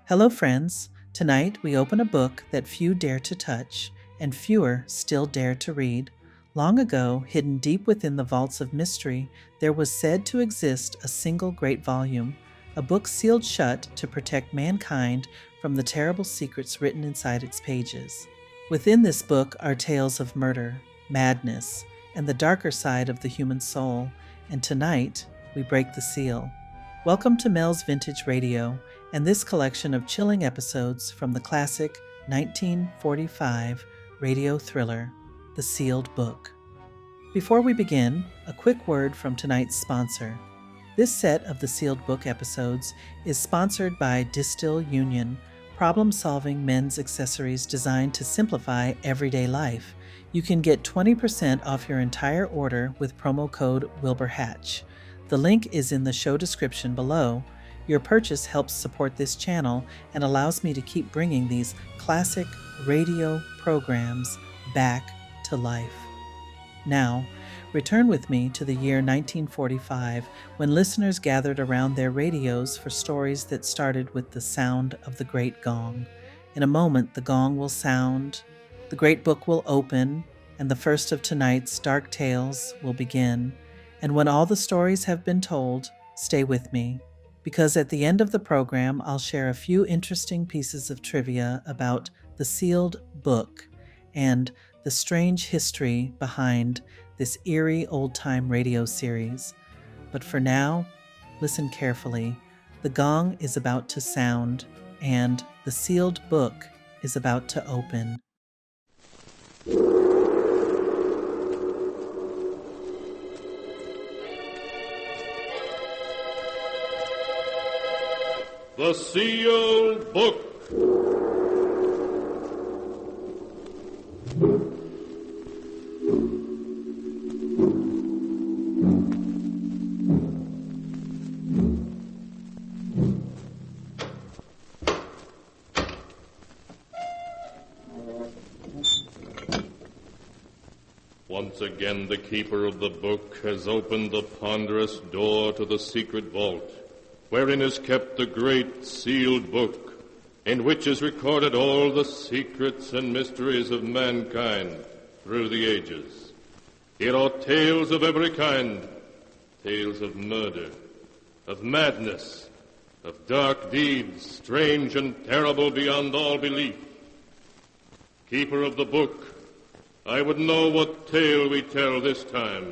Hello, friends. Tonight we open a book that few dare to touch, and fewer still dare to read. Long ago, hidden deep within the vaults of mystery, there was said to exist a single great volume, a book sealed shut to protect mankind from the terrible secrets written inside its pages. Within this book are tales of murder, madness, and the darker side of the human soul, and tonight we break the seal. Welcome to 𝒆𝒍'𝒔 Radio and this collection of chilling episodes from the classic 1945 radio thriller, The Sealed Book. Before we begin, a quick word from tonight's sponsor. This set of The Sealed Book episodes is sponsored by Distill Union, problem-solving men's accessories designed to simplify everyday life. You can get 20% off your entire order with promo code WilburHatch. The link is in the show description below. Your purchase helps support this channel and allows me to keep bringing these classic radio programs back to life. Now, return with me to the year 1945 when listeners gathered around their radios for stories that started with the sound of the great gong. In a moment, the gong will sound, the great book will open, and the first of tonight's dark tales will begin. And when all the stories have been told, stay with me, because at the end of the program, I'll share a few interesting pieces of trivia about the sealed book and the strange history behind this eerie old-time radio series. But for now, listen carefully. The gong is about to sound, and the sealed book is about to open. The Sealed Book. Once again, the keeper of the book has opened the ponderous door to the secret vault, wherein is kept the great sealed book, in which is recorded all the secrets and mysteries of mankind through the ages. Here are tales of every kind, tales of murder, of madness, of dark deeds, strange and terrible beyond all belief. Keeper of the book, I would know what tale we tell this time.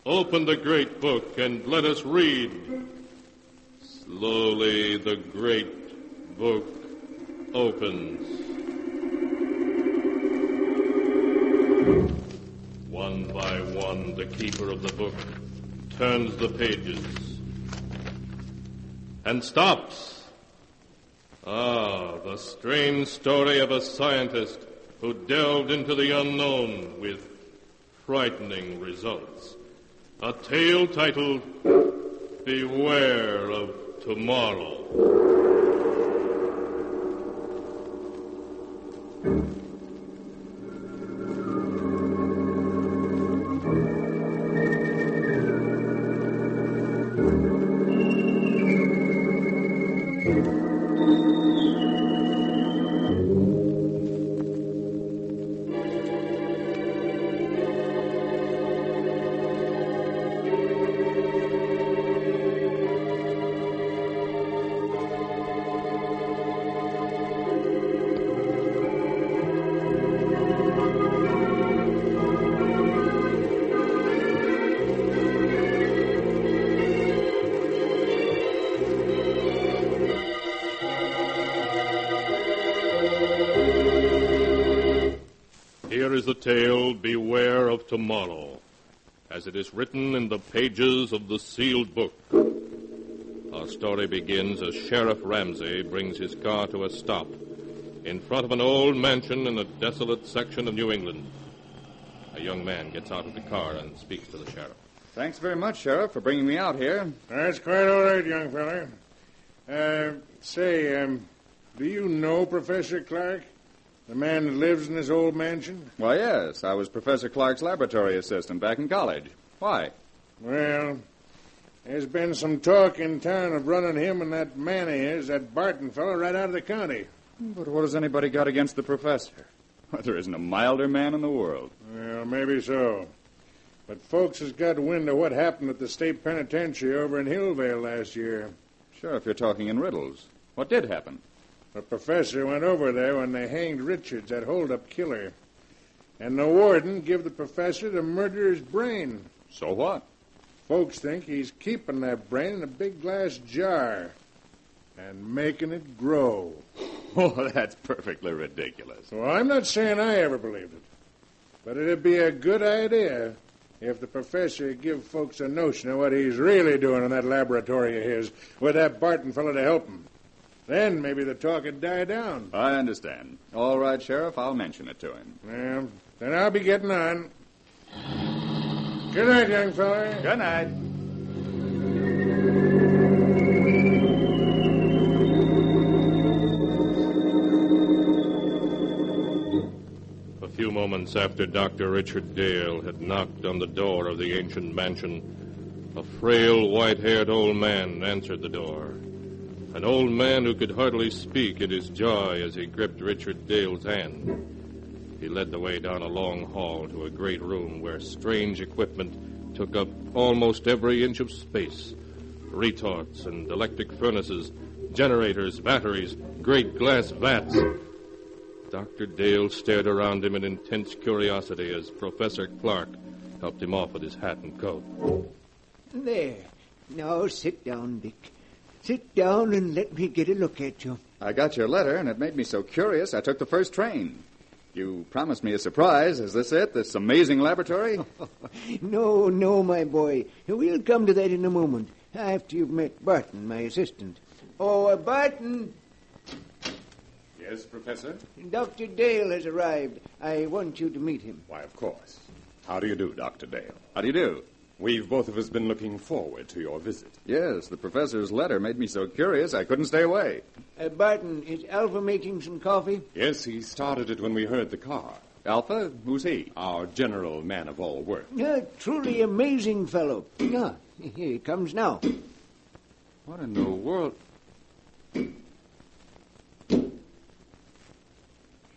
Open the great book and let us read. Slowly the great book opens. One by one, the keeper of the book turns the pages and stops. The strange story of a scientist who delved into the unknown with frightening results. A tale titled Beware of Tomorrow. Here is the tale, Beware of Tomorrow, as it is written in the pages of the sealed book. Our story begins as Sheriff Ramsey brings his car to a stop in front of an old mansion in a desolate section of New England. A young man gets out of the car and speaks to the sheriff. Thanks very much, Sheriff, for bringing me out here. That's quite all right, young fella. Do you know Professor Clark? The man that lives in this old mansion? Why, yes. I was Professor Clark's laboratory assistant back in college. Why? Well, There's been some talk in town of running him and that man of his, that Barton fellow, right out of the county. But what has anybody got against the professor? Well, there isn't a milder man in the world. Well, maybe so. But folks has got wind of what happened at the state penitentiary over in Hillvale last year. Sure, if you're talking in riddles. What did happen? The professor went over there when they hanged Richards, that hold-up killer. And the warden give the professor the murderer's brain. So what? Folks think he's keeping that brain in a big glass jar and making it grow. Oh, that's perfectly ridiculous. Well, I'm not saying I ever believed it. But it'd be a good idea if the professor give folks a notion of what he's really doing in that laboratory of his with that Barton fellow to help him. Then maybe the talk would die down. I understand. All right, Sheriff, I'll mention it to him. Well, then I'll be getting on. Good night, young fella. Good night. A few moments after Dr. Richard Dale had knocked on the door of the ancient mansion, a frail, white-haired old man answered the door. An old man who could hardly speak in his joy as he gripped Richard Dale's hand. He led the way down a long hall to a great room where strange equipment took up almost every inch of space. Retorts and electric furnaces, generators, batteries, great glass vats. Dr. Dale stared around him in intense curiosity as Professor Clark helped him off with his hat and coat. There. Now sit down, Dick. Sit down and let me get a look at you. I got your letter, and it made me so curious I took the first train. You promised me a surprise. Is this it, this amazing laboratory? No, my boy. We'll come to that in a moment, after you've met Barton, my assistant. Oh, Barton! Yes, Professor? Dr. Dale has arrived. I want you to meet him. Why, of course. How do you do, Dr. Dale? How do you do? We've both of us been looking forward to your visit. Yes, the professor's letter made me so curious I couldn't stay away. Barton, is Alpha making some coffee? Yes, he started it when we heard the car. Alpha? Who's he? Our general man of all work. Truly amazing fellow. Here he comes now. What in the world?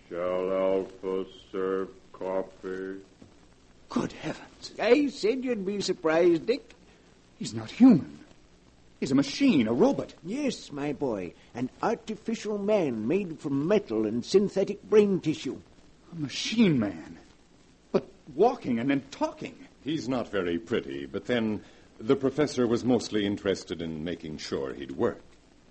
Shall Alpha serve coffee? Good heavens. I said you'd be surprised, Dick. He's not human. He's a machine, a robot. Yes, my boy. An artificial man made from metal and synthetic brain tissue. A machine man. But walking and then talking. He's not very pretty, but then the professor was mostly interested in making sure he'd work.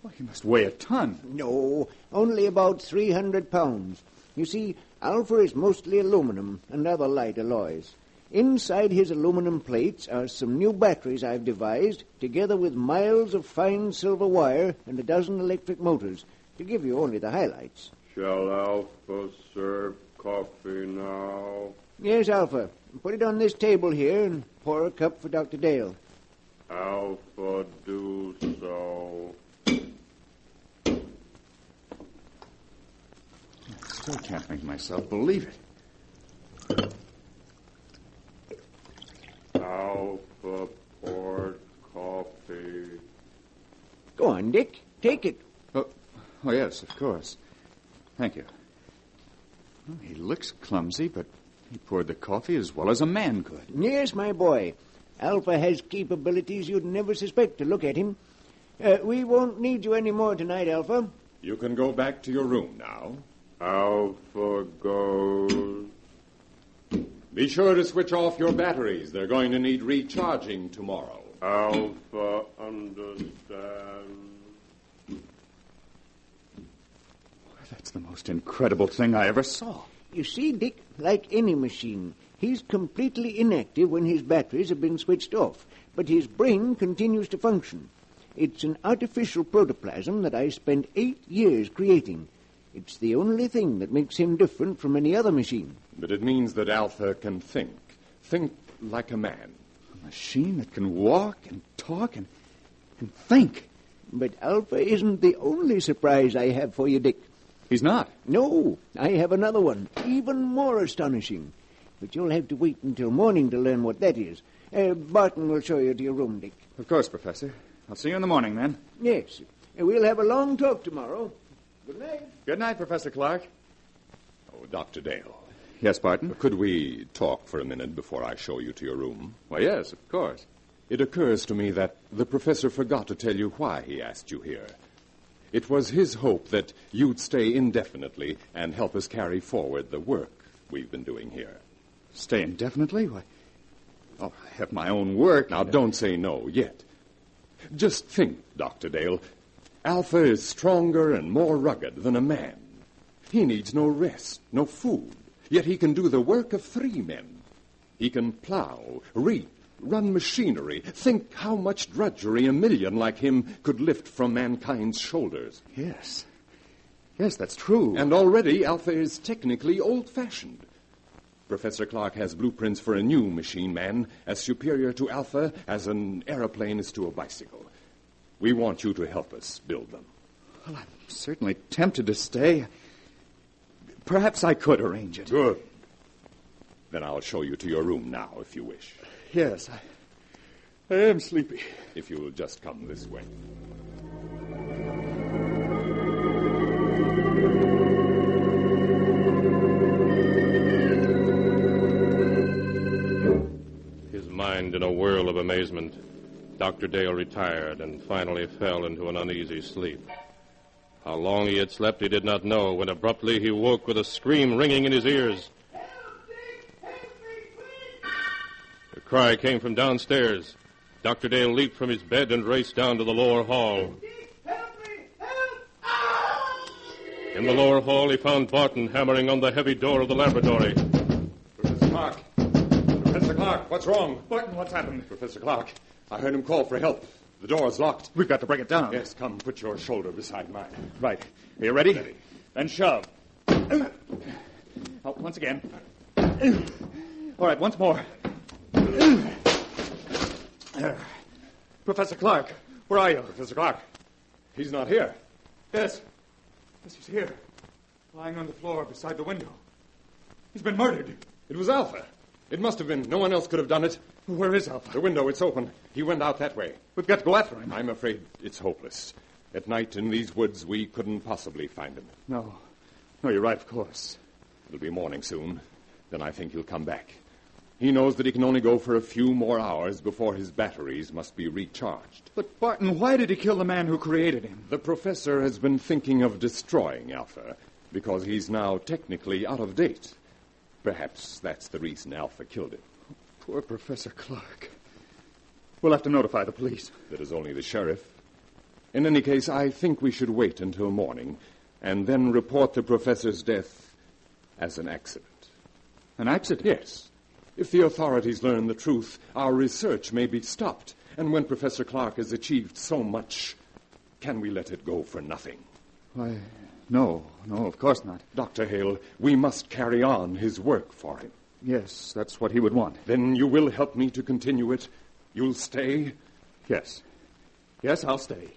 Well, he must weigh a ton. No, only about 300 pounds. You see, Alpha is mostly aluminum and other light alloys. Inside his aluminum plates are some new batteries I've devised, together with miles of fine silver wire and a dozen electric motors, to give you only the highlights. Shall Alpha serve coffee now? Yes, Alpha. Put it on this table here and pour a cup for Dr. Dale. Alpha, do so. I still can't make myself believe it. Alpha poured coffee. Go on, Dick. Take it. Oh, yes, of course. Thank you. Well, he looks clumsy, but he poured the coffee as well as a man could. Yes, my boy. Alpha has capabilities you'd never suspect to look at him. We won't need you any more tonight, Alpha. You can go back to your room now. Alpha goes. Be sure to switch off your batteries. They're going to need recharging tomorrow. Alpha understands. That's the most incredible thing I ever saw. You see, Dick, like any machine, he's completely inactive when his batteries have been switched off, but his brain continues to function. It's an artificial protoplasm that I spent 8 years creating. It's the only thing that makes him different from any other machine. But it means that Alpha can think. Think like a man. A machine that can walk and talk and think. But Alpha isn't the only surprise I have for you, Dick. He's not. No, I have another one, even more astonishing. But you'll have to wait until morning to learn what that is. Barton will show you to your room, Dick. Of course, Professor. I'll see you in the morning, then. Yes. We'll have a long talk tomorrow. Good night. Good night, Professor Clark. Oh, Dr. Dale. Yes, Barton? Could we talk for a minute before I show you to your room? Why, yes, of course. It occurs to me that the professor forgot to tell you why he asked you here. It was his hope that you'd stay indefinitely and help us carry forward the work we've been doing here. Stay indefinitely? Why? Oh, I have my own work. Now, don't say no yet. Just think, Dr. Dale. Alpha is stronger and more rugged than a man. He needs no rest, no food, yet he can do the work of 3 men. He can plow, reap, run machinery. Think how much drudgery a million like him could lift from mankind's shoulders. Yes. Yes, that's true. And already Alpha is technically old-fashioned. Professor Clark has blueprints for a new machine man as superior to Alpha as an aeroplane is to a bicycle. We want you to help us build them. Well, I'm certainly tempted to stay. Perhaps I could arrange it. Good. Then I'll show you to your room now, if you wish. Yes, I am sleepy. If you'll just come this way. His mind in a whirl of amazement, Dr. Dale retired and finally fell into an uneasy sleep. How long he had slept he did not know when abruptly he woke with a scream ringing in his ears. The cry came from downstairs. Dr. Dale leaped from his bed and raced down to the lower hall. In the lower hall, he found Barton hammering on the heavy door of the laboratory. Professor Clark. Professor Clark, what's wrong? Barton, what's happened? Professor Clark, I heard him call for help. The door's locked. We've got to break it down. Yes, come, put your shoulder beside mine. Right. Are you ready? Ready. Then shove. Oh, once again. All right, once more. Professor Clark, where are you? Professor Clark, he's not here. Yes. Yes, he's here. Lying on the floor beside the window. He's been murdered. It was Alpha. It must have been. No one else could have done it. Where is Alpha? The window, it's open. He went out that way. We've got to go after him. I'm afraid it's hopeless. At night in these woods, we couldn't possibly find him. No. No, you're right, of course. It'll be morning soon. Then I think he'll come back. He knows that he can only go for a few more hours before his batteries must be recharged. But, Barton, why did he kill the man who created him? The professor has been thinking of destroying Alpha because he's now technically out of date. Perhaps that's the reason Alpha killed him. Poor Professor Clark. We'll have to notify the police. That is only the sheriff. In any case, I think we should wait until morning and then report the professor's death as an accident. An accident? Yes. If the authorities learn the truth, our research may be stopped. And when Professor Clark has achieved so much, can we let it go for nothing? Why, no, of course not. Dr. Hale, we must carry on his work for him. Yes, that's what he would want. Then you will help me to continue it? You'll stay? Yes. Yes, I'll stay.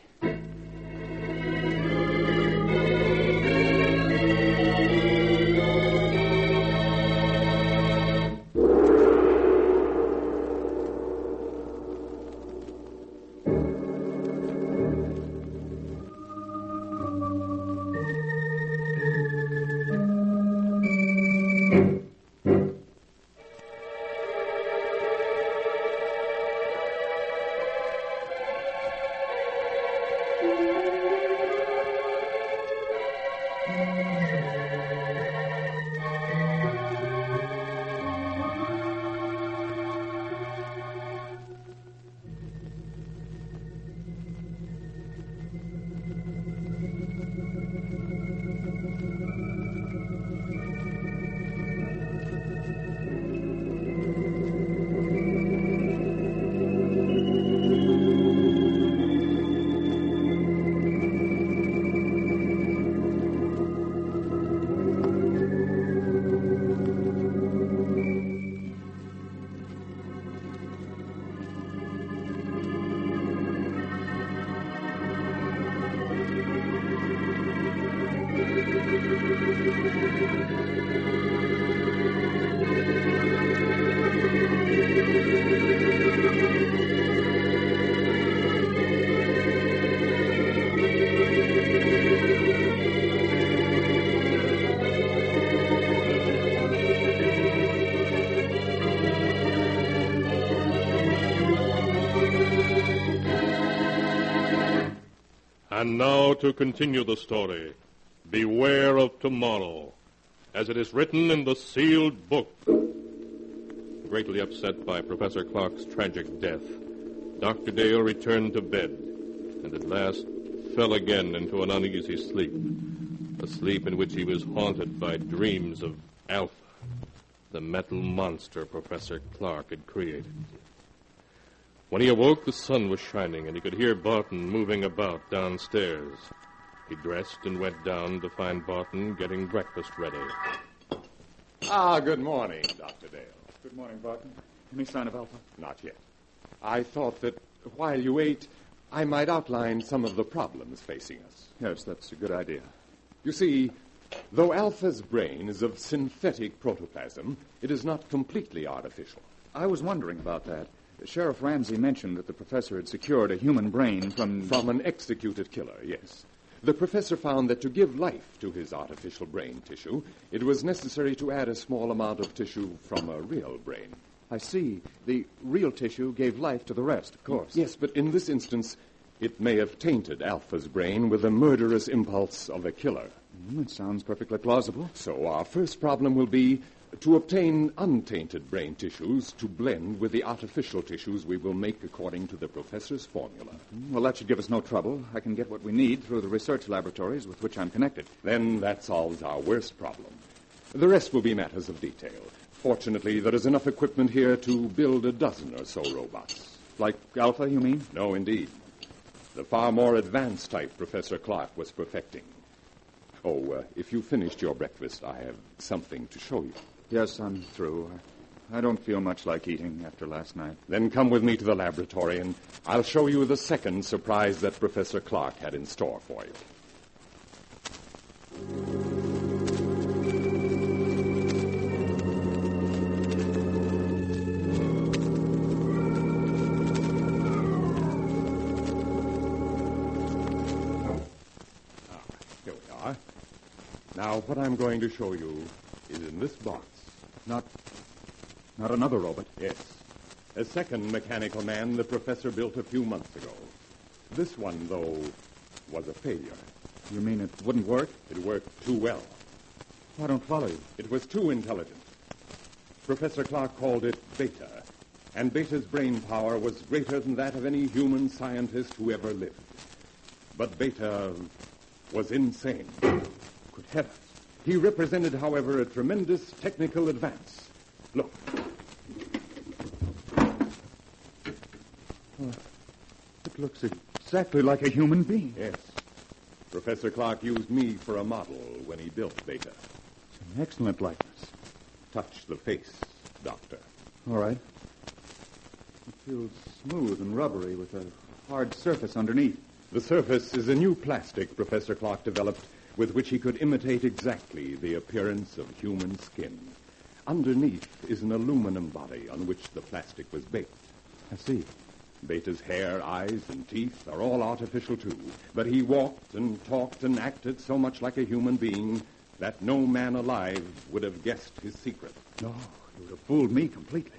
And now to continue the story. Beware of tomorrow, as it is written in the sealed book. Greatly upset by Professor Clark's tragic death, Dr. Dale returned to bed, and at last fell again into an uneasy sleep, a sleep in which he was haunted by dreams of Alpha, the metal monster Professor Clark had created. When he awoke, the sun was shining, and he could hear Barton moving about downstairs. He dressed and went down to find Barton getting breakfast ready. Good morning, Dr. Dale. Good morning, Barton. Any sign of Alpha? Not yet. I thought that while you ate, I might outline some of the problems facing us. Yes, that's a good idea. You see, though Alpha's brain is of synthetic protoplasm, it is not completely artificial. I was wondering about that. Sheriff Ramsey mentioned that the professor had secured a human brain from From an executed killer, yes. The professor found that to give life to his artificial brain tissue, it was necessary to add a small amount of tissue from a real brain. I see. The real tissue gave life to the rest, of course. Yes, but in this instance, it may have tainted Alpha's brain with the murderous impulse of a killer. It sounds perfectly plausible. So our first problem will be to obtain untainted brain tissues to blend with the artificial tissues we will make according to the professor's formula. Well, that should give us no trouble. I can get what we need through the research laboratories with which I'm connected. Then that solves our worst problem. The rest will be matters of detail. Fortunately, there is enough equipment here to build a dozen or so robots. Like Alpha, you mean? No, indeed. The far more advanced type Professor Clark was perfecting. If you finished your breakfast, I have something to show you. Yes, I'm through. I don't feel much like eating after last night. Then come with me to the laboratory, and I'll show you the second surprise that Professor Clark had in store for you. Here we are. Now, what I'm going to show you is in this box. Not another robot. Yes. A second mechanical man the professor built a few months ago. This one, though, was a failure. You mean it wouldn't work? It worked too well. I don't follow you. It was too intelligent. Professor Clark called it Beta, and Beta's brain power was greater than that of any human scientist who ever lived. But Beta was insane. Good heavens. He represented, however, a tremendous technical advance. Look. It looks exactly like a human being. Yes. Professor Clark used me for a model when he built Beta. It's an excellent likeness. Touch the face, Doctor. All right. It feels smooth and rubbery with a hard surface underneath. The surface is a new plastic Professor Clark developed with which he could imitate exactly the appearance of human skin. Underneath is an aluminum body on which the plastic was baked. I see. Beta's hair, eyes, and teeth are all artificial, too. But he walked and talked and acted so much like a human being that no man alive would have guessed his secret. No, he would have fooled me completely.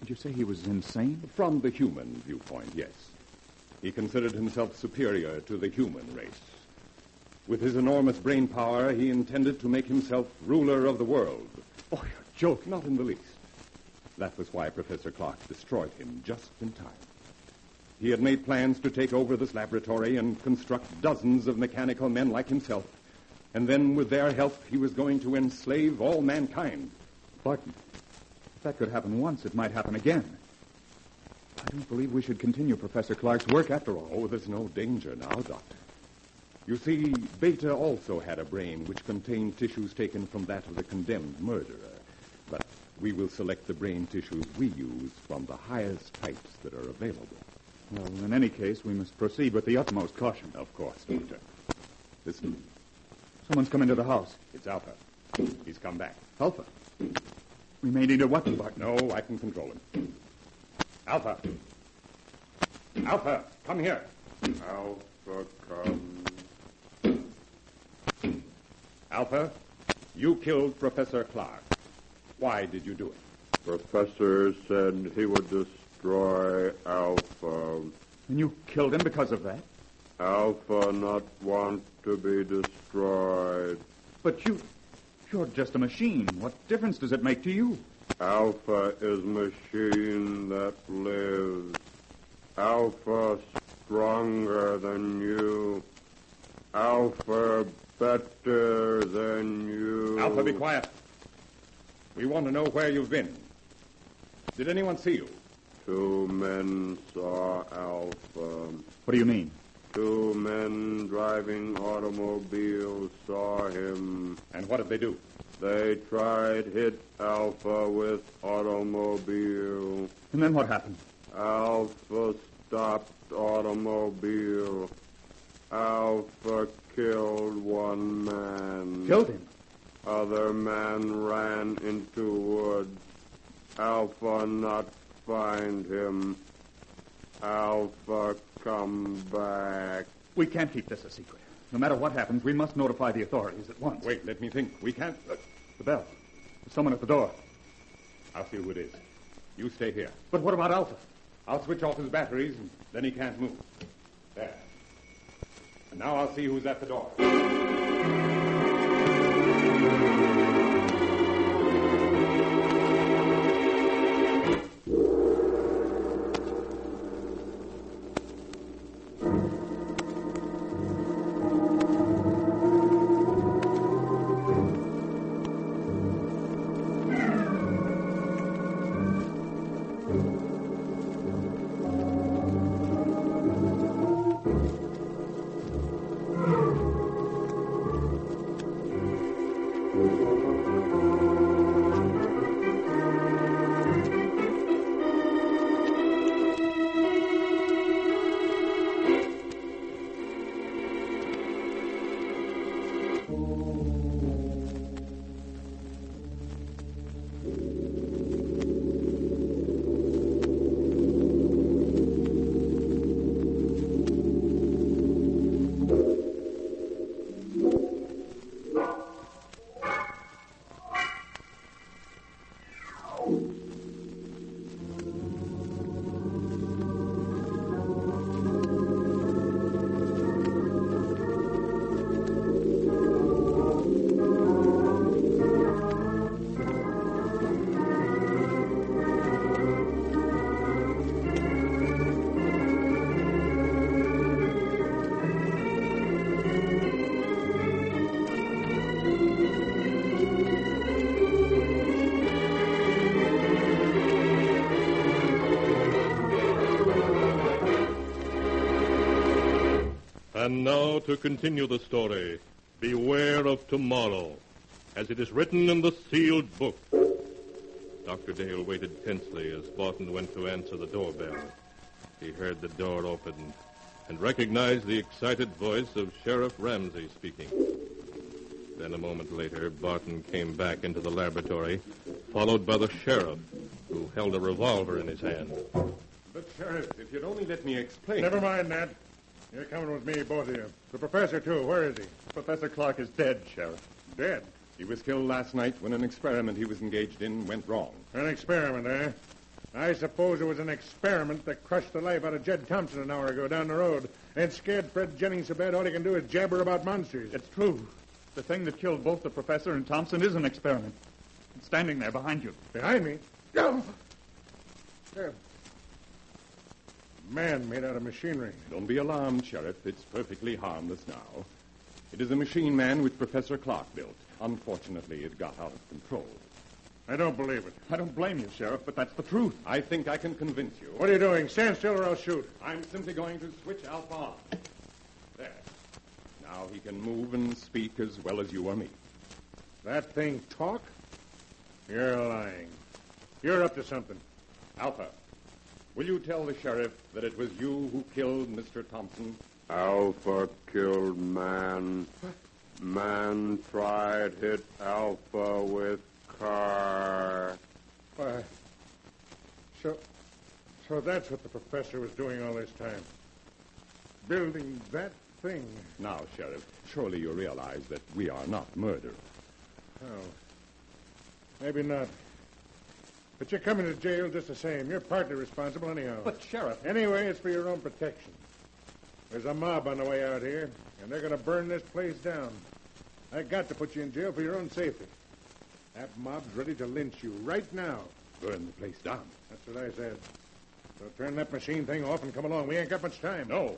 Did you say he was insane? From the human viewpoint, yes. He considered himself superior to the human race. With his enormous brain power, he intended to make himself ruler of the world. Oh, you're joking. Not in the least. That was why Professor Clark destroyed him just in time. He had made plans to take over this laboratory and construct dozens of mechanical men like himself. And then, with their help, he was going to enslave all mankind. Barton, if that could happen once, it might happen again. I don't believe we should continue Professor Clark's work after all. Oh, there's no danger now, Doctor. You see, Beta also had a brain which contained tissues taken from that of the condemned murderer. But we will select the brain tissues we use from the highest types that are available. Well, in any case, we must proceed with the utmost caution. Of course, Doctor. Listen, Someone's come into the house. it's Alpha. He's come back. Alpha. We may need a weapon, Barton. No, I can control him. Alpha. Alpha, come here. Alpha, come. Alpha, you killed Professor Clark. Why did you do it? Professor said he would destroy Alpha. And you killed him because of that? Alpha not want to be destroyed. But you're just a machine. What difference does it make to you? Alpha is machine that lives. Alpha stronger than you. Alpha better than you. Alpha, be quiet. We want to know where you've been. Did anyone see you? 2 men saw Alpha. What do you mean? 2 men driving automobiles saw him. And what did they do? They tried hit Alpha with automobile. And then what happened? Alpha stopped automobile. Alpha killed 1 man. Killed him? Other man ran into woods. Alpha not find him. Alpha come back. We can't keep this a secret. No matter what happens, we must notify the authorities at once. Wait, let me think. We can't... The bell. There's someone at the door. I'll see who it is. You stay here. But what about Alpha? I'll switch off his batteries, and then he can't move. There. And now I'll see who's at the door. And now to continue the story. Beware of tomorrow, as it is written in the sealed book. Dr. Dale waited tensely as Barton went to answer the doorbell. He heard the door open and recognized the excited voice of Sheriff Ramsey speaking. Then a moment later, Barton came back into the laboratory, followed by the sheriff, who held a revolver in his hand. But, Sheriff, if you'd only let me explain... Never mind that. You're coming with me, both of you. The professor, too. Where is he? Professor Clark is dead, Sheriff. Dead. He was killed last night when an experiment he was engaged in went wrong. An experiment, eh? I suppose it was an experiment that crushed the life out of Jed Thompson an hour ago down the road and scared Fred Jennings so bad all he can do is jabber about monsters. It's true. The thing that killed both the professor and Thompson is an experiment. It's standing there behind you. Behind me? No! There. Man made out of machinery. Don't be alarmed, Sheriff. It's perfectly harmless now. It is a machine man which Professor Clark built. Unfortunately, it got out of control. I don't believe it. I don't blame you, Sheriff, but that's the truth. I think I can convince you. What are you doing? Stand still or I'll shoot. I'm simply going to switch Alpha on. There. Now he can move and speak as well as you or me. That thing talk? You're lying. You're up to something. Alpha, will you tell the sheriff that it was you who killed Mr. Thompson? Alpha killed man. Man tried hit Alpha with car. Why, so that's what the professor was doing all this time. Building that thing. Now, Sheriff, surely you realize that we are not murderers. Oh, maybe not. But you're coming to jail just the same. You're partly responsible anyhow. But, Sheriff... Anyway, it's for your own protection. There's a mob on the way out here, and they're going to burn this place down. I got to put you in jail for your own safety. That mob's ready to lynch you right now. Burn the place down. That's what I said. So turn that machine thing off and come along. We ain't got much time. No.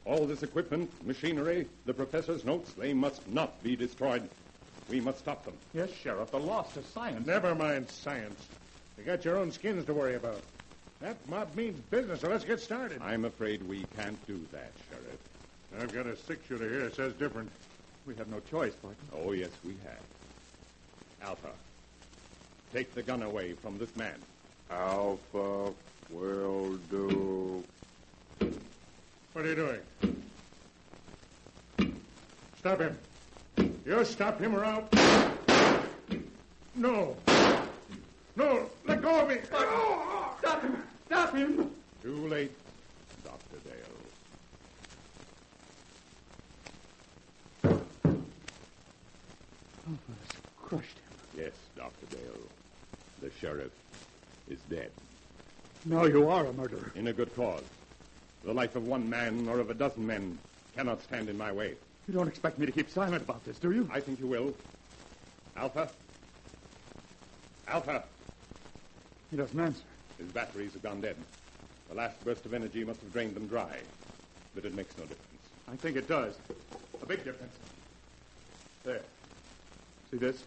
All this equipment, machinery, the professor's notes, they must not be destroyed. We must stop them. Yes, Sheriff, the loss to science. Never mind science. You got your own skins to worry about. That mob means business, so let's get started. I'm afraid we can't do that, Sheriff. I've got a six-shooter here that says different. We have no choice, Barton. Oh, yes, we have. Alpha, take the gun away from this man. Alpha will do. What are you doing? Stop him. You stop him or I'll... No. No, let go of me. Stop him! Stop him! Too late, Dr. Dale. Alpha has crushed him. Yes, Dr. Dale. The sheriff is dead. Now you are a murderer. In a good cause. The life of one man or of a dozen men cannot stand in my way. You don't expect me to keep silent about this, do you? I think you will. Alpha? Alpha! He doesn't answer. His batteries have gone dead. The last burst of energy must have drained them dry. But it makes no difference. I think it does. A big difference. There. See this?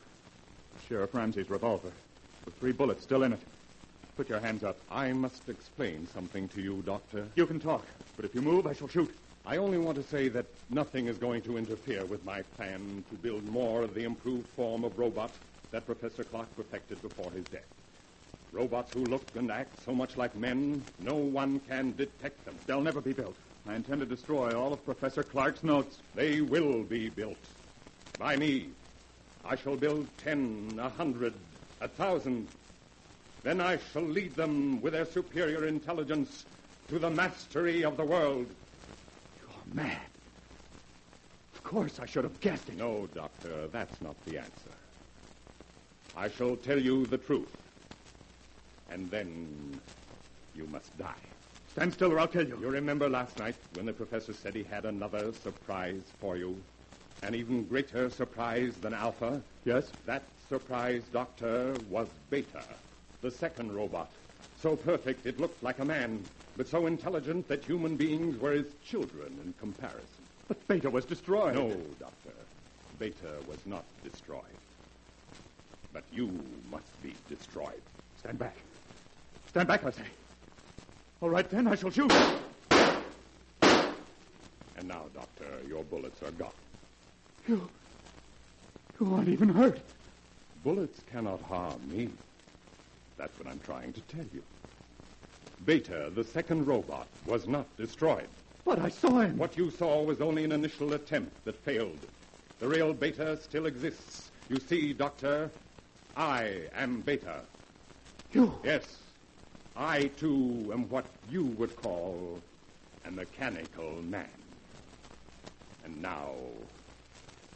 Sheriff Ramsey's revolver. With 3 bullets still in it. Put your hands up. I must explain something to you, Doctor. You can talk, but if you move, I shall shoot. I only want to say that nothing is going to interfere with my plan to build more of the improved form of robot that Professor Clark perfected before his death. Robots who look and act so much like men, no one can detect them. They'll never be built. I intend to destroy all of Professor Clark's notes. They will be built. By me. I shall build 10, 100, 1,000. Then I shall lead them with their superior intelligence to the mastery of the world. You're mad. Of course I should have guessed it. No, Doctor, that's not the answer. I shall tell you the truth. And then you must die. Stand still or I'll kill you. You remember last night when the professor said he had another surprise for you? An even greater surprise than Alpha? Yes? That surprise, Doctor, was Beta, the second robot. So perfect it looked like a man, but so intelligent that human beings were his children in comparison. But Beta was destroyed. No, Doctor. Beta was not destroyed. But you must be destroyed. Stand back. Stand back, I say. All right, then, I shall shoot. And now, Doctor, your bullets are gone. You aren't even hurt. Bullets cannot harm me. That's what I'm trying to tell you. Beta, the second robot, was not destroyed. But I saw him. What you saw was only an initial attempt that failed. The real Beta still exists. You see, Doctor, I am Beta. You? Yes, I, too, am what you would call a mechanical man. And now,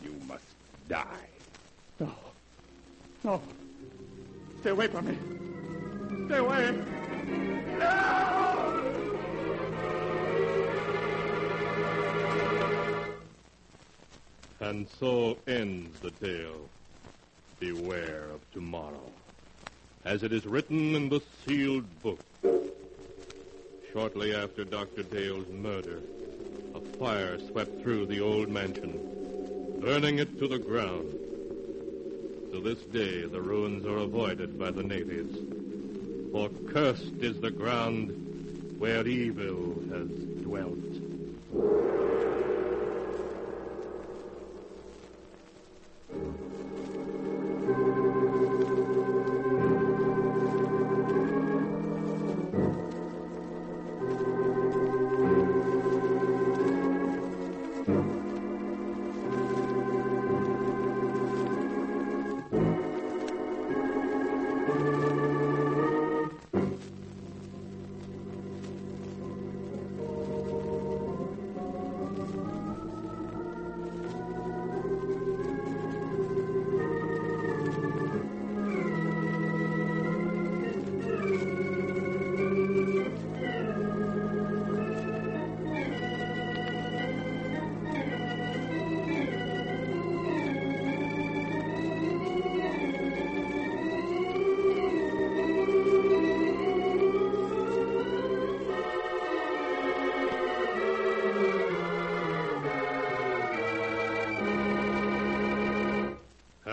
you must die. No. No. Stay away from me. Stay away. No! And so ends the tale. Beware of tomorrow. As it is written in the sealed book. Shortly after Dr. Dale's murder, a fire swept through the old mansion, burning it to the ground. To this day, the ruins are avoided by the natives. For cursed is the ground where evil has dwelt.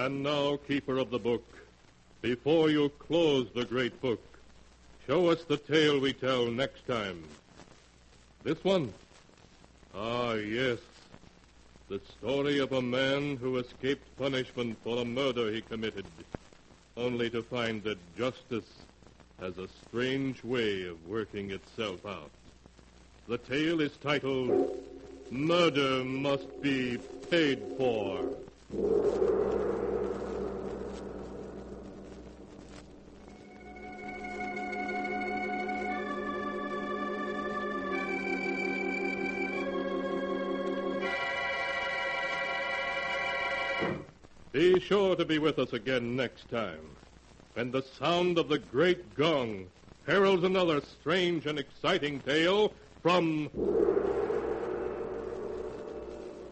And now, keeper of the book, before you close the great book, show us the tale we tell next time. This one? Ah, yes. The story of a man who escaped punishment for a murder he committed, only to find that justice has a strange way of working itself out. The tale is titled, Murder Must Be Paid For. Be sure to be with us again next time, when the sound of the great gong heralds another strange and exciting tale from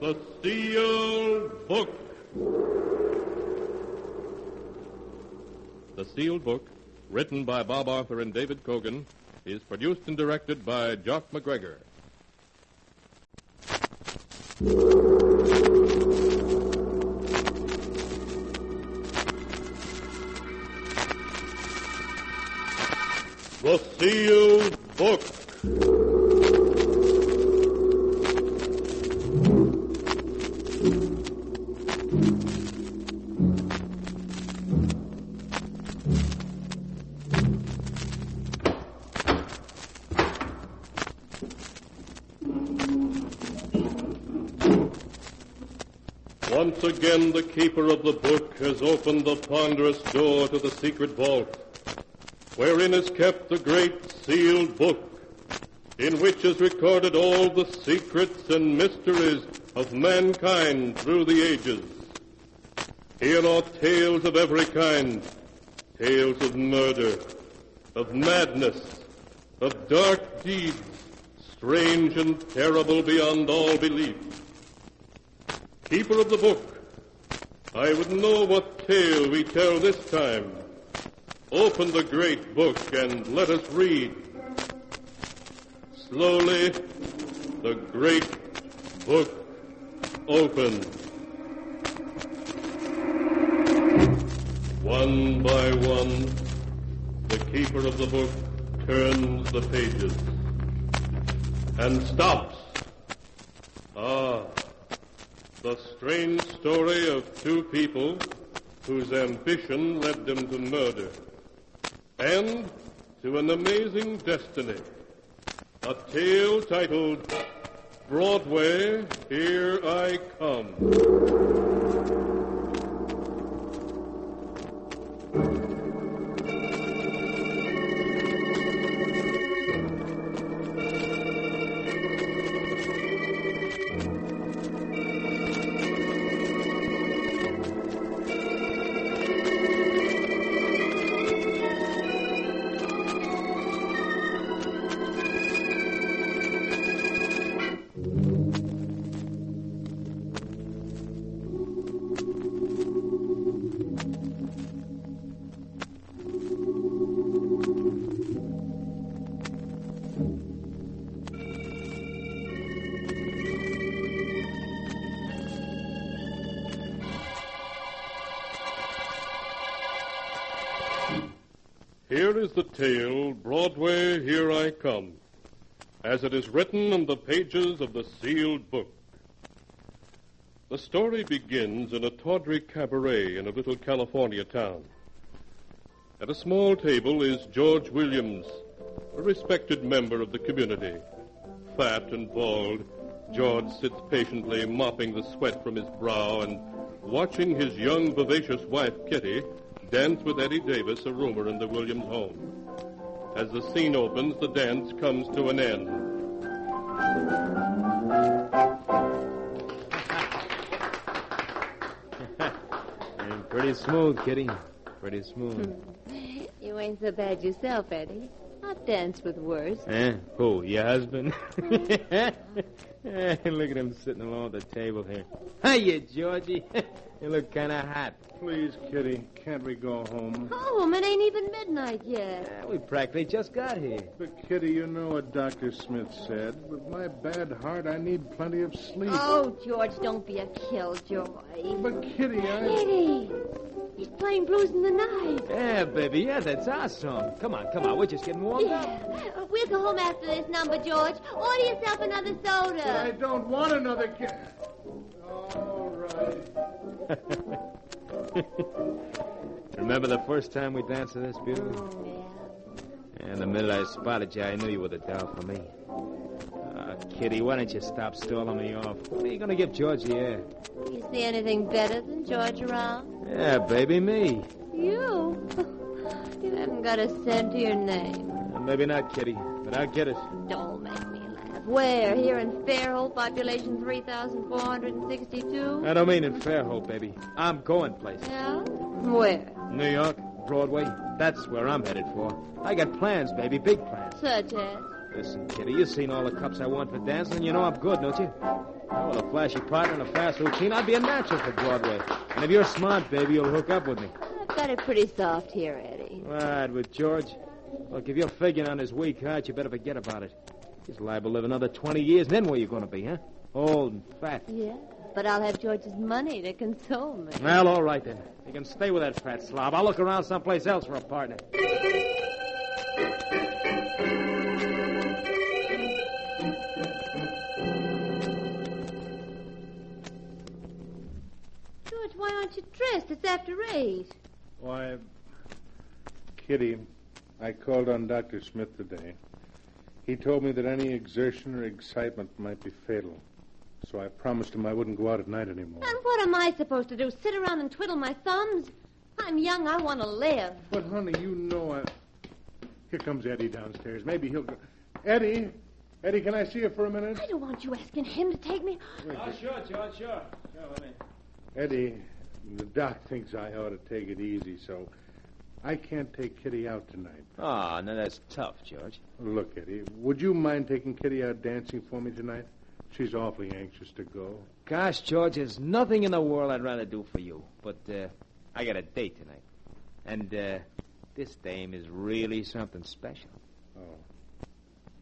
the Sealed Book. The Sealed Book, written by Bob Arthur and David Cogan, is produced and directed by Jock MacGregor. The Sealed Book. Once again, the keeper of the book has opened the ponderous door to the secret vault, wherein is kept the great sealed book, in which is recorded all the secrets and mysteries of mankind through the ages. Here are tales of every kind, tales of murder, of madness, of dark deeds, strange and terrible beyond all belief. Keeper of the book, I would know what tale we tell this time. Open the great book and let us read. Slowly, the great book opens. One by one, the keeper of the book turns the pages and stops. Ah, the strange story of two people whose ambition led them to murder and to an amazing destiny. A tale titled, Broadway, Here I Come. Here is the tale, Broadway, Here I Come, as it is written on the pages of the sealed book. The story begins in a tawdry cabaret in a little California town. At a small table is George Williams, a respected member of the community. Fat and bald, George sits patiently mopping the sweat from his brow and watching his young, vivacious wife, Kitty, dance with Eddie Davis, a roomer in the Williams home. As the scene opens, the dance comes to an end. Pretty smooth, Kitty. Pretty smooth. You ain't so bad yourself, Eddie. I've danced with worse. Who, your husband? Hey, look at him sitting alone at the table here. Hiya, Georgie. You look kind of hot. Please, Kitty, can't we go home? Home? It ain't even midnight yet. Yeah, we practically just got here. But, Kitty, you know what Dr. Smith said. With my bad heart, I need plenty of sleep. Oh, George, don't be a killjoy. But, Kitty, Eddie, he's playing Blues in the Night. Yeah, baby, yeah, that's our song. Come on, we're just getting warmed up. Yeah. We'll go home after this number, George. Order yourself another soda. I don't want another kid. All right. Remember the first time we danced to this, beauty? Oh, yeah. And the minute I spotted you, I knew you were the doll for me. Kitty, why don't you stop stalling me off? When are you going to give George the air? You see anything better than George around? Yeah, baby, me. You? You haven't got a cent to your name. Maybe not, Kitty, but I'll get it. Don't make me laugh. Where? Here in Fairhope, population 3,462? I don't mean in Fairhope, baby. I'm going places. Yeah? Where? New York, Broadway. That's where I'm headed for. I got plans, baby, big plans. Such as? Listen, Kitty, you've seen all the cups I won for dancing, and you know I'm good, don't you? Now, with a flashy partner and a fast routine, I'd be a natural for Broadway. And if you're smart, baby, you'll hook up with me. I've got it pretty soft here, Eddie. Right, with George. Look, if you're figuring on his weak heart, you better forget about it. He's liable to live another 20 years, and then where you going to be, huh? Old and fat. Yeah, but I'll have George's money to console me. Well, all right, then. You can stay with that fat slob. I'll look around someplace else for a partner. George, why aren't you dressed? It's after 8. Why, Kitty, I called on Dr. Smith today. He told me that any exertion or excitement might be fatal. So I promised him I wouldn't go out at night anymore. And what am I supposed to do? Sit around and twiddle my thumbs? I'm young. I want to live. But, honey, you know I... Here comes Eddie downstairs. Maybe he'll go... Eddie, can I see you for a minute? I don't want you asking him to take me. Oh, sure, George, sure. Let me... Eddie, the doc thinks I ought to take it easy, so I can't take Kitty out tonight. Oh, no, that's tough, George. Look, Eddie, would you mind taking Kitty out dancing for me tonight? She's awfully anxious to go. Gosh, George, there's nothing in the world I'd rather do for you. But I got a date tonight. And this dame is really something special. Oh.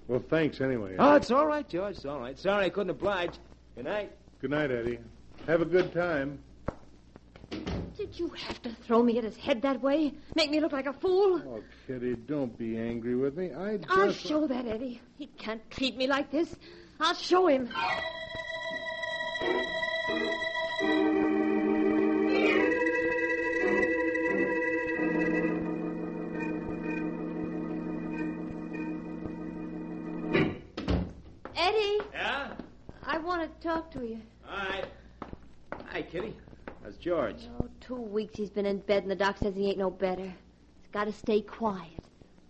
Well, thanks anyway, Eddie. Oh, it's all right, George. It's all right. Sorry I couldn't oblige. Good night. Good night, Eddie. Have a good time. Did you have to throw me at his head that way? Make me look like a fool? Oh, Kitty, don't be angry with me. I'll show that, Eddie. He can't treat me like this. I'll show him. Eddie. Yeah? I want to talk to you. All right. Hi, Kitty. How's George? Oh, 2 weeks he's been in bed, and the doc says he ain't no better. He's got to stay quiet.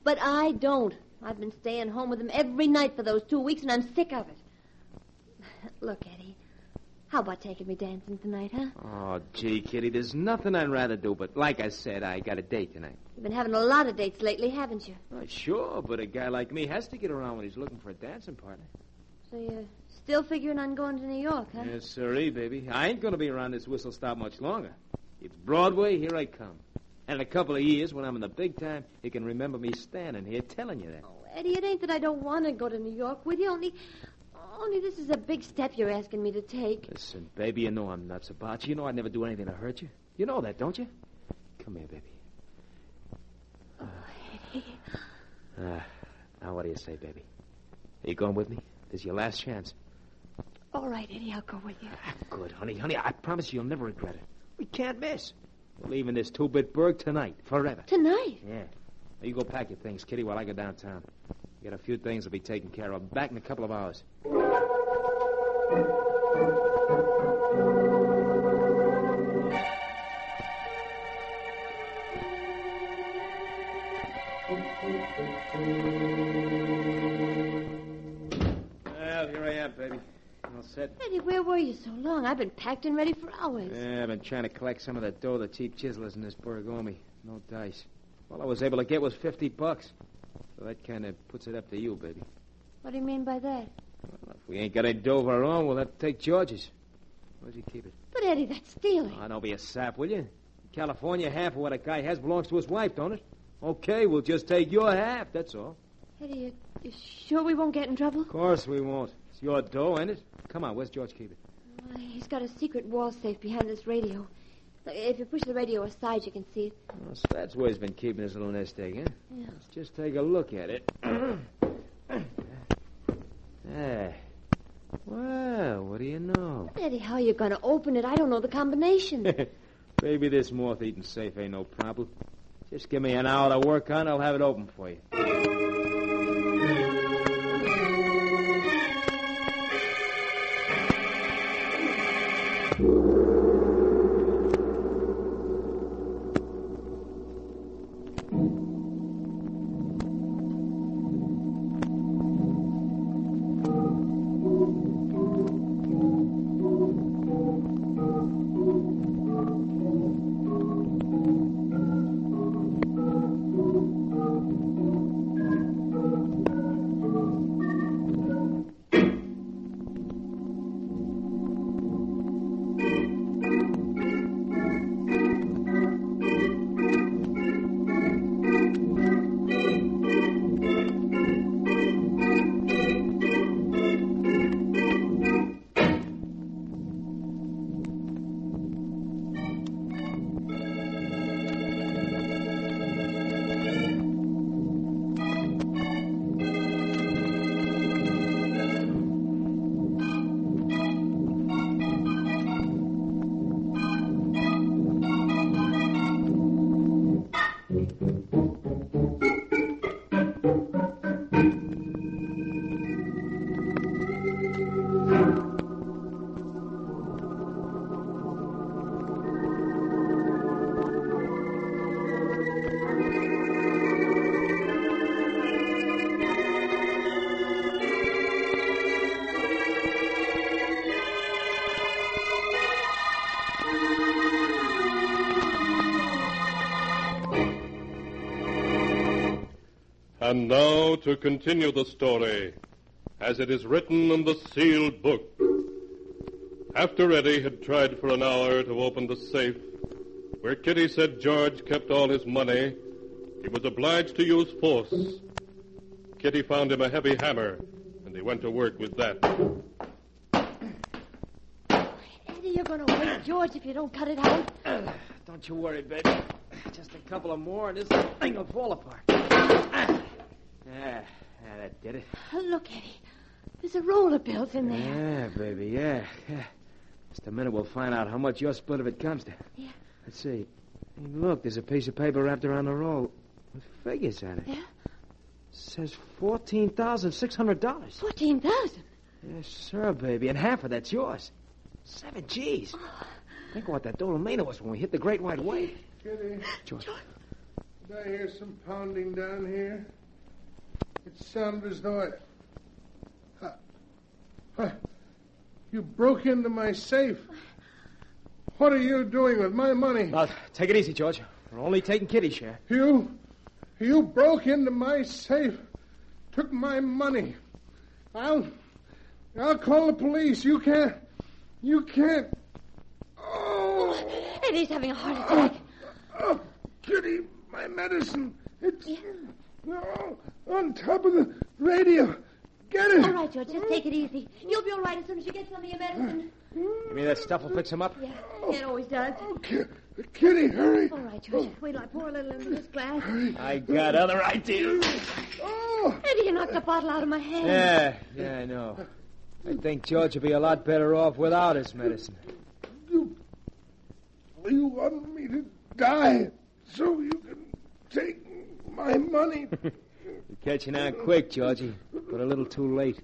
But I don't. I've been staying home with him every night for those 2 weeks, and I'm sick of it. Look, Eddie, how about taking me dancing tonight, huh? Oh, gee, Kitty, there's nothing I'd rather do, but like I said, I got a date tonight. You've been having a lot of dates lately, haven't you? Oh, sure, but a guy like me has to get around when he's looking for a dancing partner. So you're still figuring on going to New York, huh? Yes, sirree, baby. I ain't going to be around this whistle stop much longer. It's Broadway, here I come. And in a couple of years, when I'm in the big time, you can remember me standing here telling you that. Oh, Eddie, it ain't that I don't want to go to New York with you, only this is a big step you're asking me to take. Listen, baby, you know I'm nuts about you. You know I'd never do anything to hurt you. You know that, don't you? Come here, baby. Oh, Eddie. Now what do you say, baby? Are you going with me? This is your last chance. All right, Eddie, I'll go with you. Good, honey. Honey, I promise you'll never regret it. We can't miss. We're leaving this two-bit burg tonight, forever. Tonight? Yeah. Now, you go pack your things, Kitty, while I go downtown. We got a few things to be taken care of. Back in a couple of hours. Well, here I am, baby. All set. Eddie, where were you so long? I've been packed and ready for hours. Yeah, I've been trying to collect some of the dough the cheap chiselers in this burg owe me. No dice. All I was able to get was $50. So that kind of puts it up to you, baby. What do you mean by that? Well, if we ain't got any dough of our own, we'll have to take George's. Where'd you keep it? But, Eddie, that's stealing. Oh, don't be a sap, will you? In California, half of what a guy has belongs to his wife, don't it? Okay, we'll just take your half, that's all. Eddie, you sure we won't get in trouble? Of course we won't. It's your dough, ain't it? Come on, where's George keep it? He's got a secret wall safe behind this radio. If you push the radio aside, you can see it. Oh, so that's where he's been keeping his little nest egg, huh? Yeah. Let's just take a look at it. There. Well, what do you know? Eddie, how are you going to open it? I don't know the combination. Maybe this moth-eating safe ain't no problem. Just give me an hour to work on, I'll have it open for you. And now to continue the story, as it is written in the sealed book. After Eddie had tried for an hour to open the safe, where Kitty said George kept all his money, he was obliged to use force. Kitty found him a heavy hammer, and he went to work with that. Eddie, you're going to wake George if you don't cut it out. Don't you worry, baby. Just a couple of more, and this thing will fall apart. That did it. Look, Eddie. There's a roll of bills in there. Yeah, baby, yeah. Just a minute, we'll find out how much your split of it comes to. Yeah. Let's see. Hey, look, there's a piece of paper wrapped around the roll with figures on it. Yeah? It says $14,600. $14,000? Yes, sir, baby, and half of that's yours. 7 G's. Think what that dough made of us when we hit the Great White Way. Kitty, George. did I hear some pounding down here? It sounded as though you broke into my safe. What are you doing with my money? Now, take it easy, George. We're only taking Kitty's share. You broke into my safe, took my money. I'll call the police. You can't. Oh! Eddie's having a heart attack. Oh, Kitty, my medicine. It's on top of the radio. Get it. All right, George, just take it easy. You'll be all right as soon as you get some of your medicine. You mean that stuff will fix him up? Yeah, it always does. Okay. Kitty, hurry. All right, George. Wait till I pour a little into this glass. I got other ideas. Oh! Eddie, you knocked the bottle out of my hand. Yeah, I know. I think George would be a lot better off without his medicine. You want me to die so you can take my money? You're catching on quick, Georgie, but a little too late.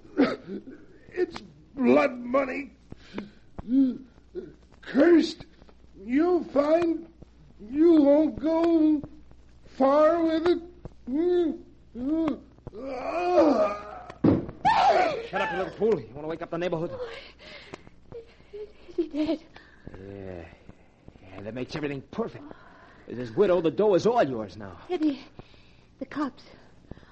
It's blood money. Cursed. You'll find you won't go far with it. Shut up, you little fool. You want to wake up the neighborhood? Is he dead? Yeah, that makes everything perfect. As his widow, the dough is all yours now. Eddie, the cops.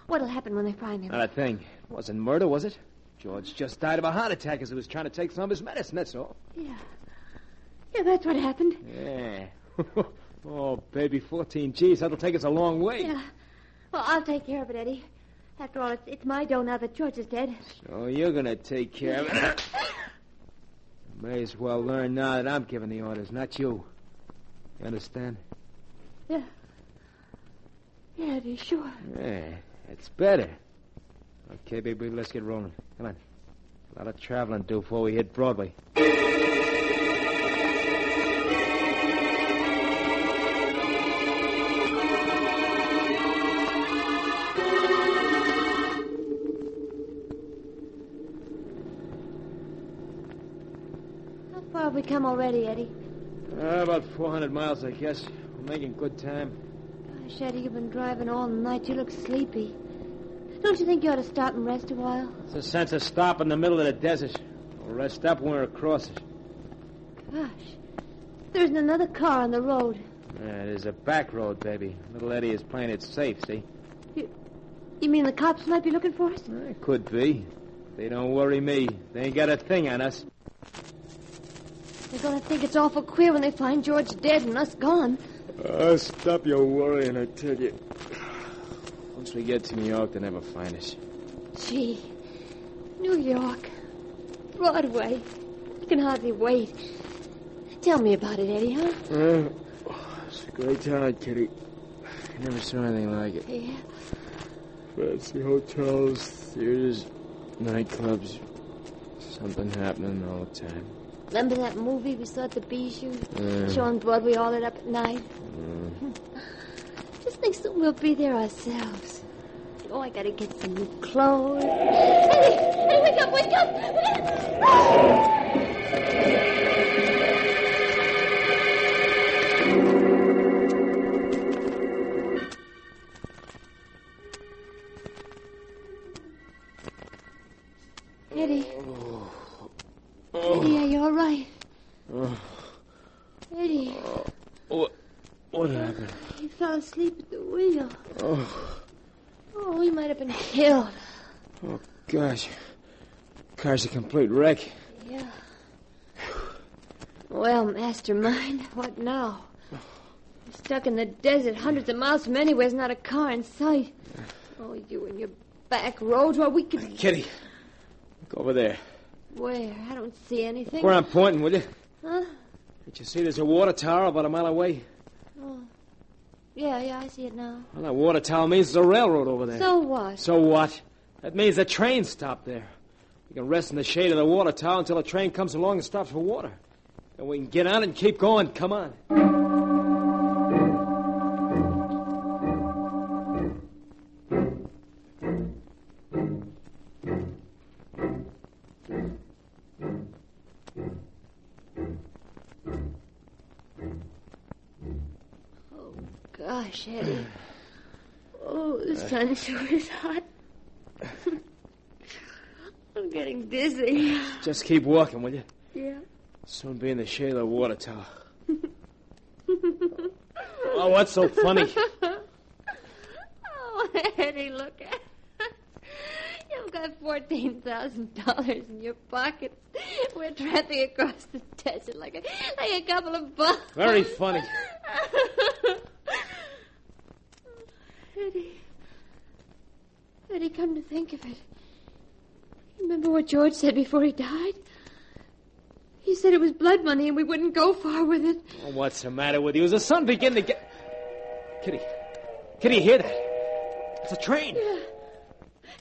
What'll happen when they find him? Not a thing. It wasn't murder, was it? George just died of a heart attack as he was trying to take some of his medicine, that's all. Yeah. Yeah, that's what happened. Yeah. Oh, baby, 14 G's. That'll take us a long way. Yeah. Well, I'll take care of it, Eddie. After all, it's my dough now that George is dead. So you're going to take care of it. May as well learn now that I'm giving the orders, not you. You understand? Yeah. Yeah, Eddie, sure. Yeah, it's better. Okay, baby, let's get rolling. Come on. A lot of traveling to do before we hit Broadway. How far have we come already, Eddie? About 400 miles, I guess. We're making good time. Gosh, Eddie, you've been driving all night. You look sleepy. Don't you think you ought to stop and rest a while? It's a sense of stop in the middle of the desert. We'll rest up when we're across it. Gosh, there isn't another car on the road. There's a back road, baby. Little Eddie is playing it safe, see? You mean the cops might be looking for us? It could be. They don't worry me. They ain't got a thing on us. They're going to think it's awful queer when they find George dead and us gone. Stop your worrying, I tell you. Once we get to New York, they'll never find us. Gee, New York, Broadway. I can hardly wait. Tell me about it, Eddie, huh? It's a great town, Kitty. I never saw anything like it. Yeah. Fancy hotels, theaters, nightclubs. Something happening all the time. Remember that movie we saw at the Bijou? Showing Broadway all lit up at night? Just think soon we'll be there ourselves. Oh, I gotta get some new clothes. Eddie, wake up, wake up! Eddie. Eddie, are you all right? Eddie. What happened? He fell asleep at the wheel. Oh, he might have been killed. Oh, gosh. Car's a complete wreck. Yeah. Well, mastermind, what now? We're stuck in the desert, hundreds of miles from anywhere. There's not a car in sight. Oh, you and your back roads. Well, we could... Kitty, look over there. Where? I don't see anything. Where I'm pointing, will you? Huh? Did you see there's a water tower about a mile away? Oh. Yeah, I see it now. Well, that water tower means there's a railroad over there. So what? So what? That means the train stopped there. We can rest in the shade of the water tower until a train comes along and stops for water. And we can get on it and keep going. Come on. Gosh, Eddie. Oh, the sun sure is hot. I'm getting dizzy. Just keep walking, will you? Yeah. Soon be in the shade of the water tower. Oh, what's so funny? Oh, Eddie, look at it. You've got $14,000 in your pockets. We're tramping across the desert like a couple of bums. Very funny. Eddie, come to think of it. Remember what George said before he died? He said it was blood money and we wouldn't go far with it. Oh, what's the matter with you? Is the sun beginning to get... Kitty, you hear that? It's a train. Yeah.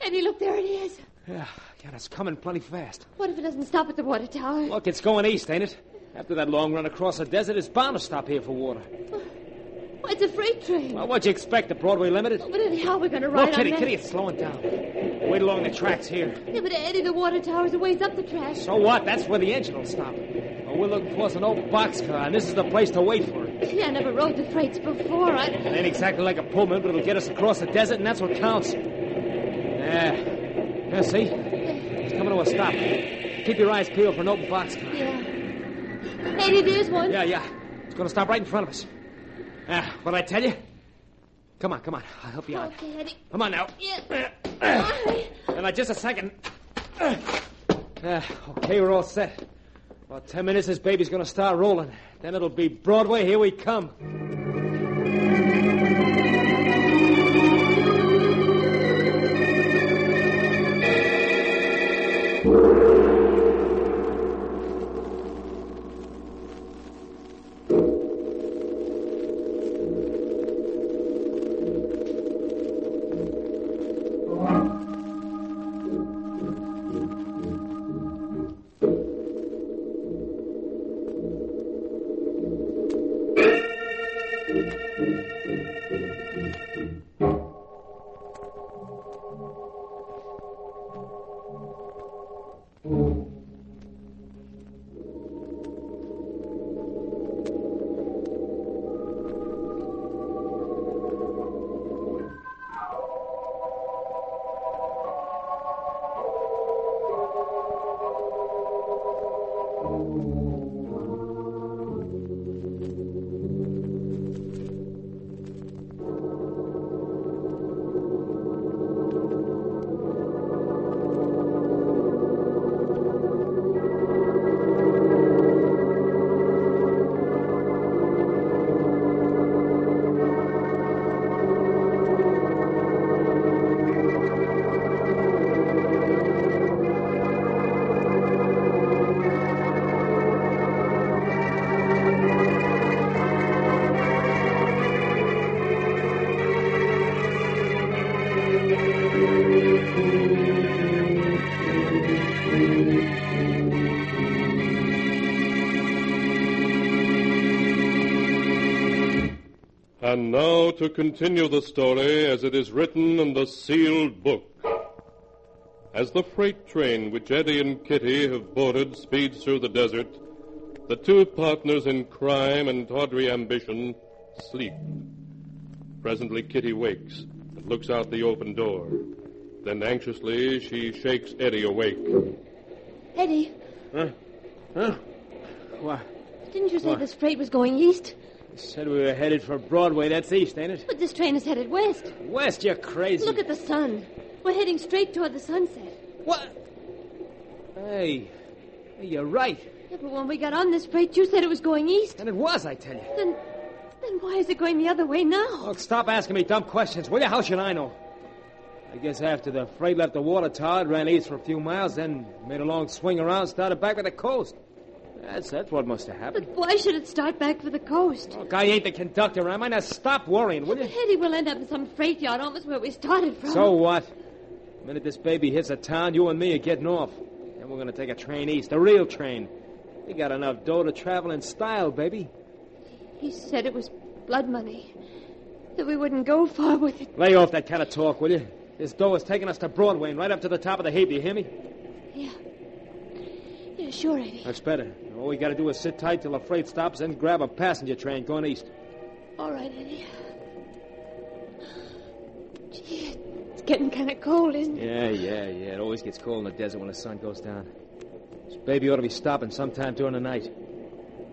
Eddie, look, there it is. Yeah, it's coming plenty fast. What if it doesn't stop at the water tower? Look, it's going east, ain't it? After that long run across the desert, it's bound to stop here for water. Well, it's a freight train. Well, what'd you expect, the Broadway Limited? Oh, but Eddie, how are we going to ride Look, on that? Kitty, it's slowing down. Wait along the tracks here. Yeah, but Eddie, the water tower's a ways up the track. So what? That's where the engine will stop. Well, we're looking for an old boxcar, and this is the place to wait for it. Yeah, I never rode the freights before. It ain't exactly like a Pullman, but it'll get us across the desert, and that's what counts. Yeah, see? It's coming to a stop. Keep your eyes peeled for an open boxcar. Yeah. Eddie, there's one. Yeah. It's going to stop right in front of us. What'd I tell you? Come on. I'll help you out. Okay, Eddie. Come on now. Yeah. And just a second. Okay, we're all set. About 10 minutes, this baby's gonna start rolling. Then it'll be Broadway, here we come. And now to continue the story as it is written in the sealed book. As the freight train which Eddie and Kitty have boarded speeds through the desert, the two partners in crime and tawdry ambition sleep. Presently Kitty wakes and looks out the open door. Then anxiously she shakes Eddie awake. Eddie. Huh? What? Didn't you say this freight was going east? You said we were headed for Broadway. That's east, ain't it? But this train is headed west. West? You're crazy. Look at the sun. We're heading straight toward the sunset. What? Hey, you're right. Yeah, but when we got on this freight, you said it was going east. And it was, I tell you. Then why is it going the other way now? Look, stop asking me dumb questions, will you? How should I know? I guess after the freight left the water tower, it ran east for a few miles, then made a long swing around, started back with the coast. That's what must have happened. But why should it start back for the coast? Look, I ain't the conductor, am I? Now stop worrying, will you? Eddie, we'll end up in some freight yard almost where we started from. So what? The minute this baby hits a town, you and me are getting off. Then we're going to take a train east, a real train. We got enough dough to travel in style, baby. He said it was blood money. That we wouldn't go far with it. Lay off that kind of talk, will you? This dough is taking us to Broadway and right up to the top of the heap, you hear me? Yeah. Yeah, sure, Eddie. That's better. All we got to do is sit tight till the freight stops, then grab a passenger train going east. All right, Eddie. Gee, it's getting kind of cold, isn't it? Yeah. It always gets cold in the desert when the sun goes down. This baby ought to be stopping sometime during the night.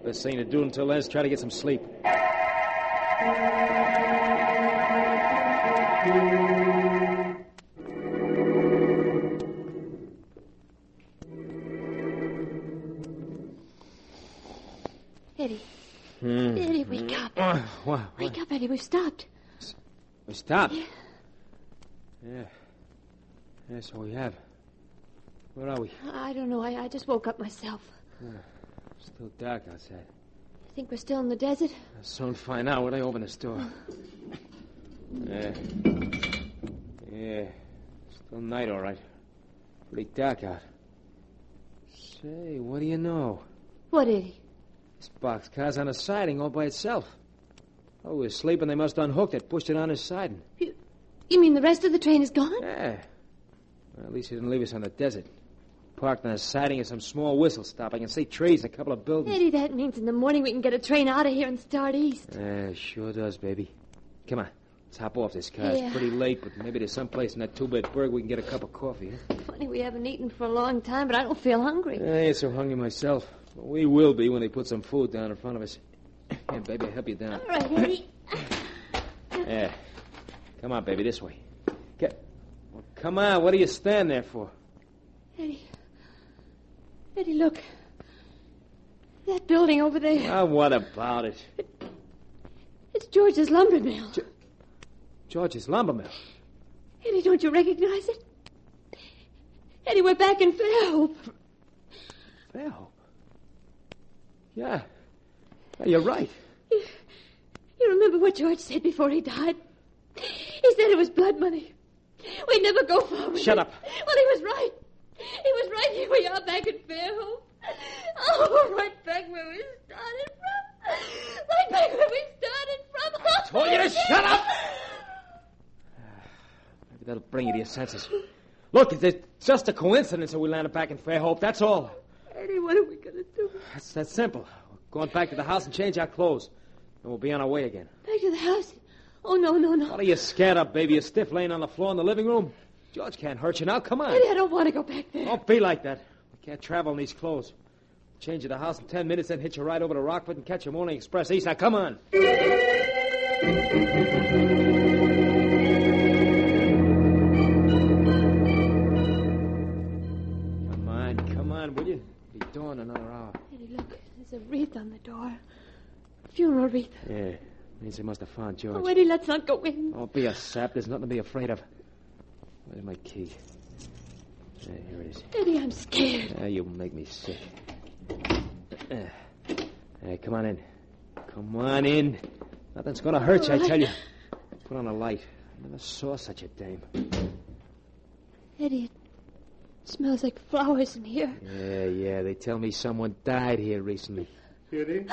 Best thing to do until then is try to get some sleep. Eddie. Eddie, wake up. What? Wake up, Eddie. We've stopped. We stopped? Yeah. Yeah, so we have. Where are we? I don't know. I just woke up myself. Still dark outside. You think we're still in the desert? I'll soon find out when I open this door. Yeah. Still night, all right. Pretty dark out. Say, what do you know? What, Eddie? This boxcar's on a siding all by itself. Oh, we were sleeping. They must have unhooked it, pushed it on his siding. You mean the rest of the train is gone? Yeah. Well, at least he didn't leave us on the desert. Parked on a siding of some small whistle stop. I can see trees and a couple of buildings. Eddie, that means in the morning we can get a train out of here and start east. Yeah, sure does, baby. Come on. Let's hop off this car. Yeah. It's pretty late, but maybe there's some place in that two-bed burg we can get a cup of coffee. Huh? Funny we haven't eaten for a long time, but I don't feel hungry. I ain't so hungry myself. But we will be when they put some food down in front of us. Here, baby, I'll help you down. All right, Eddie. Yeah. Come on, baby, this way. Well, come on. What are you standing there for? Eddie, look. That building over there. Well, what about it? It's George's lumber mill. George's lumber mill. Eddie, don't you recognize it? Eddie, we're back in Fairhope. Fairhope? Yeah. You're right. You remember what George said before he died? He said it was blood money. We'd never go forward. Shut up. Well, he was right. He was right. Here we are back in Fairhope. Oh, right back where we started from. Right back where we started from. I told you to shut up! Maybe that'll bring you to your senses. Look, it's just a coincidence that we landed back in Fairhope, that's all. Eddie, what are we going to do? That's that simple. We're going back to the house and change our clothes. And we'll be on our way again. Back to the house? Oh, no. What are you scared of, baby? You're stiff laying on the floor in the living room? George can't hurt you now. Come on. Eddie, I don't want to go back there. Don't be like that. We can't travel in these clothes. Change at the house in 10 minutes, then hitch a ride over to Rockford and catch a morning express east. Now, come on. Come on, will you? It'll be dawn in another hour. Eddie, look. There's a wreath on the door. Funeral wreath. Yeah. Means they must have found George. Oh, Eddie, let's not go in. Don't be a sap. There's nothing to be afraid of. Where's my key? Yeah, here it is. Eddie, I'm scared. You make me sick. Hey, come on in. Come on in. Nothing's going to hurt you, I tell you. Put on a light. I never saw such a dame. Eddie, it smells like flowers in here. Yeah. They tell me someone died here recently. Kitty?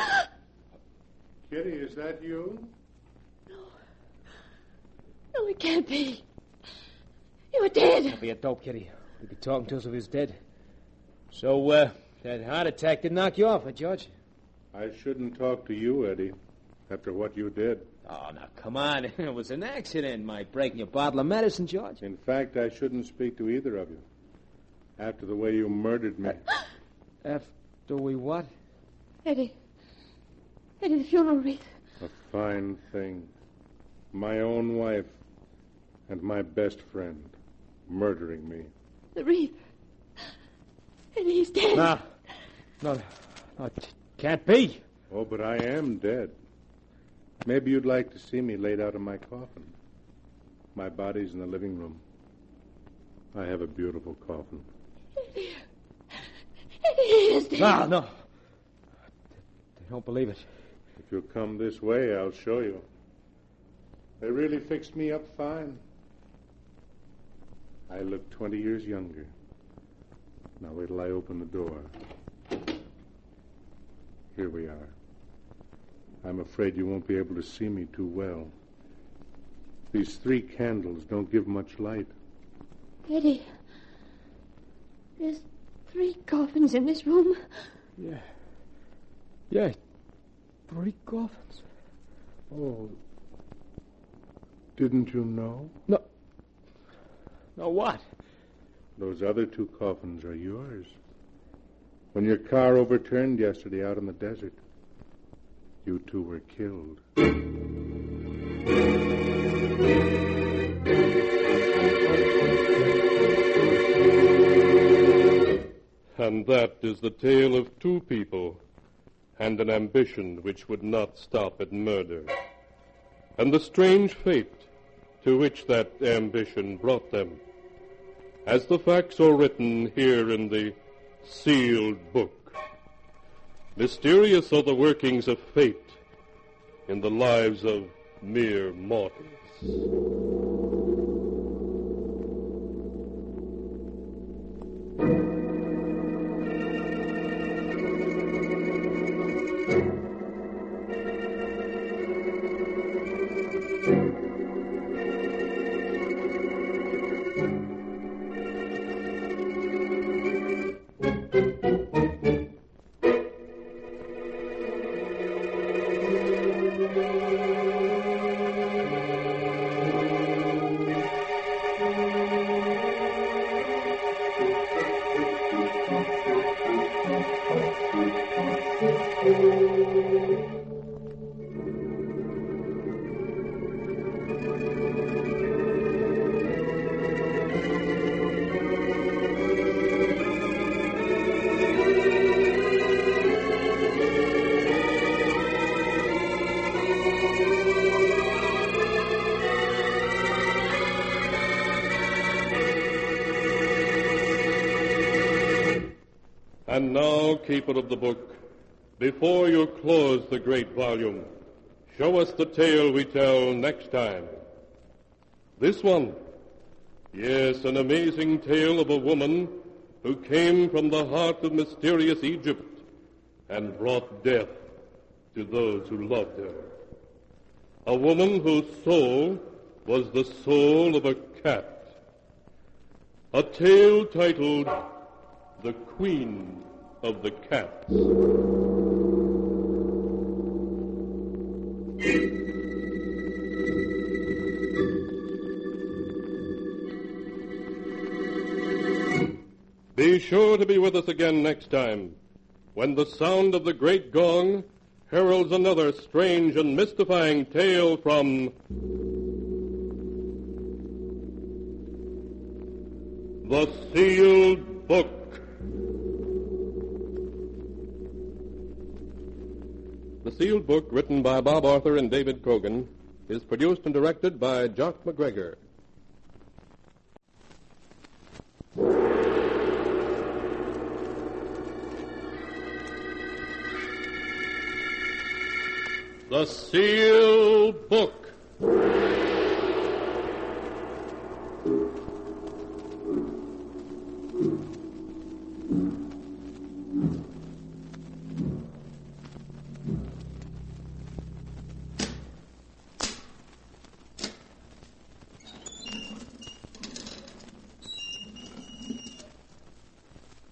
Kitty, is that you? No, it can't be. You're dead. Don't be a dope, Kitty. You'd be talking to us if he was dead. So, that heart attack did knock you off, huh, George? I shouldn't talk to you, Eddie, after what you did. Oh, now, come on. It was an accident, my breaking a bottle of medicine, George. In fact, I shouldn't speak to either of you. After the way you murdered me. After we what? Eddie, the funeral wreath. A fine thing. My own wife and my best friend murdering me. The wreath. Eddie, he's dead. No, it can't be. Oh, but I am dead. Maybe you'd like to see me laid out in my coffin. My body's in the living room. I have a beautiful coffin. Eddie is dead. No. They don't believe it. If you'll come this way, I'll show you. They really fixed me up fine. I look 20 years younger. Now wait till I open the door. Here we are. I'm afraid you won't be able to see me too well. These 3 candles don't give much light. Eddie, there's 3 coffins in this room. Yeah. 3 coffins. Oh. Didn't you know? No. No, what? Those other 2 coffins are yours. When your car overturned yesterday out in the desert, you 2 were killed. And that is the tale of 2 people and an ambition which would not stop at murder, and the strange fate to which that ambition brought them, as the facts are written here in the sealed book. Mysterious are the workings of fate in the lives of mere mortals. And now, keeper of the book, before you close the great volume, show us the tale we tell next time. This one, yes, an amazing tale of a woman who came from the heart of mysterious Egypt and brought death to those who loved her. A woman whose soul was the soul of a cat. A tale titled The Queen of the Cats. Be sure to be with us again next time, when the sound of the great gong heralds another strange and mystifying tale from The Sealed Book. The Sealed Book, written by Bob Arthur and David Cogan, is produced and directed by Jock MacGregor. The Sealed Book.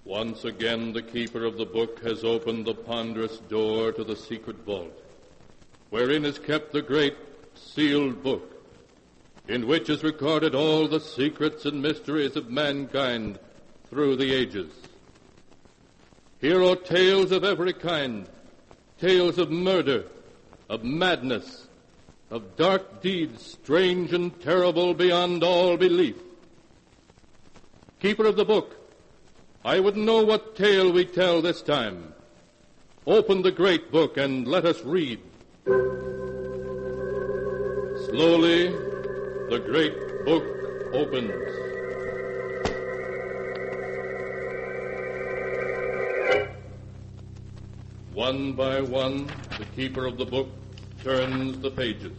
Once again, the keeper of the book has opened the ponderous door to the secret vault, wherein is kept the great sealed book, in which is recorded all the secrets and mysteries of mankind through the ages. Here are tales of every kind, tales of murder, of madness, of dark deeds strange and terrible beyond all belief. Keeper of the book, I would know what tale we tell this time. Open the great book and let us read. Slowly, the great book opens. One by one, the keeper of the book turns the pages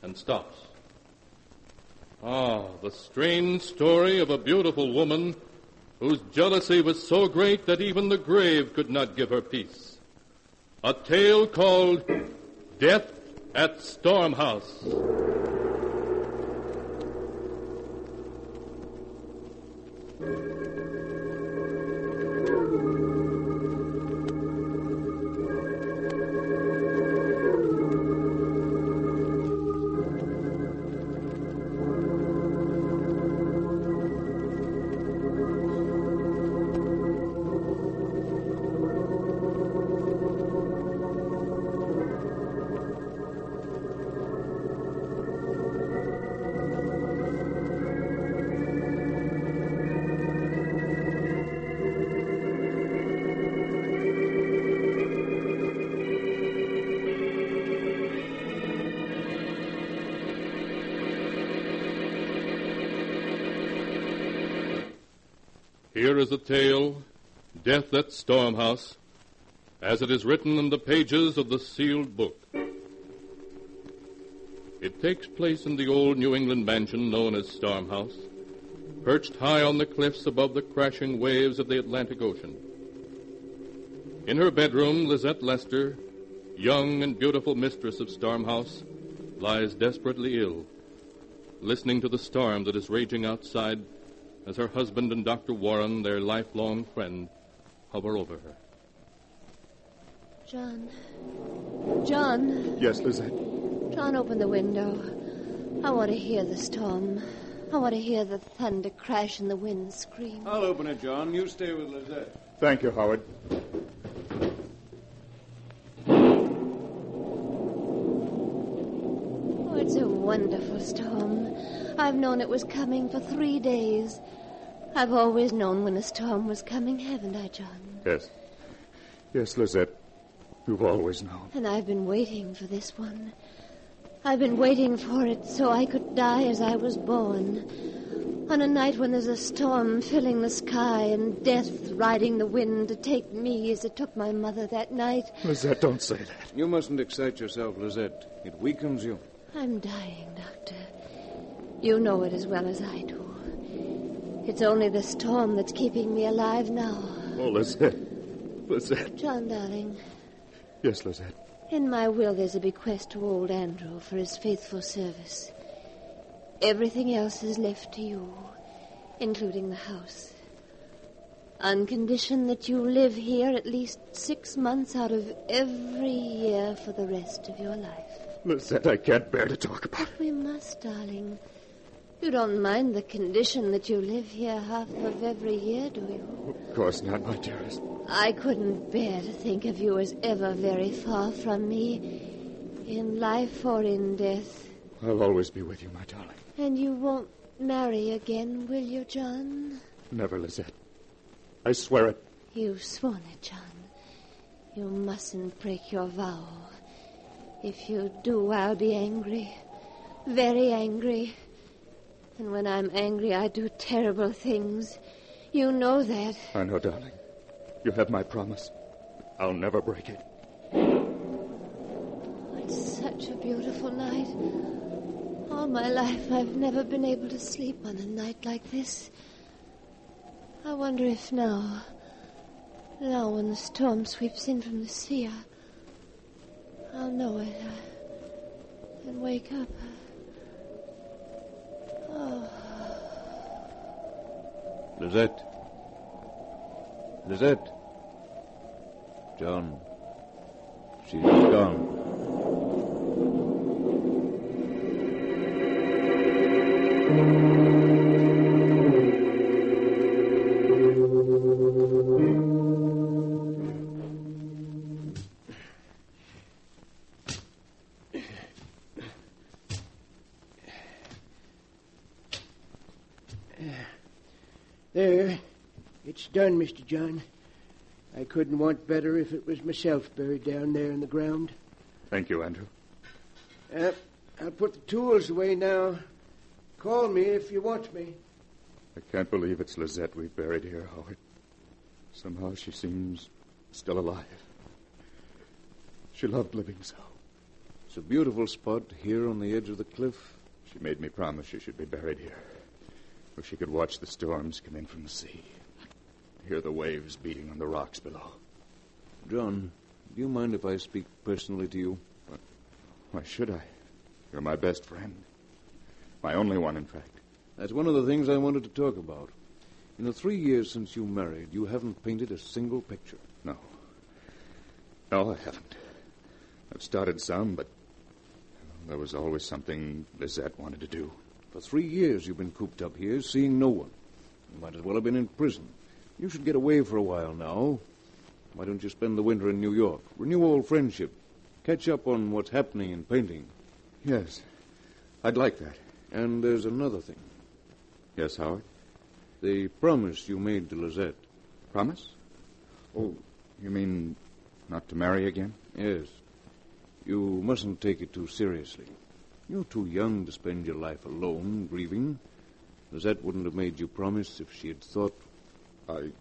and stops. Ah, the strange story of a beautiful woman whose jealousy was so great that even the grave could not give her peace. A tale called Death at Stormhouse. Here is the tale, Death at Stormhouse, as it is written in the pages of the sealed book. It takes place in the old New England mansion known as Stormhouse, perched high on the cliffs above the crashing waves of the Atlantic Ocean. In her bedroom, Lizette Lester, young and beautiful mistress of Stormhouse, lies desperately ill, listening to the storm that is raging outside as her husband and Dr. Warren, their lifelong friend, hover over her. John. John. Yes, Lizette? John, open the window. I want to hear the storm. I want to hear the thunder crash and the wind scream. I'll open it, John. You stay with Lizette. Thank you, Howard. Oh, it's a wonderful storm. I've known it was coming for 3 days. I've always known when a storm was coming, haven't I, John? Yes. Yes, Lizette. You've always known. And I've been waiting for this one. I've been waiting for it so I could die as I was born. On a night when there's a storm filling the sky and death riding the wind to take me as it took my mother that night. Lizette, don't say that. You mustn't excite yourself, Lizette. It weakens you. I'm dying, Doctor. You know it as well as I do. It's only the storm that's keeping me alive now. Oh, Lizette. Lizette. John, darling, Yes, Lizette. in my will there's a bequest to old Andrew for his faithful service. Everything else is left to you, including the house. On condition that you live here at least 6 months out of every year for the rest of your life. Lizette, I can't bear to talk about it. We must, darling. You don't mind the condition that you live here half of every year, do you? Of course not, my dearest. I couldn't bear to think of you as ever very far from me, in life or in death. I'll always be with you, my darling. And you won't marry again, will you, John? Never, Lizette. I swear it. You've sworn it, John. You mustn't break your vow. If you do, I'll be angry. Very angry. And when I'm angry, I do terrible things. You know that. I know, darling. You have my promise. I'll never break it. It's such a beautiful night. All my life, I've never been able to sleep on a night like this. I wonder if now when the storm sweeps in from the sea, I'll know it and wake up. Oh. Lizette. Lizette. John. She's gone. There. It's done, Mr. John. I couldn't want better if it was myself buried down there in the ground. Thank you, Andrew. I'll put the tools away now. Call me if you want me. I can't believe it's Lizette we've buried here, Howard. Somehow she seems still alive. She loved living so. It's a beautiful spot here on the edge of the cliff. She made me promise she should be buried here, where she could watch the storms come in from the sea, hear the waves beating on the rocks below. John, do you mind if I speak personally to you? Why should I? You're my best friend. My only one, in fact. That's one of the things I wanted to talk about. In the 3 years since you married, you haven't painted a single picture. No. No, I haven't. I've started some, but there was always something Lizette wanted to do. For 3 years you've been cooped up here, seeing no one. You might as well have been in prison. You should get away for a while now. Why don't you spend the winter in New York? Renew old friendship. Catch up on what's happening in painting. Yes, I'd like that. And there's another thing. Yes, Howard? The promise you made to Lizette. Promise? Oh, you mean not to marry again? Yes. You mustn't take it too seriously. You're too young to spend your life alone, grieving. Lizette wouldn't have made you promise if she had thought... I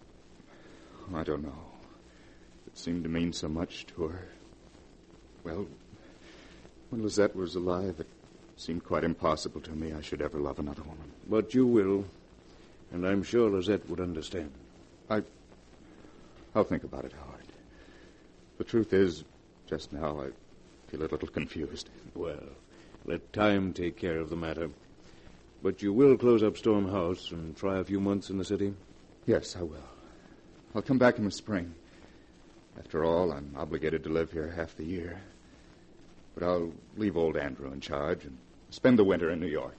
don't know. It seemed to mean so much to her. Well, when Lizette was alive, it seemed quite impossible to me I should ever love another woman. But you will, and I'm sure Lizette would understand. I'll think about it, Howard. The truth is, just now I feel a little confused. Well, let time take care of the matter. But you will close up Storm House and try a few months in the city? Yes, I will. I'll come back in the spring. After all, I'm obligated to live here half the year. But I'll leave old Andrew in charge and spend the winter in New York.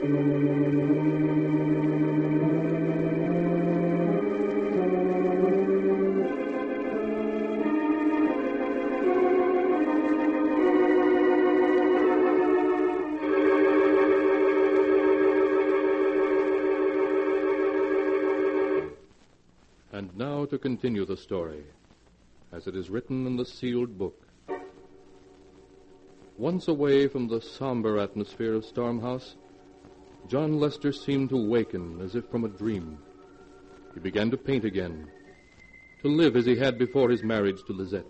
And now to continue the story, as it is written in the sealed book. Once away from the somber atmosphere of Storm House, John Lester seemed to waken as if from a dream. He began to paint again, to live as he had before his marriage to Lizette.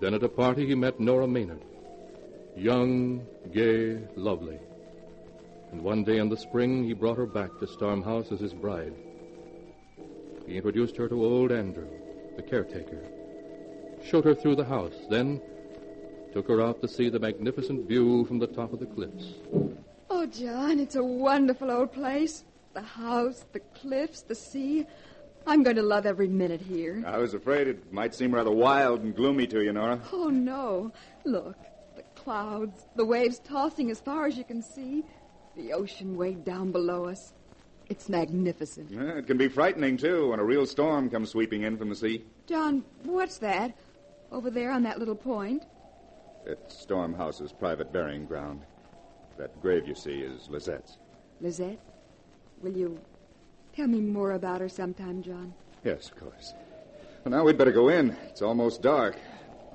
Then at a party he met Nora Maynard, young, gay, lovely. And one day in the spring he brought her back to Storm House as his bride. He introduced her to old Andrew, the caretaker, showed her through the house, then took her out to see the magnificent view from the top of the cliffs. Oh, John, it's a wonderful old place. The house, the cliffs, the sea. I'm going to love every minute here. I was afraid it might seem rather wild and gloomy to you, Nora. Oh, no. Look, the clouds, the waves tossing as far as you can see, the ocean way down below us. It's magnificent. Yeah, it can be frightening, too, when a real storm comes sweeping in from the sea. John, what's that? Over there on that little point? It's Storm House's private burying ground. That grave you see is Lizette's. Lizette? Will you tell me more about her sometime, John? Yes, of course. Well, now we'd better go in. It's almost dark.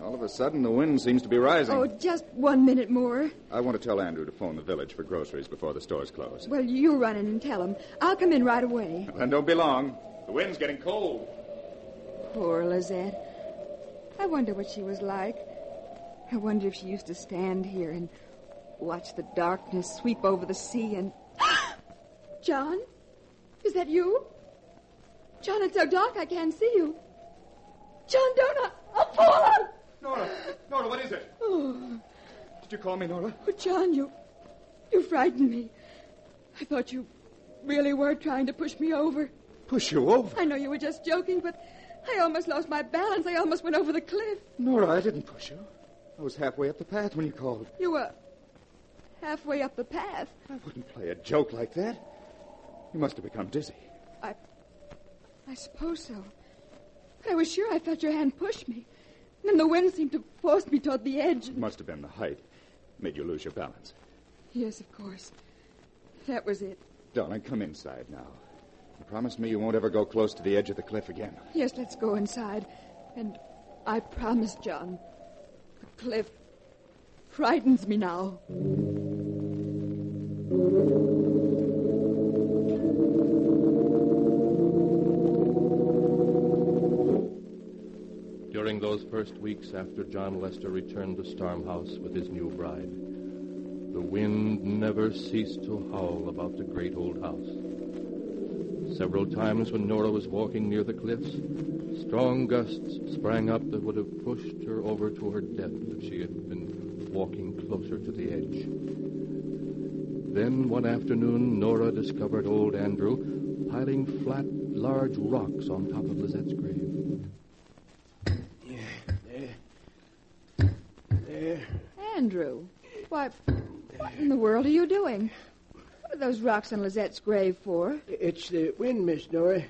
All of a sudden, the wind seems to be rising. Oh, just 1 minute more. I want to tell Andrew to phone the village for groceries before the stores close. Well, you run in and tell him. I'll come in right away. Then don't be long. The wind's getting cold. Poor Lizette. I wonder what she was like. I wonder if she used to stand here and watch the darkness sweep over the sea and... John? Is that you? John, it's so dark I can't see you. John, don't I'll fall! Nora, what is it? Oh. Did you call me, Nora? Oh, John, you frightened me. I thought you really were trying to push me over. Push you over? I know you were just joking, but I almost lost my balance. I almost went over the cliff. Nora, I didn't push you. I was halfway up the path when you called. You were halfway up the path. I wouldn't play a joke like that. You must have become dizzy. I suppose so. I was sure I felt your hand push me. Then the wind seemed to force me toward the edge. It must have been the height. Made you lose your balance. Yes, of course. That was it. Darling, come inside now. And promise me you won't ever go close to the edge of the cliff again. Yes, let's go inside. And I promise, John, the cliff frightens me now. During those first weeks after John Lester returned to Storm House with his new bride, the wind never ceased to howl about the great old house. Several times when Nora was walking near the cliffs, strong gusts sprang up that would have pushed her over to her death if she had been walking closer to the edge. Then one afternoon, Nora discovered old Andrew piling flat, large rocks on top of Lizette's grave. Andrew, what in the world are you doing? What are those rocks on Lizette's grave for? It's the wind, Miss Nora.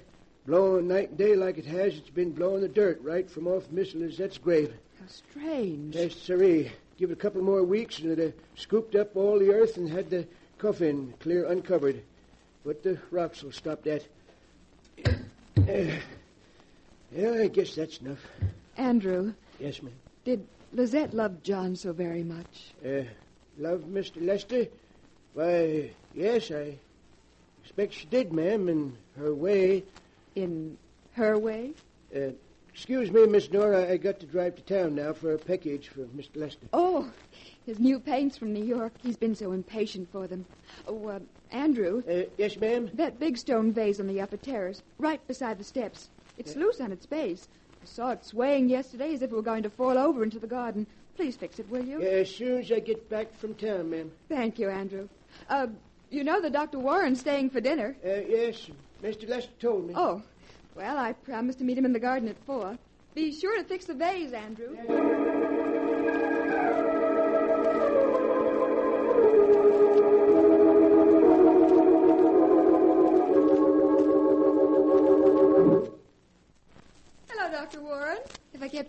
Blowing night and day like it has, it's been blowing the dirt right from off Miss Lizette's grave. How strange. Yes, sirree. Give it a couple more weeks and it'd have scooped up all the earth and had the coffin clear uncovered. But the rocks will stop that. Yeah, I guess that's enough. Andrew. Yes, ma'am. Did Lizette love John so very much? Love Mr. Lester? Why, yes, I expect she did, ma'am, in her way. In her way? Excuse me, Miss Nora, I got to drive to town now for a package for Mr. Lester. Oh, his new paints from New York. He's been so impatient for them. Oh, Andrew. Yes, ma'am? That big stone vase on the upper terrace, right beside the steps. It's loose on its base. I saw it swaying yesterday as if it were going to fall over into the garden. Please fix it, will you? As soon as I get back from town, ma'am. Thank you, Andrew. You know that Dr. Warren's staying for dinner? Yes, Mr. Lester told me. Oh, well, I promised to meet him in the garden at 4. Be sure to fix the vase, Andrew.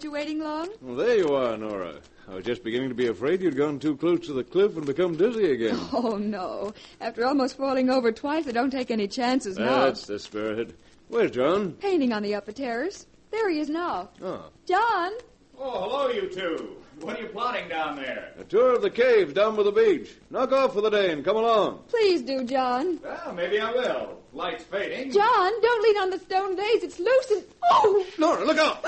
you waiting long? Well, there you are, Nora. I was just beginning to be afraid you'd gone too close to the cliff and become dizzy again. Oh, no. After almost falling over twice, I don't take any chances now. That's the spirit. Where's John? Painting on the upper terrace. There he is now. Oh. John! Oh, hello, you two. What are you plotting down there? A tour of the caves down by the beach. Knock off for the day and come along. Please do, John. Well, maybe I will. Light's fading. John, don't lean on the stone vase. It's loose and... Oh! Nora, look out!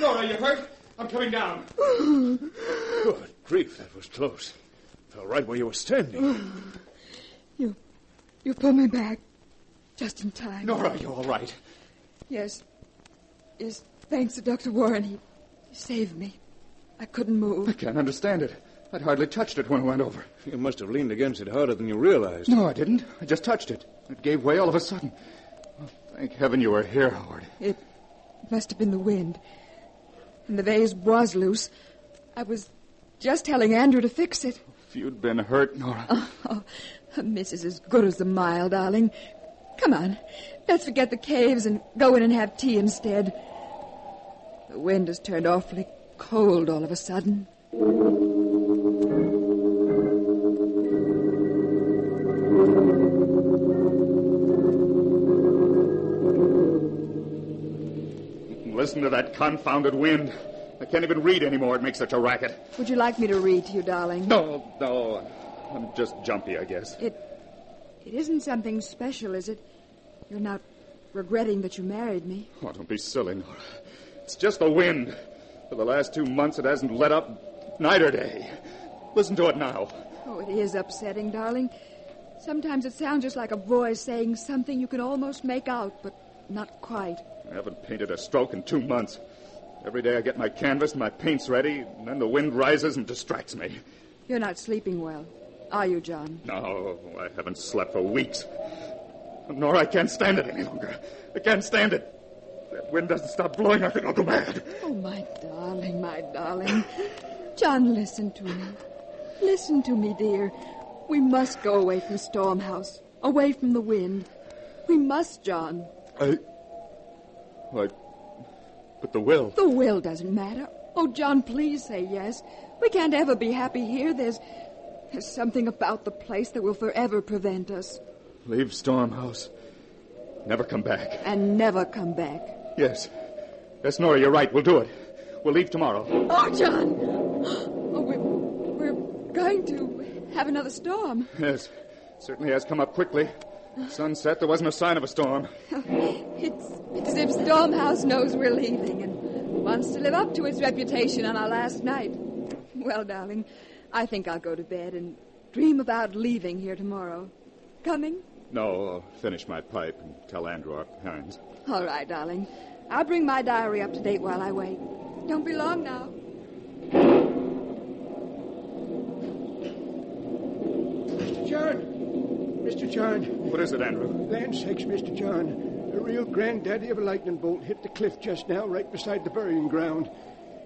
Nora, you hurt? I'm coming down. Good grief, that was close. Fell right where you were standing. You pulled me back. Just in time. Nora, are you all right? Yes. Yes, thanks to Dr. Warren. He saved me. I couldn't move. I can't understand it. I'd hardly touched it when I went over. You must have leaned against it harder than you realized. No, I didn't. I just touched it. It gave way all of a sudden. Oh, thank heaven you were here, Howard. It must have been the wind. And the vase was loose. I was just telling Andrew to fix it. If you'd been hurt, Nora... Oh, a miss is as good as the mile, darling. Come on. Let's forget the caves and go in and have tea instead. The wind has turned awfully cold all of a sudden. Listen to that confounded wind. I can't even read anymore. It makes such a racket. Would you like me to read to you, darling? No. I'm just jumpy, I guess. It isn't something special, is it? You're not regretting that you married me? Oh, don't be silly, Nora. It's just the wind. For the last 2 months, it hasn't let up night or day. Listen to it now. Oh, it is upsetting, darling. Sometimes it sounds just like a voice saying something you can almost make out, but not quite. I haven't painted a stroke in 2 months. Every day I get my canvas and my paints ready, and then the wind rises and distracts me. You're not sleeping well, are you, John? No, I haven't slept for weeks. Nora, I can't stand it any longer. I can't stand it. That wind doesn't stop blowing, I think I'll go mad. Oh, my darling. John, listen to me. Listen to me, dear. We must go away from Storm House, away from the wind. We must, John. But the will... The will doesn't matter. Oh, John, please say yes. We can't ever be happy here. There's something about the place that will forever prevent us. Leave Storm House. Never come back. And never come back. Yes, Nora, you're right. We'll do it. We'll leave tomorrow. Oh, John! Oh, we're going to have another storm. Yes, certainly has come up quickly. Sunset, there wasn't a sign of a storm. It's as if Storm House knows we're leaving and wants to live up to its reputation on our last night. Well, darling, I think I'll go to bed and dream about leaving here tomorrow. Coming? No, I'll finish my pipe and tell Andrew our plans. All right, darling. I'll bring my diary up to date while I wait. Don't be long now. Mr. John. What is it, Andrew? Land sakes, Mr. John. A real granddaddy of a lightning bolt hit the cliff just now, right beside the burying ground.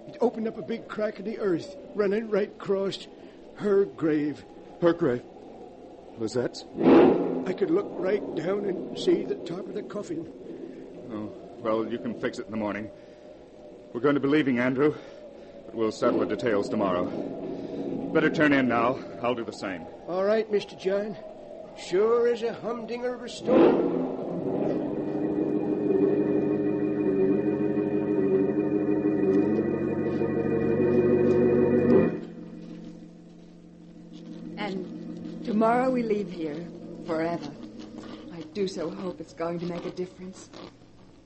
It opened up a big crack in the earth, running right across her grave. Her grave? Lizette's? I could look right down and see the top of the coffin. Oh, well, you can fix it in the morning. We're going to be leaving, Andrew, but we'll settle the details tomorrow. Better turn in now. I'll do the same. All right, Mr. John. Sure as a humdinger of a storm. And tomorrow we leave here forever. I do so hope it's going to make a difference.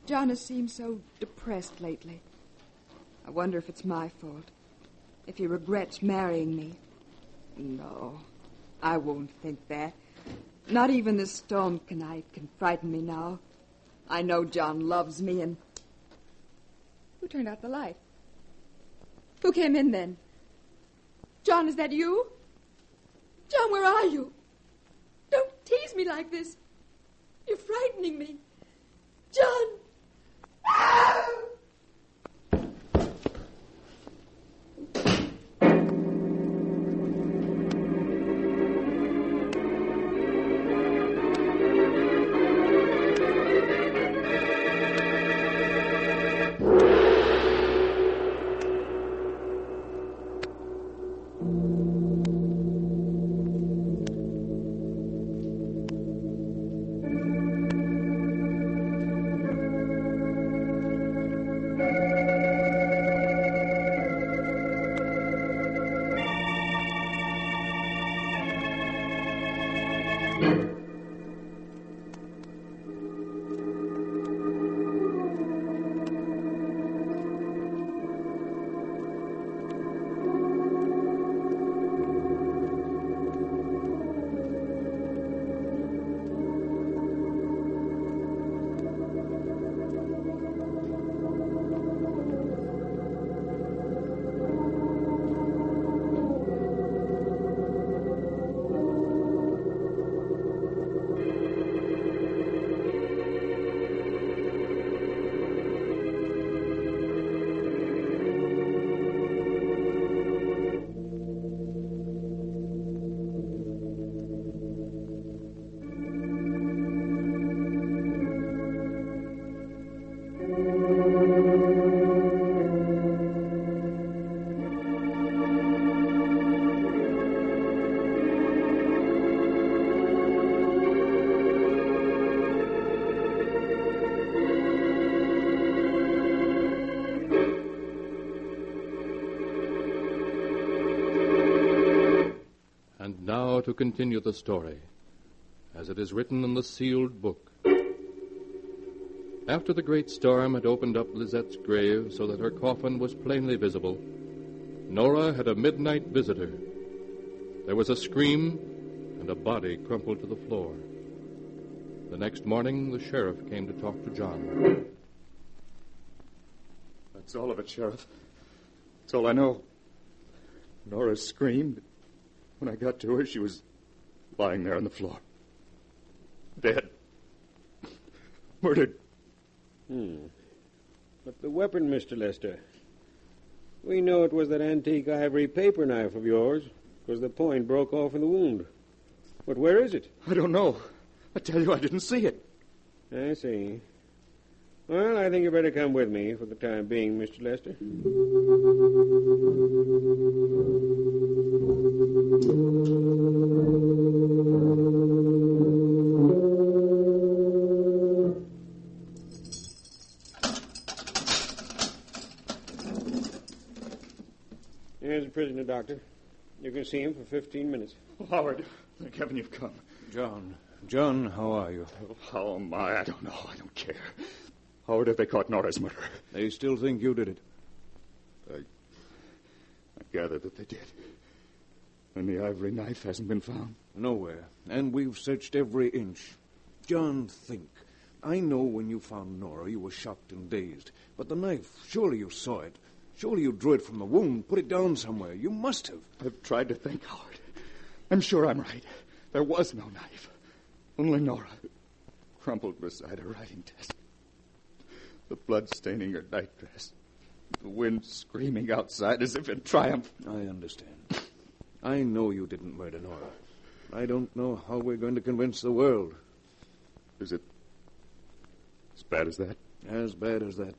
John has seemed so depressed lately. I wonder if it's my fault. If he regrets marrying me. No, I won't think that. Not even this storm tonight can frighten me now. I know John loves me and... Who turned out the light? Who came in then? John, is that you? John, where are you? Don't tease me like this. You're frightening me. John! Ah! Now to continue the story, as it is written in the sealed book. After the great storm had opened up Lizette's grave so that her coffin was plainly visible, Nora had a midnight visitor. There was a scream, and a body crumpled to the floor. The next morning, the sheriff came to talk to John. That's all of it, Sheriff. That's all I know. Nora screamed. When I got to her, she was lying there on the floor. Dead. Murdered. But the weapon, Mr. Lester. We know it was that antique ivory paper knife of yours, because the point broke off in the wound. But where is it? I don't know. I tell you, I didn't see it. I see. Well, I think you better come with me for the time being, Mr. Lester. Here's the prisoner, Doctor. You can see him for 15 minutes. Oh, Howard, thank heaven you've come. John, how are you? Oh, how am I? I don't know. I don't care. Howard, have they caught Nora's murderer? They still think you did it. I gather that they did. And the ivory knife hasn't been found? Nowhere. And we've searched every inch. John, think. I know when you found Nora, you were shocked and dazed. But the knife, surely you saw it. Surely you drew it from the wound, put it down somewhere. You must have. I've tried to think, Howard. I'm sure I'm right. There was no knife. Only Nora, crumpled beside her writing desk. The blood staining her nightdress. The wind screaming outside as if in triumph. I understand. I know you didn't murder Nora. I don't know how we're going to convince the world. Is it as bad as that? As bad as that.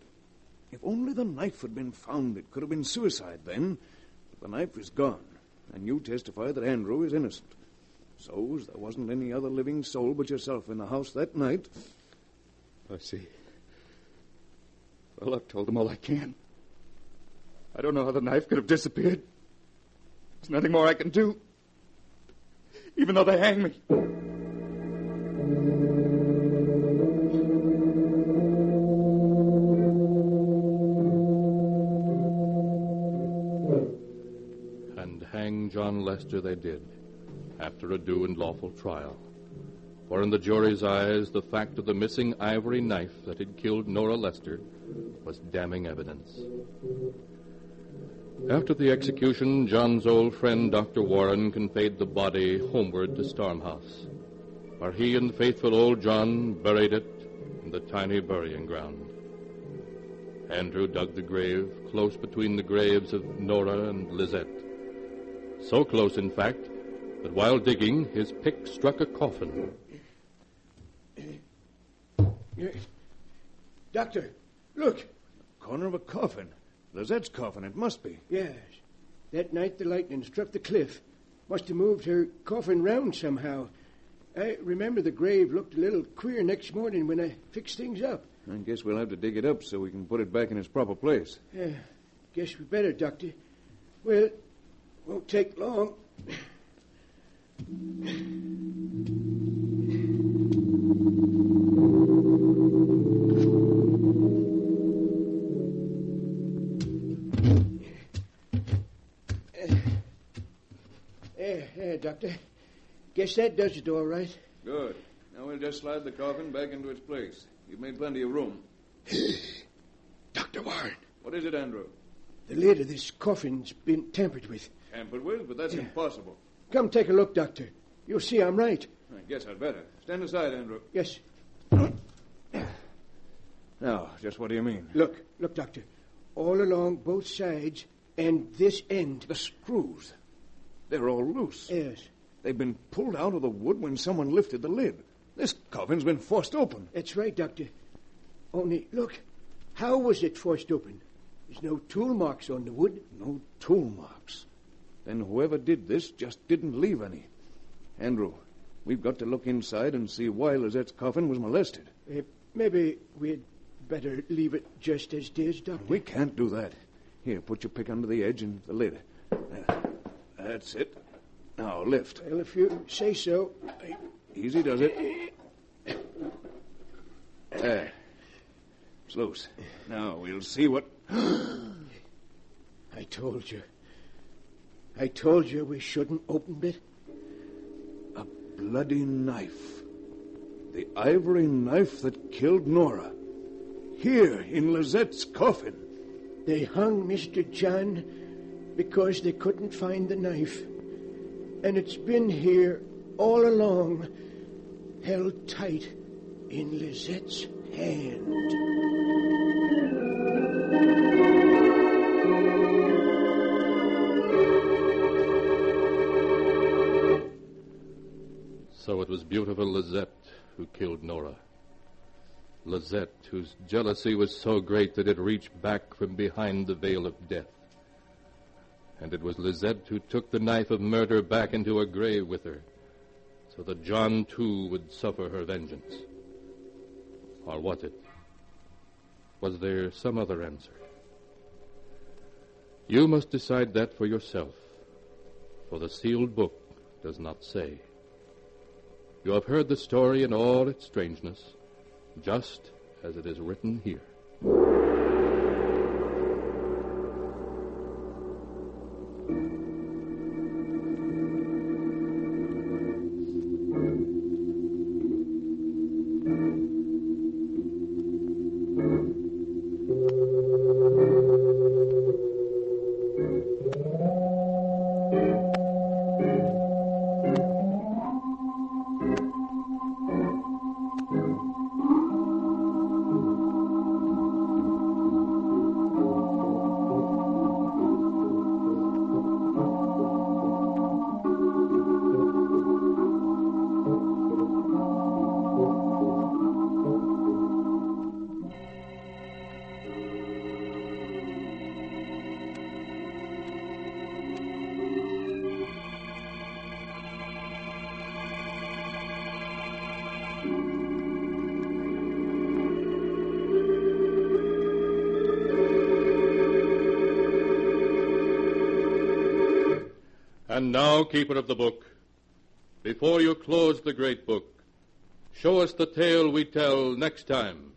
If only the knife had been found, it could have been suicide then. But the knife is gone, and you testify that Andrew is innocent. So, as there wasn't any other living soul but yourself in the house that night... I see. Well, I've told them all I can. I don't know how the knife could have disappeared. There's nothing more I can do. Even though they hang me. And hang John Lester they did, after a due and lawful trial. For in the jury's eyes, the fact of the missing ivory knife that had killed Nora Lester was damning evidence. After the execution, John's old friend, Dr. Warren, conveyed the body homeward to Stormhouse, where he and faithful old John buried it in the tiny burying ground. Andrew dug the grave close between the graves of Nora and Lizette. So close, in fact, that while digging, his pick struck a coffin. Doctor, look. Corner of a coffin. Lizette's coffin, it must be. Yes. That night the lightning struck the cliff. Must have moved her coffin round somehow. I remember the grave looked a little queer next morning when I fixed things up. I guess we'll have to dig it up so we can put it back in its proper place. Yeah, guess we better, Doctor. Well, won't take long. Yeah, Doctor. Guess that does it all right. Good. Now we'll just slide the coffin back into its place. You've made plenty of room. Dr. Warren. What is it, Andrew? The lid of this coffin's been tampered with. Tampered with? But that's impossible. Come take a look, Doctor. You'll see I'm right. I guess I'd better. Stand aside, Andrew. Yes. Now, just what do you mean? Look, Doctor. All along both sides and this end. The screws. They're all loose. Yes. They've been pulled out of the wood when someone lifted the lid. This coffin's been forced open. That's right, Doctor. Only, look, how was it forced open? There's no tool marks on the wood. No tool marks. Then whoever did this just didn't leave any. Andrew, we've got to look inside and see why Lizette's coffin was molested. Maybe we'd better leave it just as it is, Doctor. We can't do that. Here, put your pick under the edge and the lid. That's it. Now, lift. Well, if you say so. Easy does it. There. It's loose. Now, we'll see what... I told you. I told you we shouldn't open it. A bloody knife. The ivory knife that killed Nora. Here, in Lizette's coffin. They hung Mr. John because they couldn't find the knife. And it's been here all along, held tight in Lizette's hand. So it was beautiful Lizette who killed Nora. Lizette, whose jealousy was so great that it reached back from behind the veil of death. And it was Lizette who took the knife of murder back into her grave with her, so that John, too, would suffer her vengeance. Or was it? Was there some other answer? You must decide that for yourself, for the sealed book does not say. You have heard the story in all its strangeness, just as it is written here. And now, keeper of the book, before you close the great book, show us the tale we tell next time.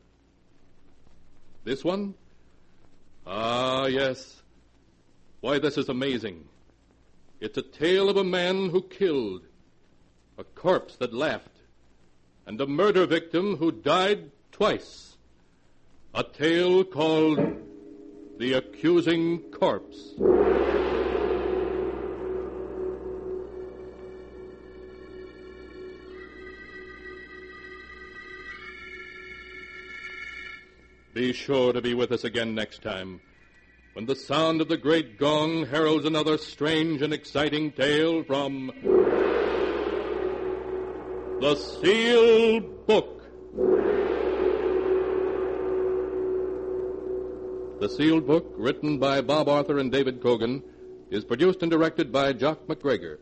This one? Ah, yes. Why, this is amazing. It's a tale of a man who killed, a corpse that laughed, and a murder victim who died twice. A tale called The Accusing Corpse. Be sure to be with us again next time, when the sound of the great gong heralds another strange and exciting tale from The Sealed Book. The Sealed Book, written by Bob Arthur and David Cogan, is produced and directed by Jock MacGregor.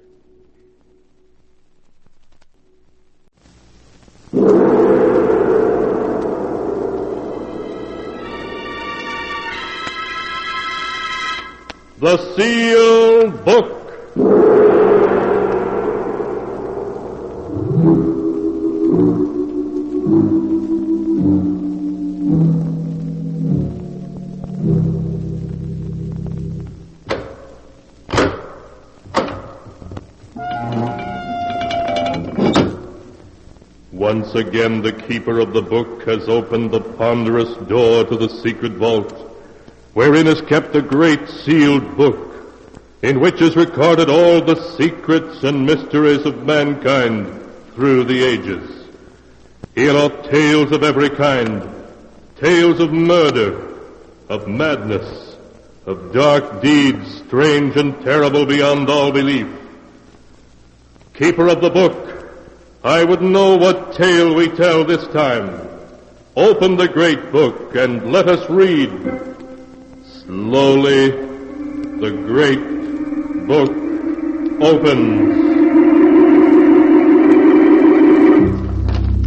The Sealed Book. Once again the keeper of the book has opened the ponderous door to the secret vault, wherein is kept a great sealed book, in which is recorded all the secrets and mysteries of mankind through the ages. Here are tales of every kind, tales of murder, of madness, of dark deeds strange and terrible beyond all belief. Keeper of the book, I would know what tale we tell this time. Open the great book and let us read. Slowly, the great book opens.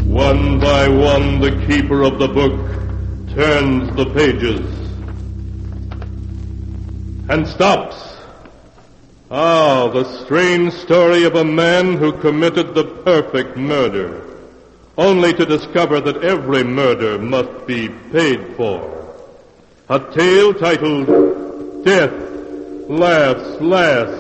One by one, the keeper of the book turns the pages and stops. Ah, the strange story of a man who committed the perfect murder, only to discover that every murder must be paid for. A tale titled Death Laughs Last.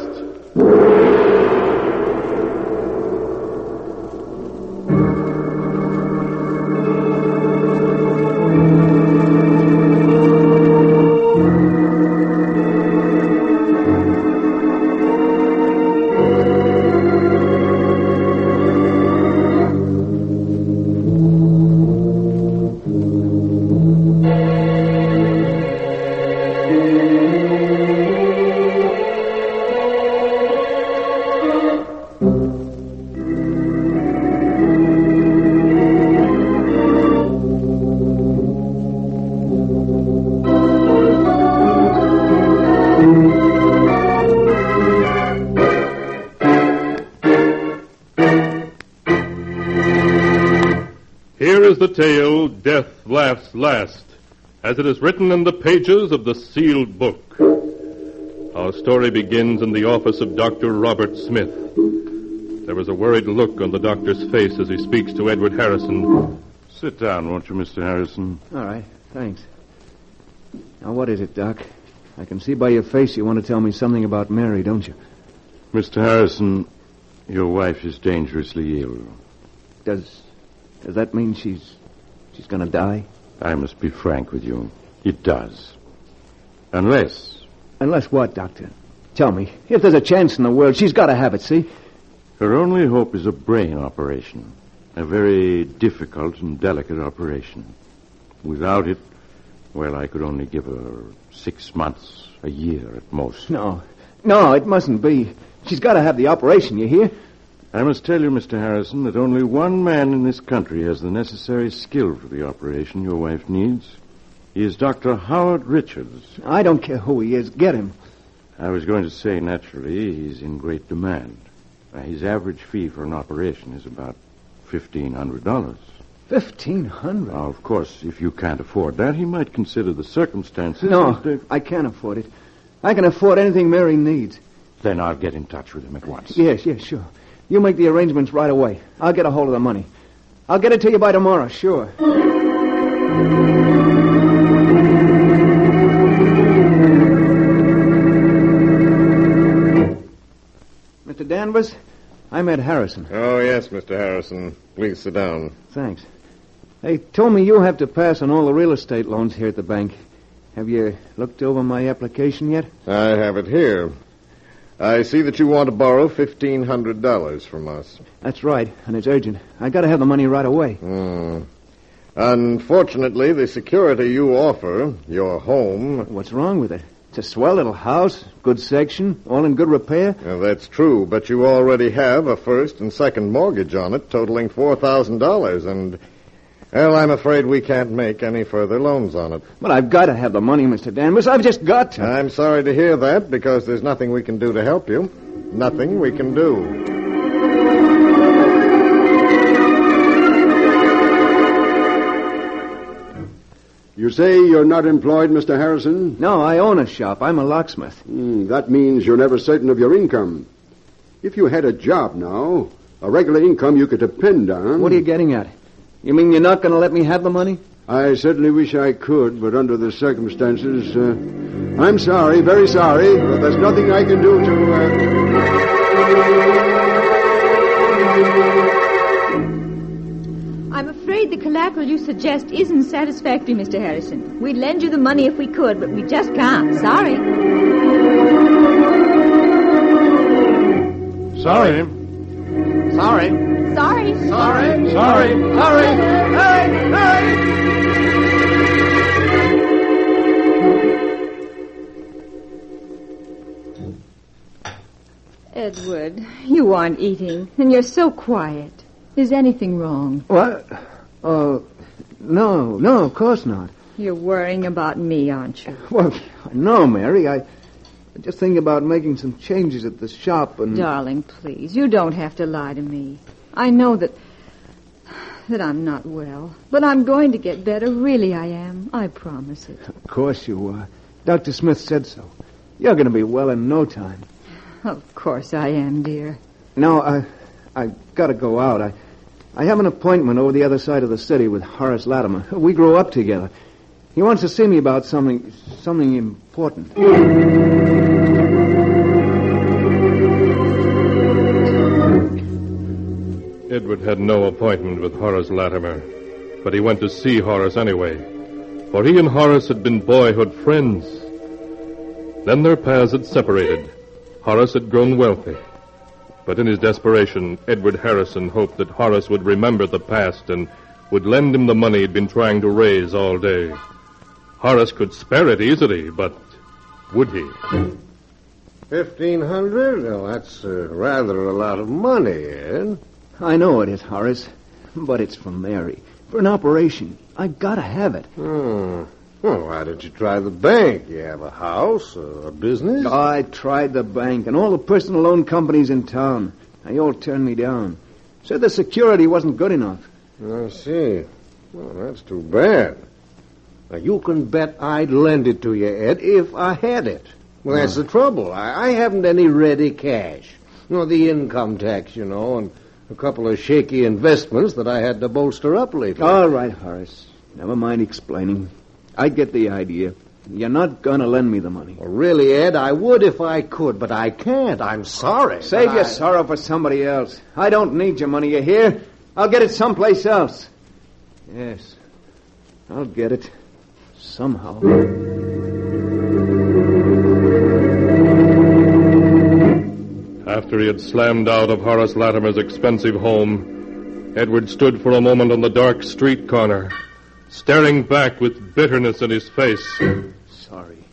Here is the tale, Death Laughs Last, as it is written in the pages of the sealed book. Our story begins in the office of Dr. Robert Smith. There is a worried look on the doctor's face as he speaks to Edward Harrison. Sit down, won't you, Mr. Harrison? All right, thanks. Now, what is it, Doc? I can see by your face you want to tell me something about Mary, don't you? Mr. Harrison, your wife is dangerously ill. Does that mean she's going to die? I must be frank with you. It does. Unless... Unless what, Doctor? Tell me. If there's a chance in the world, she's got to have it, see? Her only hope is a brain operation. A very difficult and delicate operation. Without it, well, I could only give her 6 months, a year at most. No, it mustn't be. She's got to have the operation, you hear? I must tell you, Mr. Harrison, that only one man in this country has the necessary skill for the operation your wife needs. He is Dr. Howard Richards. I don't care who he is. Get him. I was going to say, naturally, he's in great demand. His average fee for an operation is about $1,500. $1,500? Now, of course, if you can't afford that, he might consider the circumstances. No, I can't afford it. I can afford anything Mary needs. Then I'll get in touch with him at once. Yes, sure. You make the arrangements right away. I'll get a hold of the money. I'll get it to you by tomorrow, sure. Mr. Danvers, I'm Ed Harrison. Oh, yes, Mr. Harrison. Please sit down. Thanks. They told me you have to pass on all the real estate loans here at the bank. Have you looked over my application yet? I have it here. I see that you want to borrow $1,500 from us. That's right, and it's urgent. I got to have the money right away. Unfortunately, the security you offer, your home... What's wrong with it? It's a swell little house, good section, all in good repair. That's true, but you already have a first and second mortgage on it, totaling $4,000, and... Well, I'm afraid we can't make any further loans on it. But I've got to have the money, Mr. Danvers. I've just got to. I'm sorry to hear that, because there's nothing we can do to help you. Nothing we can do. You say you're not employed, Mr. Harrison? No, I own a shop. I'm a locksmith. That means you're never certain of your income. If you had a job now, a regular income you could depend on... What are you getting at? You mean you're not going to let me have the money? I certainly wish I could, but under the circumstances, I'm sorry, very sorry, but there's nothing I can do to... collateral you suggest isn't satisfactory, Mr. Harrison. We'd lend you the money if we could, but we just can't. Sorry. Sorry. Sorry. Sorry. Sorry. Sorry. Edward, you aren't eating, and you're so quiet. Is anything wrong? What? No, of course not. You're worrying about me, aren't you? Well, no, Mary. I just think about making some changes at the shop and... Darling, please, you don't have to lie to me. I know that I'm not well, but I'm going to get better. Really, I am. I promise it. Of course you are. Dr. Smith said so. You're going to be well in no time. Of course I am, dear. No, I got to go out. I have an appointment over the other side of the city with Horace Latimer. We grew up together. He wants to see me about something important. Edward had no appointment with Horace Latimer, but he went to see Horace anyway, for he and Horace had been boyhood friends. Then their paths had separated. Horace had grown wealthy. But in his desperation, Edward Harrison hoped that Horace would remember the past and would lend him the money he'd been trying to raise all day. Horace could spare it easily, but would he? 1,500? Well, that's rather a lot of money, Ed. I know it is, Horace, but it's for Mary. For an operation. I gotta have it. Well, why did you try the bank? You have a house, a business? I tried the bank and all the personal loan companies in town. They all turned me down. Said the security wasn't good enough. I see. Well, that's too bad. Now, you can bet I'd lend it to you, Ed, if I had it. Well, that's the trouble. I haven't any ready cash. The income tax, and a couple of shaky investments that I had to bolster up lately. All right, Horace. Never mind explaining. I get the idea. You're not going to lend me the money. Well, really, Ed, I would if I could, but I can't. I'm sorry. Save your sorrow for somebody else. I don't need your money, you hear? I'll get it someplace else. Yes, I'll get it. Somehow. After he had slammed out of Horace Latimer's expensive home, Edward stood for a moment on the dark street corner, staring back with bitterness in his face. Sorry.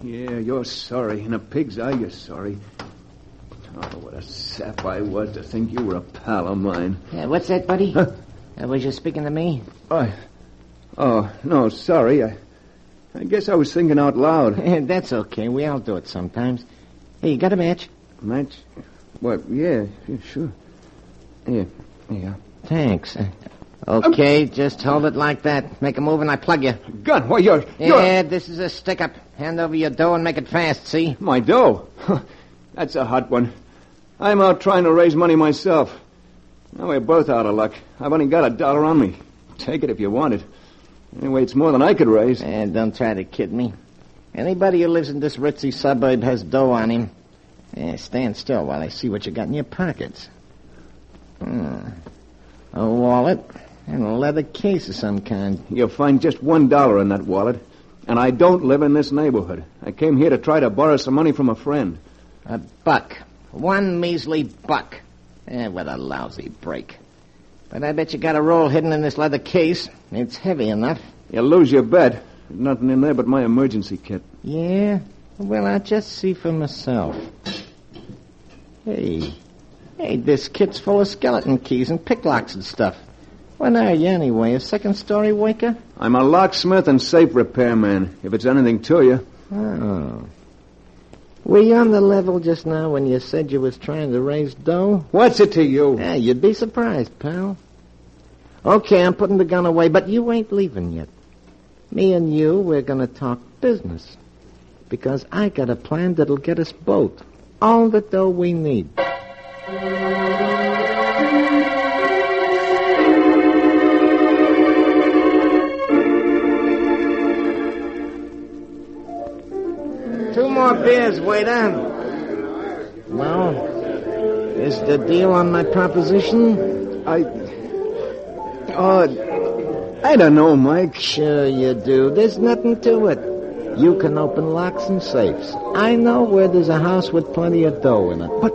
Yeah, you're sorry. In a pig's eye, you're sorry. Oh, what a sap I was to think you were a pal of mine. What's that, buddy? Huh? Was you speaking to me? Oh, no, sorry. I guess I was thinking out loud. That's okay. We all do it sometimes. Hey, you got a match? Match? What? Yeah, sure. Yeah. Thanks. Okay, just hold it like that. Make a move and I plug you. Gun? Why, you're... Yeah, this is a stick-up. Hand over your dough and make it fast, see? My dough? That's a hot one. I'm out trying to raise money myself. Now we're both out of luck. I've only got $1 on me. Take it if you want it. Anyway, it's more than I could raise. Don't try to kid me. Anybody who lives in this ritzy suburb has dough on him. Stand still while I see what you got in your pockets. A wallet and a leather case of some kind. You'll find just $1 in that wallet. And I don't live in this neighborhood. I came here to try to borrow some money from a friend. $1. One measly buck. What a lousy break. But I bet you got a roll hidden in this leather case. It's heavy enough. You'll lose your bet. There's nothing in there but my emergency kit. Yeah? Well, I'll just see for myself. Hey, this kit's full of skeleton keys and picklocks and stuff. What are you, anyway, a second-story waker? I'm a locksmith and safe repairman, if it's anything to you. Oh. Were you on the level just now when you said you was trying to raise dough? What's it to you? You'd be surprised, pal. Okay, I'm putting the gun away, but you ain't leaving yet. Me and you, we're going to talk business. Because I got a plan that'll get us both all the dough we need. Two more beers, waiter. Well, is the deal on my proposition? I don't know, Mike. Sure you do. There's nothing to it. You can open locks and safes. I know where there's a house with plenty of dough in it. But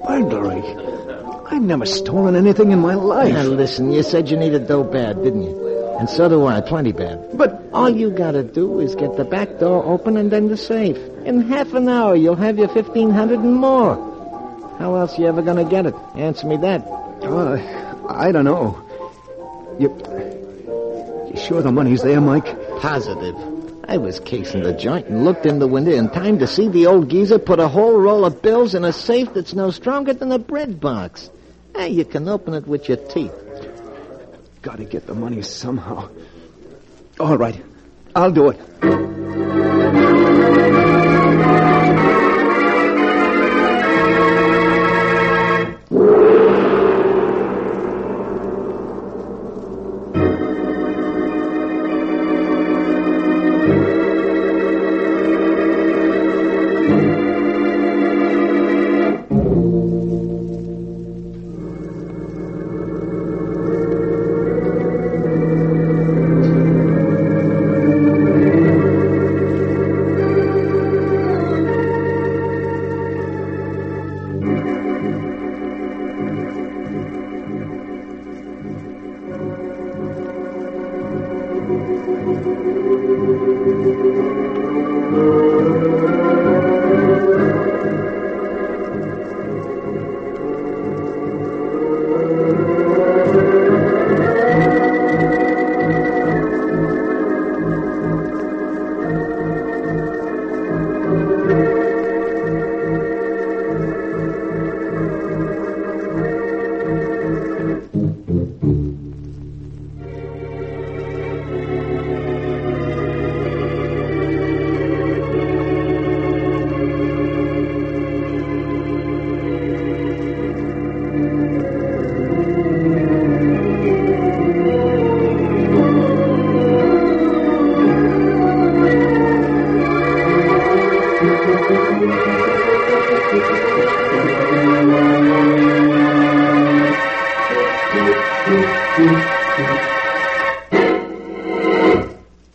burglary? I've never stolen anything in my life. Now, listen, you said you needed dough bad, didn't you? And so do I, plenty bad. But all you gotta do is get the back door open and then the safe. In half an hour, you'll have your 1,500 and more. How else you ever gonna get it? Answer me that. I don't know. You sure the money's there, Mike? Positive. I was casing the joint and looked in the window in time to see the old geezer put a whole roll of bills in a safe that's no stronger than a bread box. Hey, you can open it with your teeth. Gotta get the money somehow. All right, I'll do it.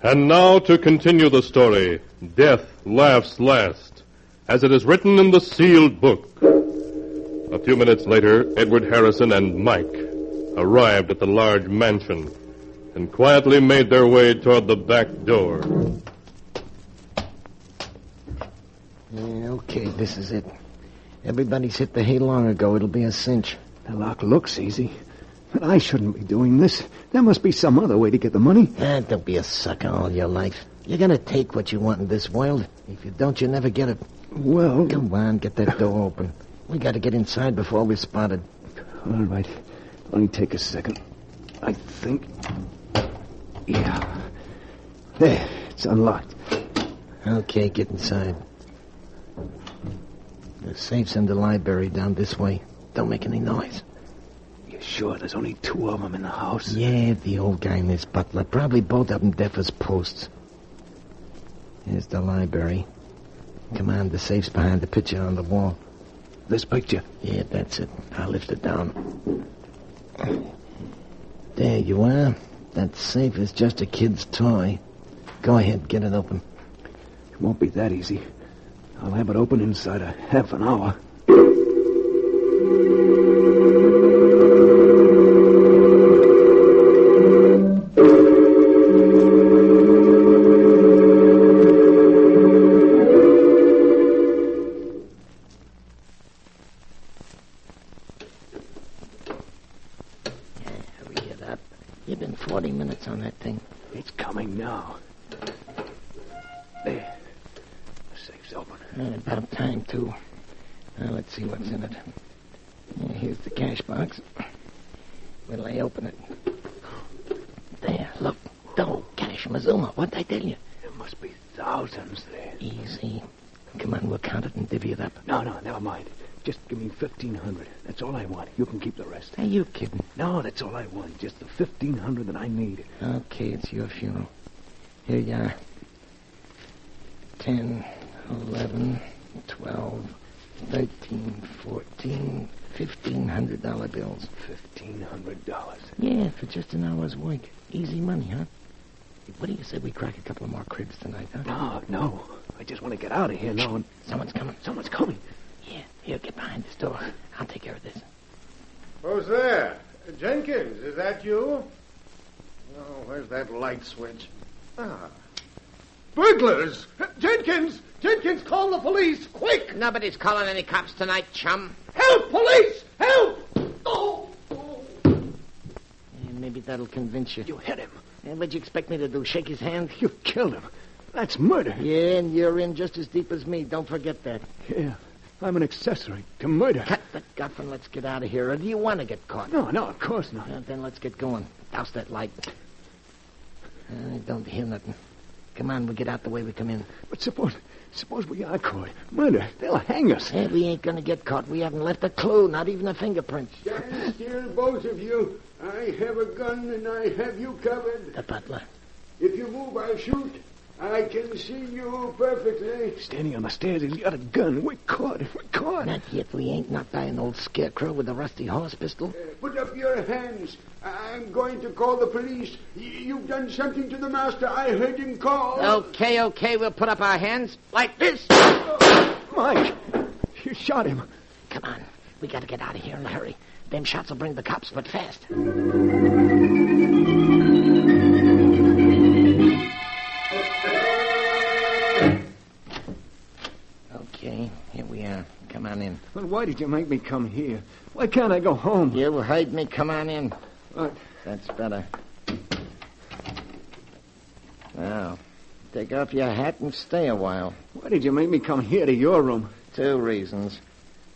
And now to continue the story, Death Laughs Last, as it is written in the sealed book. A few minutes later, Edward Harrison and Mike arrived at the large mansion and quietly made their way toward the back door. Okay, this is it. Everybody's hit the hay long ago. It'll be a cinch. The lock looks easy, but I shouldn't be doing this. There must be some other way to get the money. Don't be a sucker all your life. You're gonna take what you want in this world. If you don't, you never get it. Well... Come on, get that door open. We gotta get inside before we're spotted. All right. Only take a second. I think... Yeah. There, it's unlocked. Okay, get inside. The safe's in the library down this way. Don't make any noise. You sure there's only two of them in the house? Yeah, the old guy and his butler. Probably both of them deaf as posts. Here's the library. Come on, the safe's behind the picture on the wall. This picture? Yeah, that's it. I'll lift it down. There you are. That safe is just a kid's toy. Go ahead, get it open. It won't be that easy. I'll have it open inside a half an hour. Hurry it up. You've been 40 minutes on that thing. It's coming now. There. The safe's open. About time, too. Now, let's see what's in it. Here's the cash box. When'll I open it? There, look. Dough, cash, Mazuma. What'd I tell you? There must be thousands there. Easy. Come on, we'll count it and divvy it up. No, never mind. Just give me 1,500. That's all I want. You can keep the rest. Are you kidding? No, that's all I want. Just the 1,500 that I need. Okay, it's your funeral. Here you are. 10, 11, 12, 13, 14, $1,500 bills. $1,500. Yeah, for just an hour's work. Easy money, huh? What do you say we crack a couple of more cribs tonight, huh? No. I just want to get out of here now. Someone's coming. Someone's coming. Here, get behind this door. I'll take care of this. Who's there? Jenkins, is that you? Oh, where's that light switch? Burglars! Jenkins! Jenkins, call the police, quick! Nobody's calling any cops tonight, chum. Help, police! Help! Oh! Maybe that'll convince you. You hit him. And what'd you expect me to do, shake his hand? You killed him. That's murder. Yeah, and you're in just as deep as me. Don't forget that. Yeah, I'm an accessory to murder. Cut the guff and let's get out of here. Or do you want to get caught? No, of course not. Well, then let's get going. Douse that light. I don't hear nothing. Come on, we'll get out the way we come in. But suppose we are caught. Murder. They'll hang us. Hey, we ain't gonna get caught. We haven't left a clue, not even a fingerprint. Stand still, both of you. I have a gun and I have you covered. The butler. If you move, I'll shoot. I can see you perfectly. Standing on the stairs, he's got a gun. We're caught. Not yet. We ain't. Not by an old scarecrow with a rusty horse pistol. Put up your hands. I'm going to call the police. You've done something to the master. I heard him call. Okay. We'll put up our hands like this. Mike, you shot him. Come on. We gotta get out of here in a hurry. Them shots will bring the cops, but fast. Okay, here we are. Come on in. But why did you make me come here? Why can't I go home? You heard me. Come on in. What? That's better. Now, take off your hat and stay a while. Why did you make me come here to your room? 2 reasons.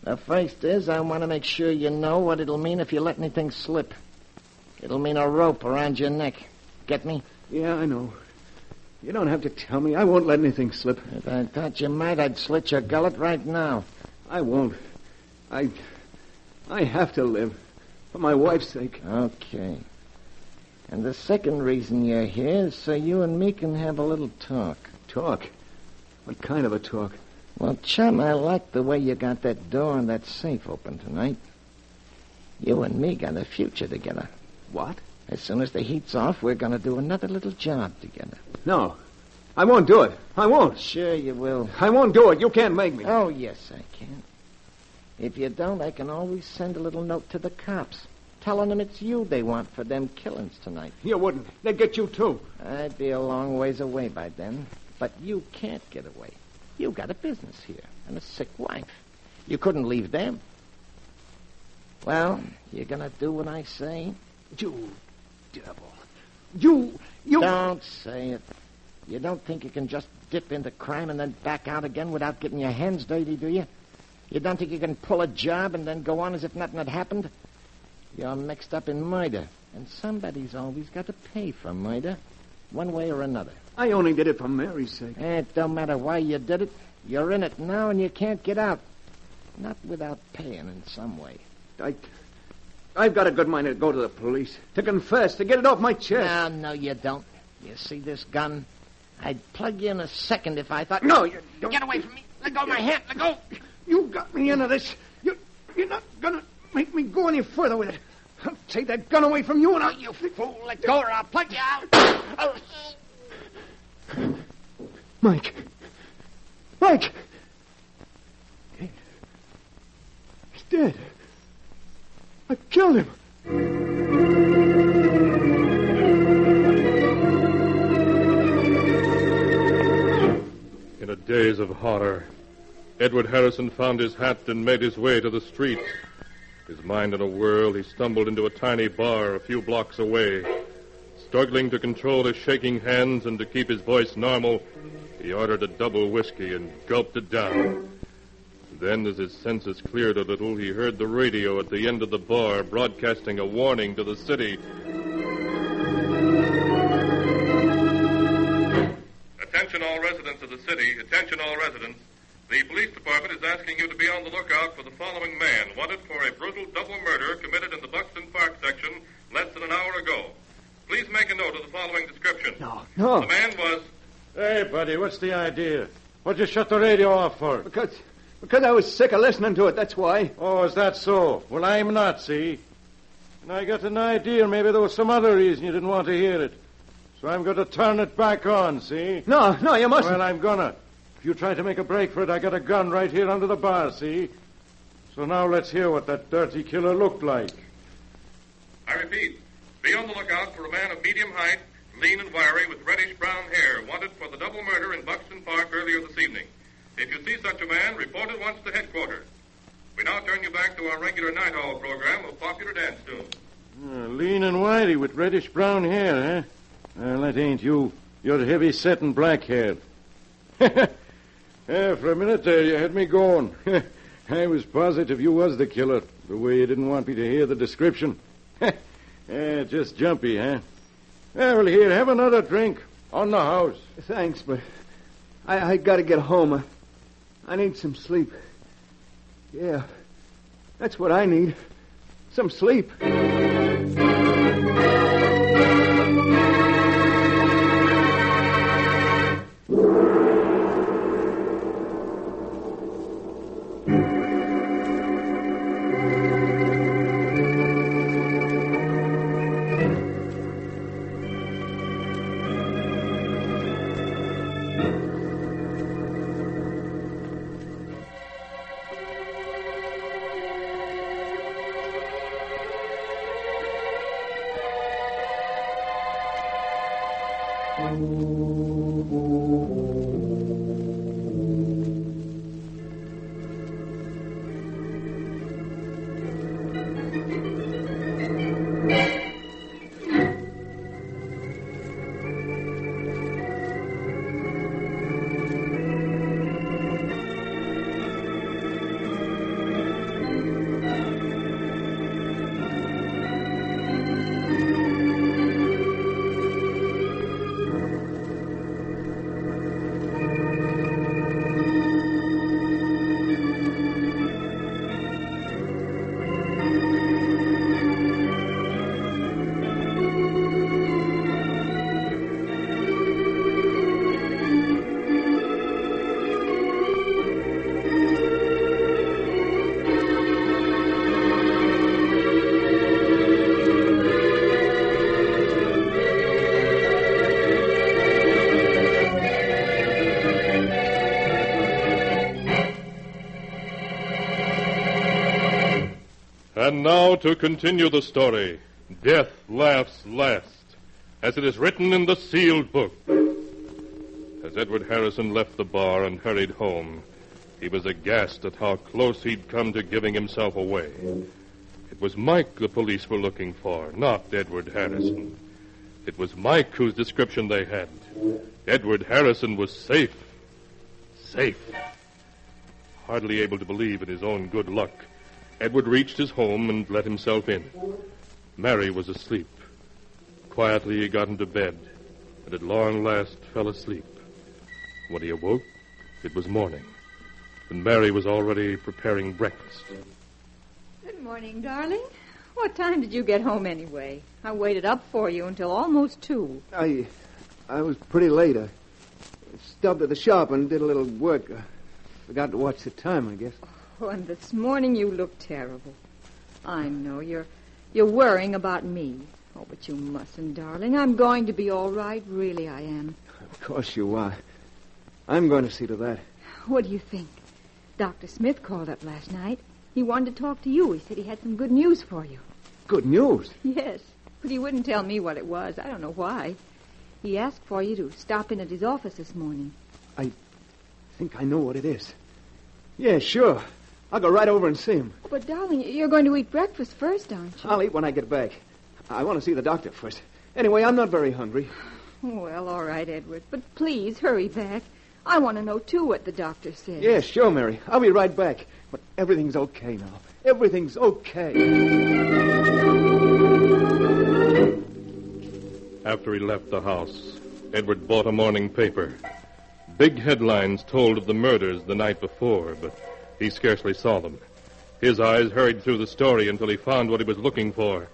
The first is I want to make sure you know what it'll mean if you let anything slip. It'll mean a rope around your neck. Get me? Yeah, I know. You don't have to tell me. I won't let anything slip. If I thought you might, I'd slit your gullet right now. I won't. I have to live. For my wife's sake. Okay. And the second reason you're here is so you and me can have a little talk. Talk? What kind of a talk? Well, chum, I like the way you got that door and that safe open tonight. You and me got a future together. What? As soon as the heat's off, we're going to do another little job together. No. I won't do it. I won't. Sure you will. I won't do it. You can't make me. Oh, yes, I can. If you don't, I can always send a little note to the cops, telling them it's you they want for them killings tonight. You wouldn't. They'd get you, too. I'd be a long ways away by then. But you can't get away. You got a business here and a sick wife. You couldn't leave them. Well, you're going to do what I say? You devil. You... Don't say it. You don't think you can just dip into crime and then back out again without getting your hands dirty, do you? You don't think you can pull a job and then go on as if nothing had happened? You're mixed up in murder, and somebody's always got to pay for murder, one way or another. I only did it for Mary's sake. It don't matter why you did it. You're in it now, and you can't get out. Not without paying in some way. I've got a good mind to go to the police, to confess, to get it off my chest. No, you don't. You see this gun? I'd plug you in a second if I thought... No, you don't. Get away from me. Let go of my hand. Let go. You got me into this. You're not going to make me go any further with it. I'll take that gun away from you and I'll... You fool. Let go or I'll plug you out. Mike. He's dead. I killed him. In a daze of horror, Edward Harrison found his hat and made his way to the street. His mind in a whirl, he stumbled into a tiny bar a few blocks away. Struggling to control his shaking hands and to keep his voice normal, he ordered a double whiskey and gulped it down. Then, as his senses cleared a little, he heard the radio at the end of the bar broadcasting a warning to the city. Attention all residents of the city, attention all residents. The police department is asking you to be on the lookout for the following man, wanted for a brutal double murder committed in the Buxton Park section less than an hour ago. Please make a note of the following description. No. The man was... Hey, buddy, what's the idea? What'd you shut the radio off for? Because Because I was sick of listening to it, that's why. Oh, is that so? Well, I'm not, see? And I got an idea maybe there was some other reason you didn't want to hear it. So I'm going to turn it back on, see? No, you mustn't. Well, I'm gonna. If you try to make a break for it, I got a gun right here under the bar, see? So now let's hear what that dirty killer looked like. I repeat, be on the lookout for a man of medium height, lean and wiry, with reddish-brown hair, wanted for the double murder in Buxton Park earlier this evening. If you see such a man, report at once to headquarters. We now turn you back to our regular night owl program of popular dance tunes. Lean and wiry with reddish-brown hair, eh? Well, that ain't you. You're heavy-set and black-haired. For a minute there, you had me going. I was positive you was the killer, the way you didn't want me to hear the description. Just jumpy, huh? Well, here, have another drink on the house. Thanks, but I gotta get home. I need some sleep. Yeah, that's what I need. Some sleep. And now to continue the story. Death laughs last, as it is written in the sealed book. As Edward Harrison left the bar and hurried home, he was aghast at how close he'd come to giving himself away. It was Mike the police were looking for, not Edward Harrison. It was Mike whose description they had. Edward Harrison was safe. Safe. Hardly able to believe in his own good luck, Edward reached his home and let himself in. Mary was asleep. Quietly he got into bed, and at long last fell asleep. When he awoke, it was morning, and Mary was already preparing breakfast. Good morning, darling. What time did you get home anyway? I waited up for you until almost 2. I was pretty late. I stopped at the shop and did a little work. I forgot to watch the time, I guess. Oh, and this morning you look terrible. I know you're worrying about me. Oh, but you mustn't, darling. I'm going to be all right. Really, I am. Of course you are. I'm going to see to that. What do you think? Dr. Smith called up last night. He wanted to talk to you. He said he had some good news for you. Good news? Yes, but he wouldn't tell me what it was. I don't know why. He asked for you to stop in at his office this morning. I think I know what it is. Yeah, sure. I'll go right over and see him. But, darling, you're going to eat breakfast first, aren't you? I'll eat when I get back. I want to see the doctor first. Anyway, I'm not very hungry. Well, all right, Edward. But please, hurry back. I want to know, too, what the doctor said. Yeah, sure, Mary. I'll be right back. But everything's okay now. Everything's okay. After he left the house, Edward bought a morning paper. Big headlines told of the murders the night before, but he scarcely saw them. His eyes hurried through the story until he found what he was looking for.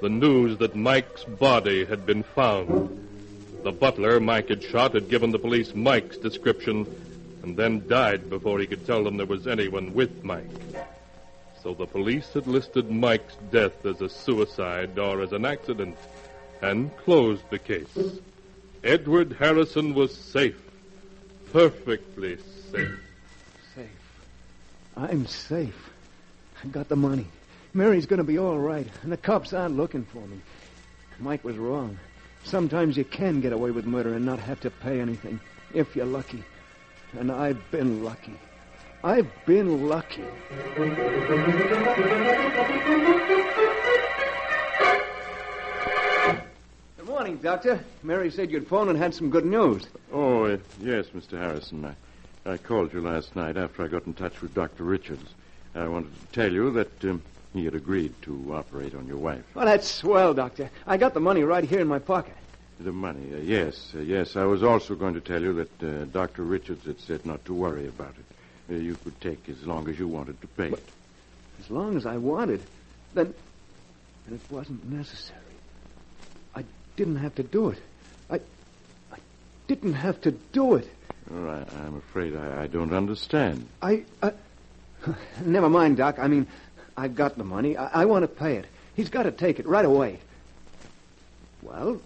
The news that Mike's body had been found. The butler Mike had shot had given the police Mike's description, and then died before he could tell them there was anyone with Mike. So the police had listed Mike's death as a suicide or as an accident and closed the case. Edward Harrison was safe. Perfectly safe. Safe. I'm safe. I got the money. Mary's going to be all right, and the cops aren't looking for me. Mike was wrong. Sometimes you can get away with murder and not have to pay anything, if you're lucky. And I've been lucky. I've been lucky. Good morning, Doctor. Mary said you'd phone and had some good news. Oh, yes, Mr. Harrison. I called you last night after I got in touch with Dr. Richards. I wanted to tell you that he had agreed to operate on your wife. Well, that's swell, Doctor. I got the money right here in my pocket. The money, yes. I was also going to tell you that Dr. Richards had said not to worry about it. You could take as long as you wanted to pay it. As long as I wanted? Then it wasn't necessary. I didn't have to do it. I didn't have to do it. Oh, I'm afraid I don't understand. Never mind, Doc. I mean, I've got the money. I want to pay it. He's got to take it right away. Well,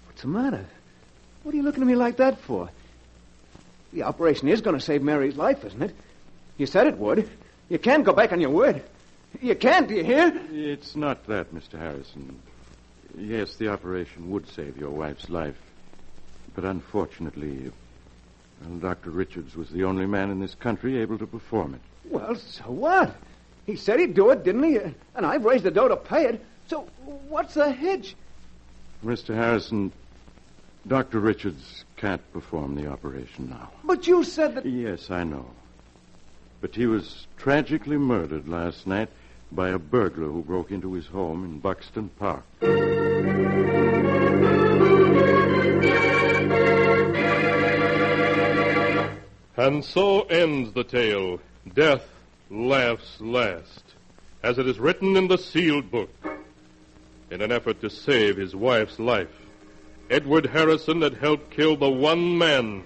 what's the matter? What are you looking at me like that for? The operation is going to save Mary's life, isn't it? You said it would. You can't go back on your word. You can't, do you hear? It's not that, Mr. Harrison. Yes, the operation would save your wife's life. But unfortunately, Dr. Richards was the only man in this country able to perform it. Well, so what? He said he'd do it, didn't he? And I've raised the dough to pay it. So what's the hitch? Mr. Harrison, Dr. Richards can't perform the operation now. But you said that... Yes, I know. But he was tragically murdered last night by a burglar who broke into his home in Buxton Park. And so ends the tale. Death laughs last, as it is written in the sealed book. In an effort to save his wife's life, Edward Harrison had helped kill the one man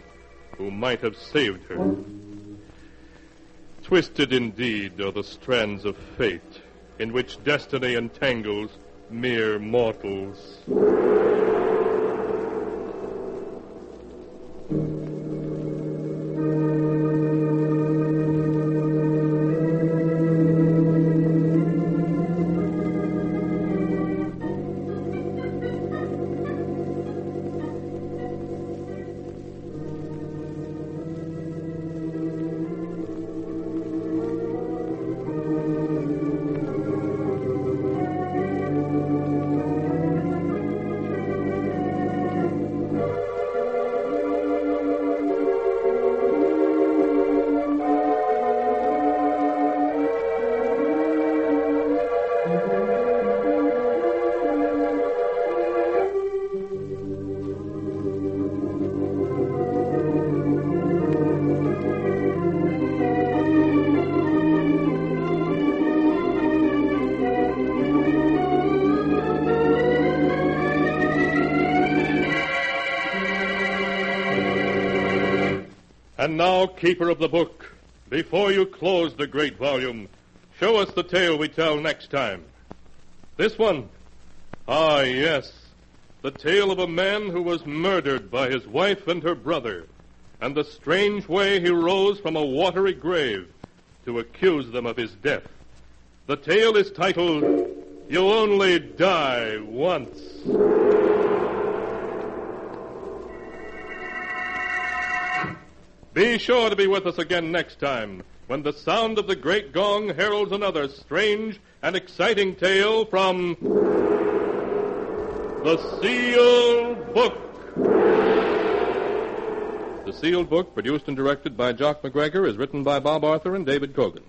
who might have saved her. Twisted indeed are the strands of fate, in which destiny entangles mere mortals. And now, keeper of the book, before you close the great volume, show us the tale we tell next time. This one? Ah, yes. The tale of a man who was murdered by his wife and her brother, and the strange way he rose from a watery grave to accuse them of his death. The tale is titled, You Only Die Once. Be sure to be with us again next time, when the sound of the great gong heralds another strange and exciting tale from The Sealed Book. The Sealed Book, produced and directed by Jock MacGregor, is written by Bob Arthur and David Cogan.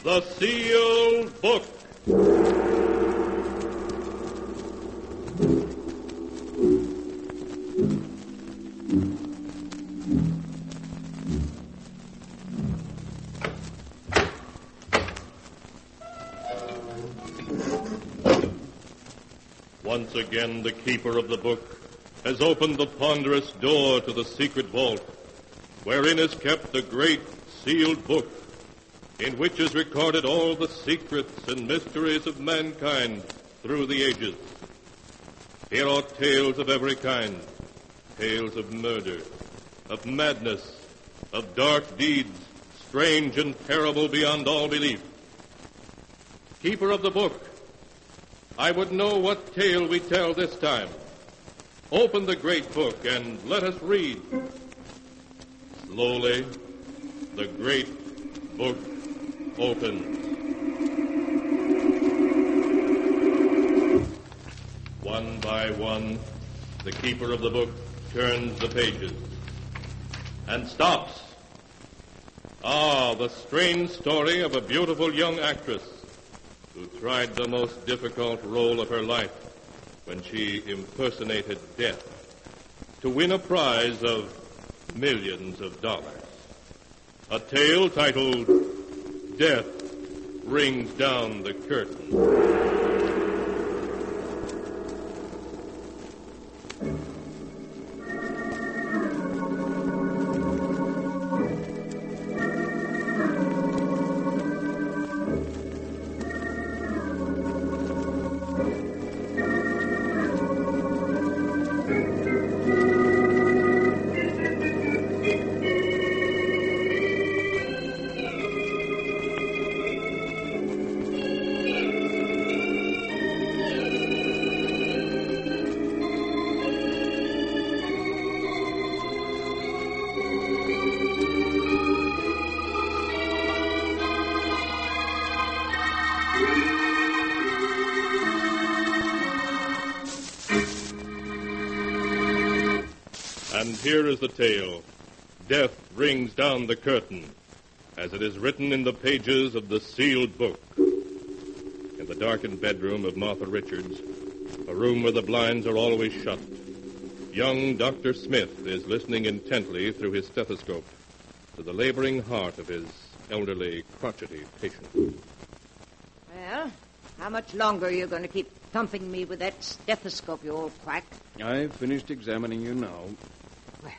The Sealed Book. Once again, the keeper of the book has opened the ponderous door to the secret vault, wherein is kept the great sealed book, in which is recorded all the secrets and mysteries of mankind through the ages. Here are tales of every kind, tales of murder, of madness, of dark deeds, strange and terrible beyond all belief. Keeper of the book, I would know what tale we tell this time. Open the great book and let us read. Slowly, the great book opens. One by one, the keeper of the book turns the pages and stops. Ah, the strange story of a beautiful young actress who tried the most difficult role of her life when she impersonated death to win a prize of millions of dollars. A tale titled Death Rings Down the Curtain. And here is the tale, Death Rings Down the Curtain, as it is written in the pages of the sealed book. In the darkened bedroom of Martha Richards, a room where the blinds are always shut, young Dr. Smith is listening intently through his stethoscope to the laboring heart of his elderly, crotchety patient. Well, how much longer are you going to keep thumping me with that stethoscope, you old quack? I've finished examining you now.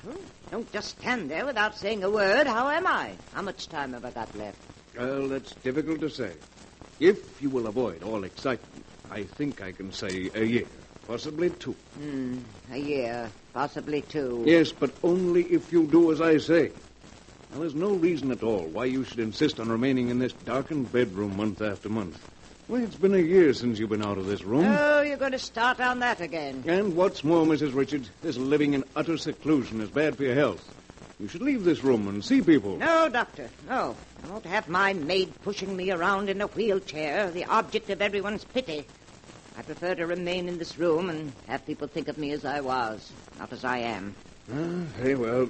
Well, don't just stand there without saying a word. How am I? How much time have I got left? Well, that's difficult to say. If you will avoid all excitement, I think I can say a year, possibly 2. A year, possibly 2. Yes, but only if you do as I say. Now, there's no reason at all why you should insist on remaining in this darkened bedroom month after month. Well, it's been a year since you've been out of this room. Oh, you're going to start on that again. And what's more, Mrs. Richards, this living in utter seclusion is bad for your health. You should leave this room and see people. No, Doctor, no. I won't have my maid pushing me around in a wheelchair, the object of everyone's pity. I prefer to remain in this room and have people think of me as I was, not as I am. Very well.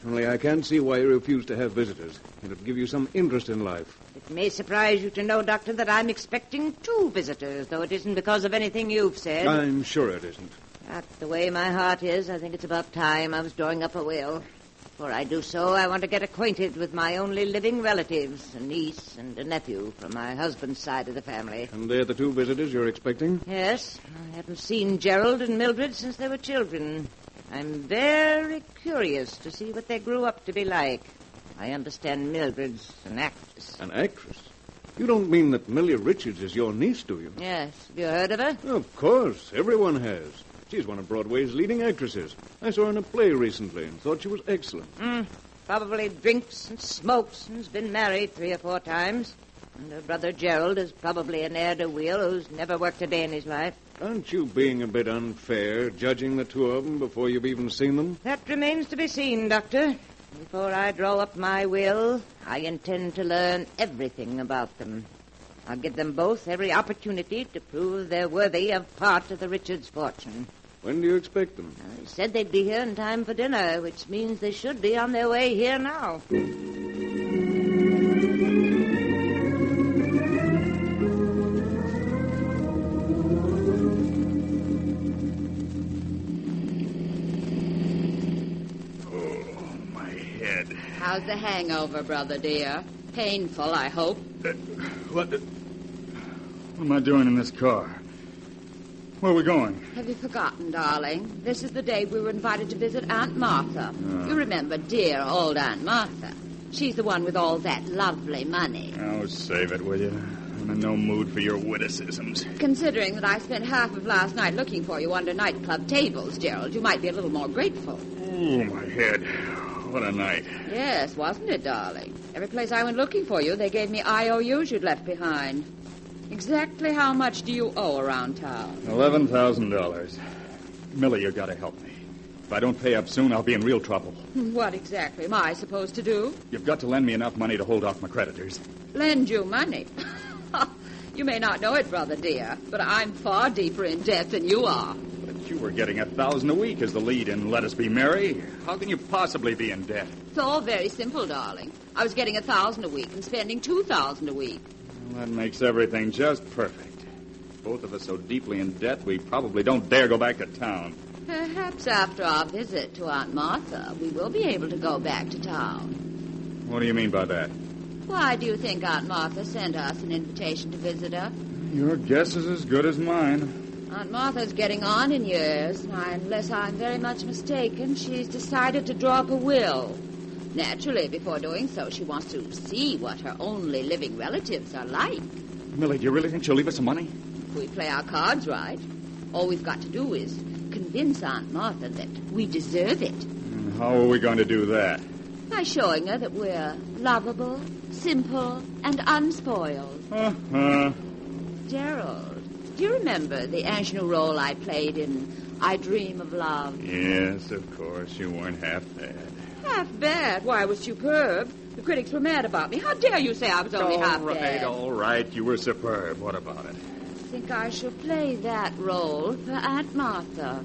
Only I can't see why you refuse to have visitors. It'll give you some interest in life. It may surprise you to know, Doctor, that I'm expecting 2 visitors, though it isn't because of anything you've said. I'm sure it isn't. But the way my heart is, I think it's about time I was drawing up a will. Before I do so, I want to get acquainted with my only living relatives, a niece and a nephew from my husband's side of the family. And they're the 2 visitors you're expecting? Yes. I haven't seen Gerald and Mildred since they were children. I'm very curious to see what they grew up to be like. I understand Mildred's an actress. An actress? You don't mean that Millie Richards is your niece, do you? Yes. Have you heard of her? Of course. Everyone has. She's one of Broadway's leading actresses. I saw her in a play recently and thought she was excellent. Probably drinks and smokes and has been married 3 or 4 times. And her brother Gerald is probably an heir-to-wheel who's never worked a day in his life. Aren't you being a bit unfair, judging the 2 of them before you've even seen them? That remains to be seen, Doctor. Before I draw up my will, I intend to learn everything about them. I'll give them both every opportunity to prove they're worthy of part of the Richards' fortune. When do you expect them? They said they'd be here in time for dinner, which means they should be on their way here now. How's the hangover, brother dear? Painful, I hope. What am I doing in this car? Where are we going? Have you forgotten, darling? This is the day we were invited to visit Aunt Martha. You remember dear old Aunt Martha. She's the one with all that lovely money. Oh, save it, will you? I'm in no mood for your witticisms. Considering that I spent half of last night looking for you under nightclub tables, Gerald, you might be a little more grateful. Oh, my head. What a night. Yes, wasn't it, darling? Every place I went looking for you, they gave me IOUs you'd left behind. Exactly how much do you owe around town? $11,000. Millie, you gotta help me. If I don't pay up soon, I'll be in real trouble. What exactly am I supposed to do? You've got to lend me enough money to hold off my creditors. Lend you money? You may not know it, brother dear, but I'm far deeper in debt than you are. But you were getting $1,000 a week as the lead in Let Us Be Merry. How can you possibly be in debt? It's all very simple, darling. I was getting $1,000 a week and spending $2,000 a week. Well, that makes everything just perfect. Both of us so deeply in debt, we probably don't dare go back to town. Perhaps after our visit to Aunt Martha, we will be able to go back to town. What do you mean by that? Why do you think Aunt Martha sent us an invitation to visit her? Your guess is as good as mine. Aunt Martha's getting on in years. Unless I'm very much mistaken, she's decided to draw up a will. Naturally, before doing so, she wants to see what her only living relatives are like. Millie, do you really think she'll leave us some money? If we play our cards right, all we've got to do is convince Aunt Martha that we deserve it. And how are we going to do that? By showing her that we're lovable, simple, and unspoiled. Gerald, do you remember the ingenue role I played in I Dream of Love? Yes, of course. You weren't half bad. Half bad? Why, I was superb. The critics were mad about me. How dare you say I was only half bad? All right. You were superb. What about it? I think I shall play that role for Aunt Martha.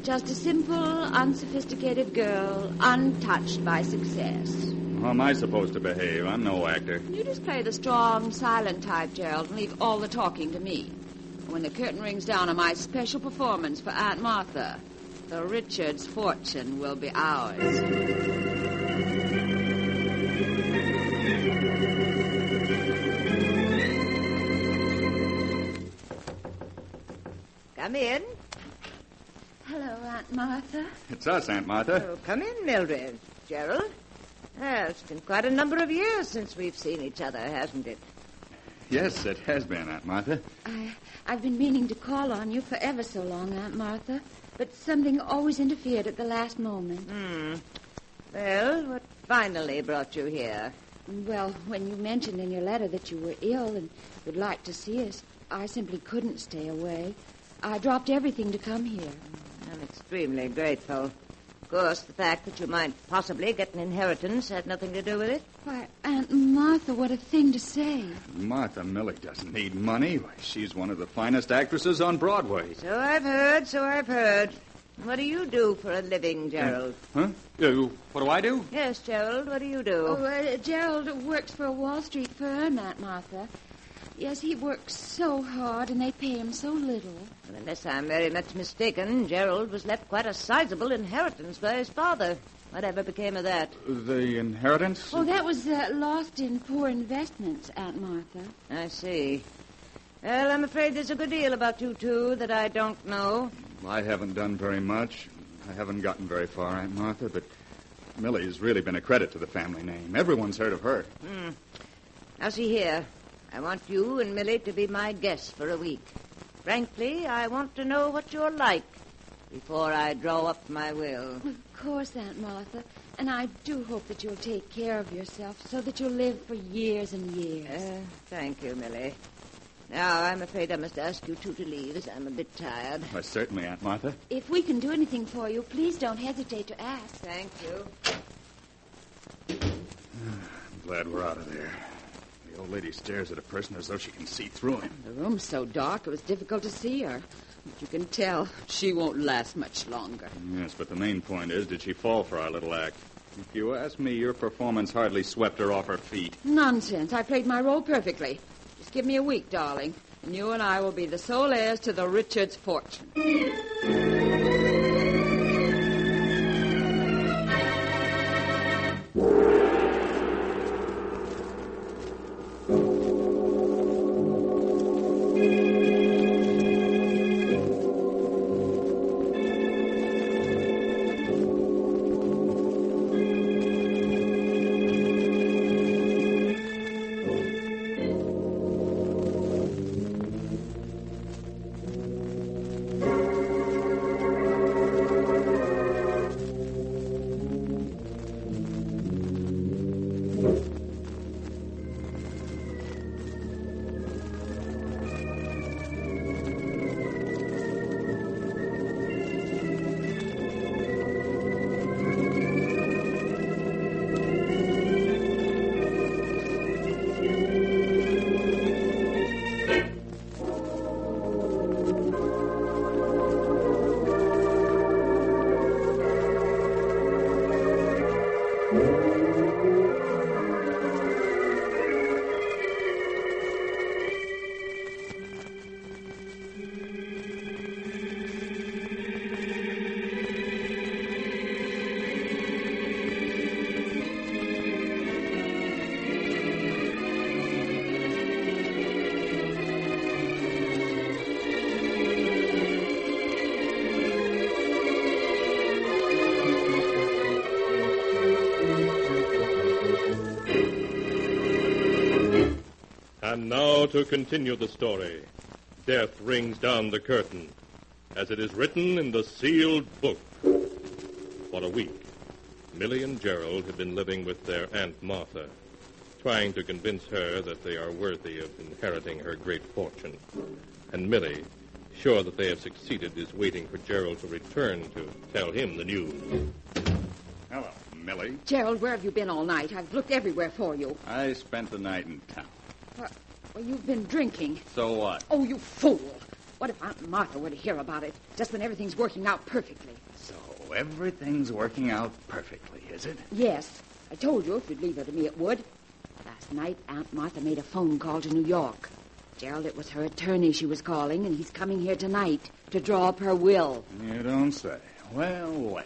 Just a simple, unsophisticated girl, untouched by success. How am I supposed to behave? I'm no actor. You just play the strong, silent type, Gerald, and leave all the talking to me. When the curtain rings down on my special performance for Aunt Martha, the Richards' fortune will be ours. Come in. Hello, Aunt Martha. It's us, Aunt Martha. Oh, come in, Mildred. Gerald. Well, it's been quite a number of years since we've seen each other, hasn't it? Yes, it has been, Aunt Martha. I've been meaning to call on you for ever so long, Aunt Martha, but something always interfered at the last moment. Well, what finally brought you here? Well, when you mentioned in your letter that you were ill and would like to see us, I simply couldn't stay away. I dropped everything to come here. I'm extremely grateful. Of course, the fact that you might possibly get an inheritance had nothing to do with it. Why, Aunt Martha, what a thing to say. Martha Millie doesn't need money. She's one of the finest actresses on Broadway. So I've heard. What do you do for a living, Gerald? What do I do? Yes, Gerald, what do you do? Gerald works for a Wall Street firm, Aunt Martha. Yes, he works so hard, and they pay him so little. Well, unless I'm very much mistaken, Gerald was left quite a sizable inheritance by his father. Whatever became of that? The inheritance? Oh, that was lost in poor investments, Aunt Martha. I see. Well, I'm afraid there's a good deal about you two that I don't know. I haven't done very much. I haven't gotten very far, Aunt Martha, but Millie's really been a credit to the family name. Everyone's heard of her. Now, see here. I want you and Millie to be my guests for a week. Frankly, I want to know what you're like before I draw up my will. Of course, Aunt Martha. And I do hope that you'll take care of yourself so that you'll live for years and years. Thank you, Millie. Now, I'm afraid I must ask you two to leave, as I'm a bit tired. Why, certainly, Aunt Martha. If we can do anything for you, please don't hesitate to ask. Thank you. I'm glad we're out of there. The old lady stares at a person as though she can see through him. The room's so dark, it was difficult to see her. But you can tell she won't last much longer. Yes, but the main point is, did she fall for our little act? If you ask me, your performance hardly swept her off her feet. Nonsense. I played my role perfectly. Just give me a week, darling, and you and I will be the sole heirs to the Richards' fortune. And now to continue the story. Death rings down the curtain, as it is written in the sealed book. For a week, Millie and Gerald have been living with their Aunt Martha, trying to convince her that they are worthy of inheriting her great fortune. And Millie, sure that they have succeeded, is waiting for Gerald to return to tell him the news. Hello, Millie. Gerald, where have you been all night? I've looked everywhere for you. I spent the night in town. Well, you've been drinking. So what? Oh, you fool. What if Aunt Martha were to hear about it, just when everything's working out perfectly? So everything's working out perfectly, is it? Yes. I told you if you'd leave her to me, it would. Last night, Aunt Martha made a phone call to New York. Gerald, it was her attorney she was calling, and he's coming here tonight to draw up her will. You don't say. Well.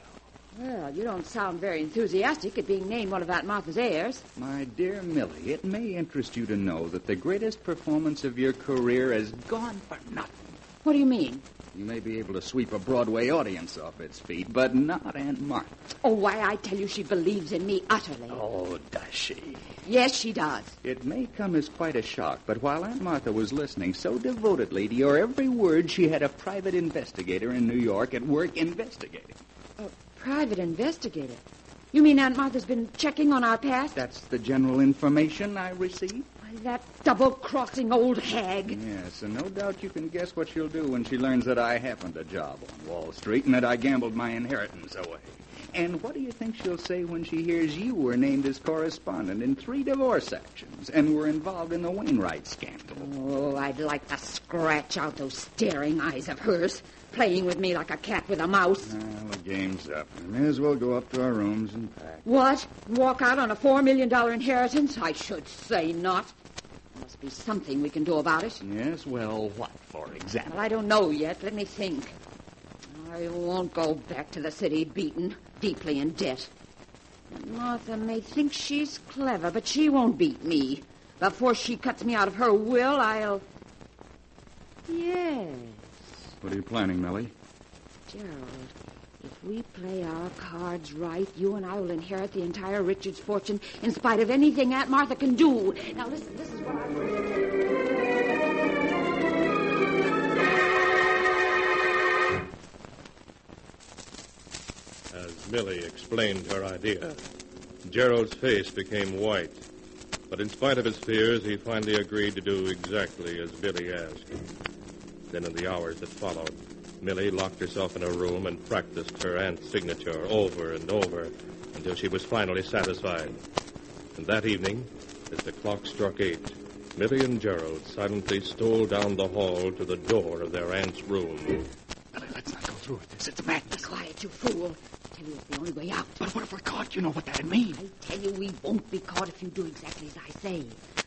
Well, you don't sound very enthusiastic at being named one of Aunt Martha's heirs. My dear Millie, it may interest you to know that the greatest performance of your career has gone for nothing. What do you mean? You may be able to sweep a Broadway audience off its feet, but not Aunt Martha. Oh, why, I tell you, she believes in me utterly. Oh, does she? Yes, she does. It may come as quite a shock, but while Aunt Martha was listening so devotedly to your every word, she had a private investigator in New York at work investigating. Private investigator? You mean Aunt Martha's been checking on our past? That's the general information I received. Why, that double-crossing old hag. Yes, and no doubt you can guess what she'll do when she learns that I happened a job on Wall Street and that I gambled my inheritance away. And what do you think she'll say when she hears you were named as correspondent in 3 divorce actions and were involved in the Wainwright scandal? Oh, I'd like to scratch out those staring eyes of hers, playing with me like a cat with a mouse. Well, the game's up. We may as well go up to our rooms and pack. What? Walk out on a $4 million inheritance? I should say not. There must be something we can do about it. Yes, well, what, for example? Well, I don't know yet. Let me think. I won't go back to the city beaten, deeply in debt. And Martha may think she's clever, but she won't beat me. Before she cuts me out of her will, I'll... Yes. What are you planning, Millie? Gerald, if we play our cards right, you and I will inherit the entire Richards fortune in spite of anything Aunt Martha can do. Now, listen, this is what I'm going to do. As Millie explained her idea, Gerald's face became white. But in spite of his fears, he finally agreed to do exactly as Billy asked. Then in the hours that followed, Millie locked herself in a room and practiced her aunt's signature over and over until she was finally satisfied. And that evening, as the clock struck 8, Millie and Gerald silently stole down the hall to the door of their aunt's room. Millie, let's not go through with this. It's madness. Be quiet, you fool. I tell you, it's the only way out. But what if we're caught? You know what that'd mean. I tell you, we won't be caught if you do exactly as I say.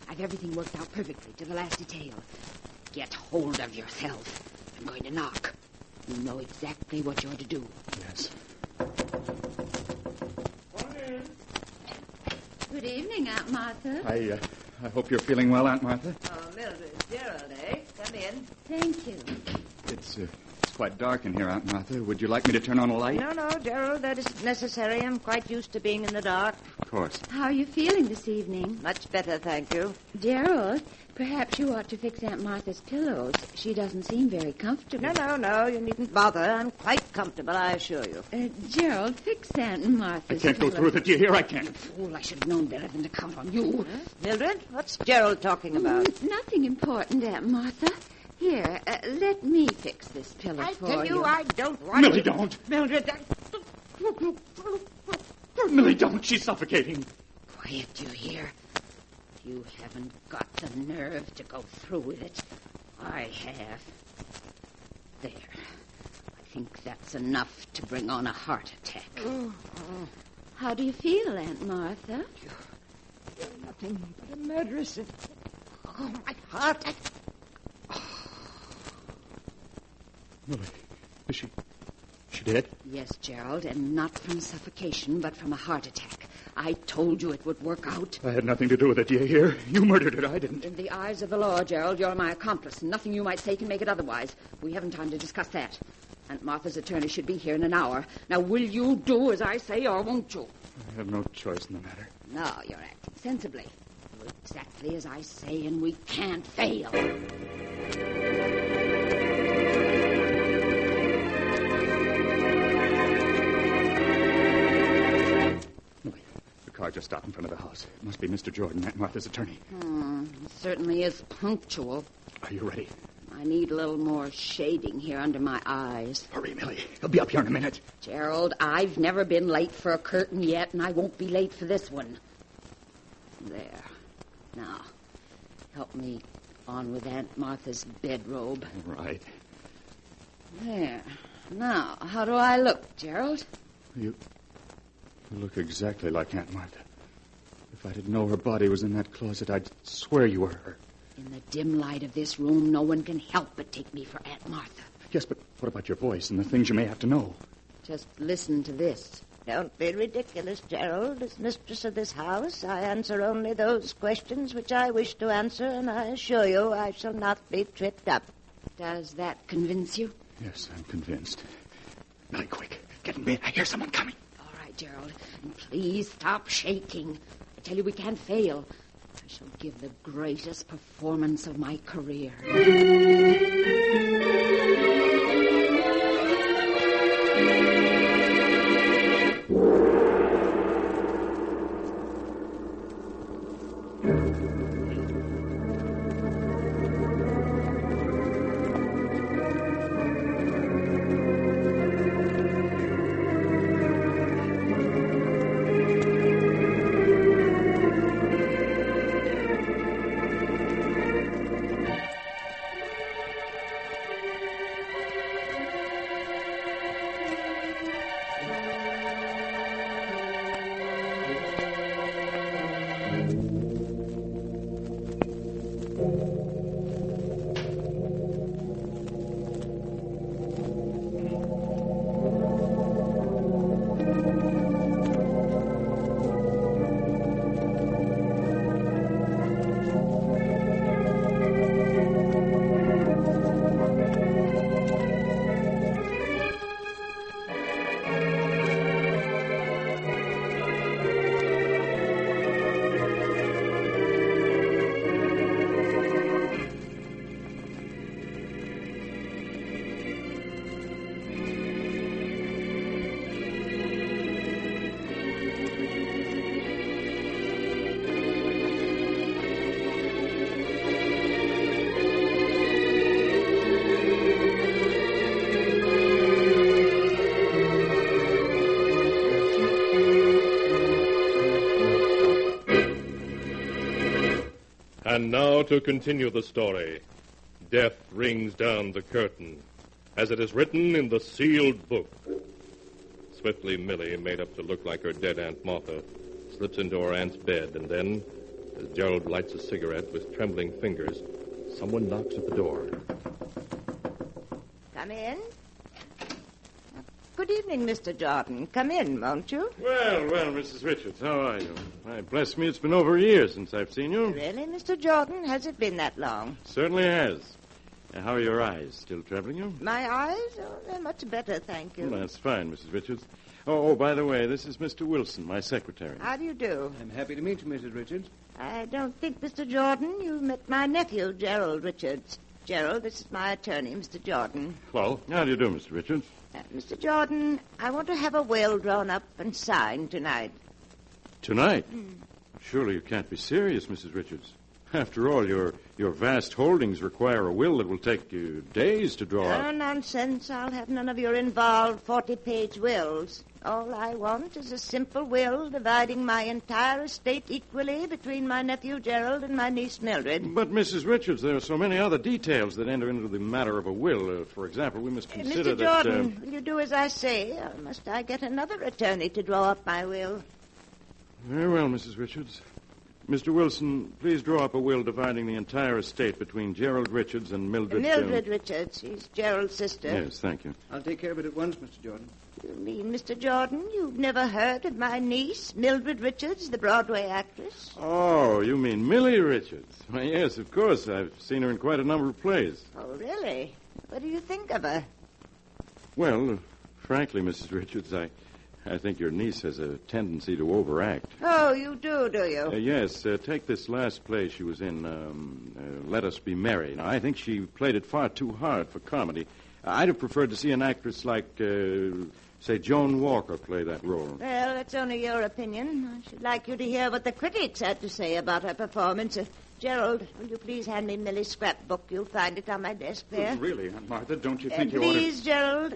I've everything worked out perfectly to the last detail. Get hold of yourself. I'm going to knock. You know exactly what you're to do. Yes. Good evening, Aunt Martha. I hope you're feeling well, Aunt Martha. Oh, Mildred, Gerald, eh? Come in. Thank you. It's quite dark in here, Aunt Martha. Would you like me to turn on a light? No, Gerald, that isn't necessary. I'm quite used to being in the dark. Of course. How are you feeling this evening? Much better, thank you. Gerald, perhaps you ought to fix Aunt Martha's pillows. She doesn't seem very comfortable. No, you needn't bother. I'm quite comfortable, I assure you. Gerald, fix Aunt Martha's I can't go through with it. Do you hear? I can't. Fool, I should have known better than to count on you. Mildred, what's Gerald talking about? Nothing important, Aunt Martha. Here, let me fix this pillow for you. I tell you, I don't want Millie, don't. Mildred, Millie, don't. She's suffocating. Quiet, you hear? You haven't got the nerve to go through with it. I have. There. I think that's enough to bring on a heart attack. How How do you feel, Aunt Martha? You're nothing but a murderess. Oh, my heart. Millie, is she dead? Yes, Gerald, and not from suffocation, but from a heart attack. I told you it would work out. I had nothing to do with it, do you hear? You murdered her, I didn't. In the eyes of the law, Gerald, you're my accomplice, and nothing you might say can make it otherwise. We haven't time to discuss that. Aunt Martha's attorney should be here in an hour. Now, will you do as I say, or won't you? I have no choice in the matter. No, you're acting sensibly. Do exactly as I say, and we can't fail. The car just stopped in front of the house. It must be Mr. Jordan, Aunt Martha's attorney. It certainly is punctual. Are you ready? I need a little more shading here under my eyes. Hurry, Millie. He'll be up here in a minute. Gerald, I've never been late for a curtain yet, and I won't be late for this one. There. Now, help me on with Aunt Martha's bedrobe. Right. There. Now, how do I look, Gerald? You look exactly like Aunt Martha. If I didn't know her body was in that closet, I'd swear you were her. In the dim light of this room, no one can help but take me for Aunt Martha. Yes, but what about your voice and the things you may have to know? Just listen to this. Don't be ridiculous, Gerald. As mistress of this house, I answer only those questions which I wish to answer, and I assure you I shall not be tripped up. Does that convince you? Yes, I'm convinced. Millie, quick. Get in bed. I hear someone coming. All right, Gerald. And please stop shaking. I tell you, we can't fail. I shall give the greatest performance of my career. And now to continue the story. Death rings down the curtain, as it is written in the sealed book. Swiftly, Millie, made up to look like her dead Aunt Martha, slips into her aunt's bed, and then, as Gerald lights a cigarette with trembling fingers, someone knocks at the door. Come in. Good evening, Mr. Jordan. Come in, won't you? Well, Mrs. Richards, how are you? Why, bless me, it's been over a year since I've seen you. Really, Mr. Jordan? Has it been that long? Certainly has. How are your eyes? Still troubling you? My eyes? Oh, they're much better, thank you. Well, that's fine, Mrs. Richards. Oh, by the way, this is Mr. Wilson, my secretary. How do you do? I'm happy to meet you, Mrs. Richards. I don't think, Mr. Jordan, you've met my nephew, Gerald Richards. Gerald, this is my attorney, Mr. Jordan. Well, how do you do, Mr. Richards? Mr. Jordan, I want to have a will drawn up and signed tonight. Tonight? Surely you can't be serious, Mrs. Richards. After all, your vast holdings require a will that will take you days to draw up. Oh, nonsense. I'll have none of your involved 40-page wills. All I want is a simple will dividing my entire estate equally between my nephew Gerald and my niece Mildred. But, Mrs. Richards, there are so many other details that enter into the matter of a will. For example, we must consider Mr. Jordan, will you do as I say, or must I get another attorney to draw up my will? Very well, Mrs. Richards. Mr. Wilson, please draw up a will dividing the entire estate between Gerald Richards and Mildred... Mildred Richards. She's Gerald's sister. Yes, thank you. I'll take care of it at once, Mr. Jordan. You mean, Mr. Jordan, you've never heard of my niece, Mildred Richards, the Broadway actress? Oh, you mean Millie Richards. Why, yes, of course. I've seen her in quite a number of plays. Oh, really? What do you think of her? Well, frankly, Mrs. Richards, I think your niece has a tendency to overact. Oh, you do you? Yes, take this last play she was in, Let Us Be Merry. Now, I think she played it far too hard for comedy. I'd have preferred to see an actress like, say, Joan Walker play that role. Well, that's only your opinion. I should like you to hear what the critics had to say about her performance. Gerald, will you please hand me Millie's scrapbook? You'll find it on my desk there. Really, Aunt Martha, don't you think you ought to... Please, Gerald.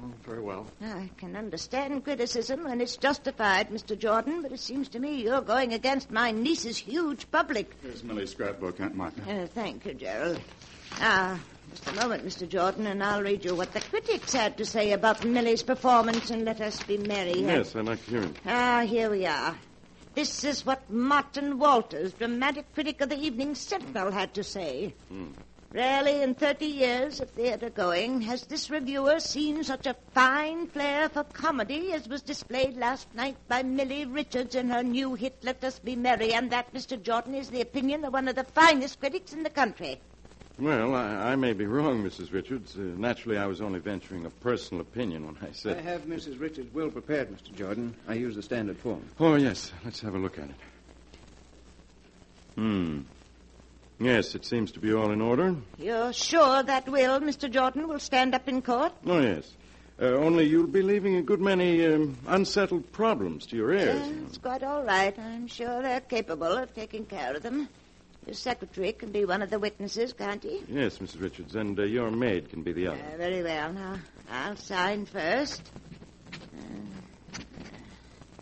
Oh, very well. I can understand criticism when it's justified, Mr. Jordan, but it seems to me you're going against my niece's huge public. Here's Millie's scrapbook, Aunt Martha. Thank you, Gerald. Now, just a moment, Mr. Jordan, and I'll read you what the critics had to say about Millie's performance in Let Us Be Merry. Yes, I'd like to hear it. Here we are. This is what Martin Walters, dramatic critic of the Evening Sentinel, had to say. Rarely in 30 years of theater going has this reviewer seen such a fine flair for comedy as was displayed last night by Millie Richards in her new hit, Let Us Be Merry, and that, Mr. Jordan, is the opinion of one of the finest critics in the country. Well, I may be wrong, Mrs. Richards. Naturally, I was only venturing a personal opinion when I said... I have Mrs. Richards' will prepared, Mr. Jordan. I use the standard form. Oh, yes. Let's have a look at it. Yes, it seems to be all in order. You're sure that will, Mr. Jordan, will stand up in court? Oh, yes. Only you'll be leaving a good many unsettled problems to your heirs. It's quite all right. I'm sure they're capable of taking care of them. Your secretary can be one of the witnesses, can't he? Yes, Mrs. Richards, and your maid can be the other. Very well. Now, I'll sign first.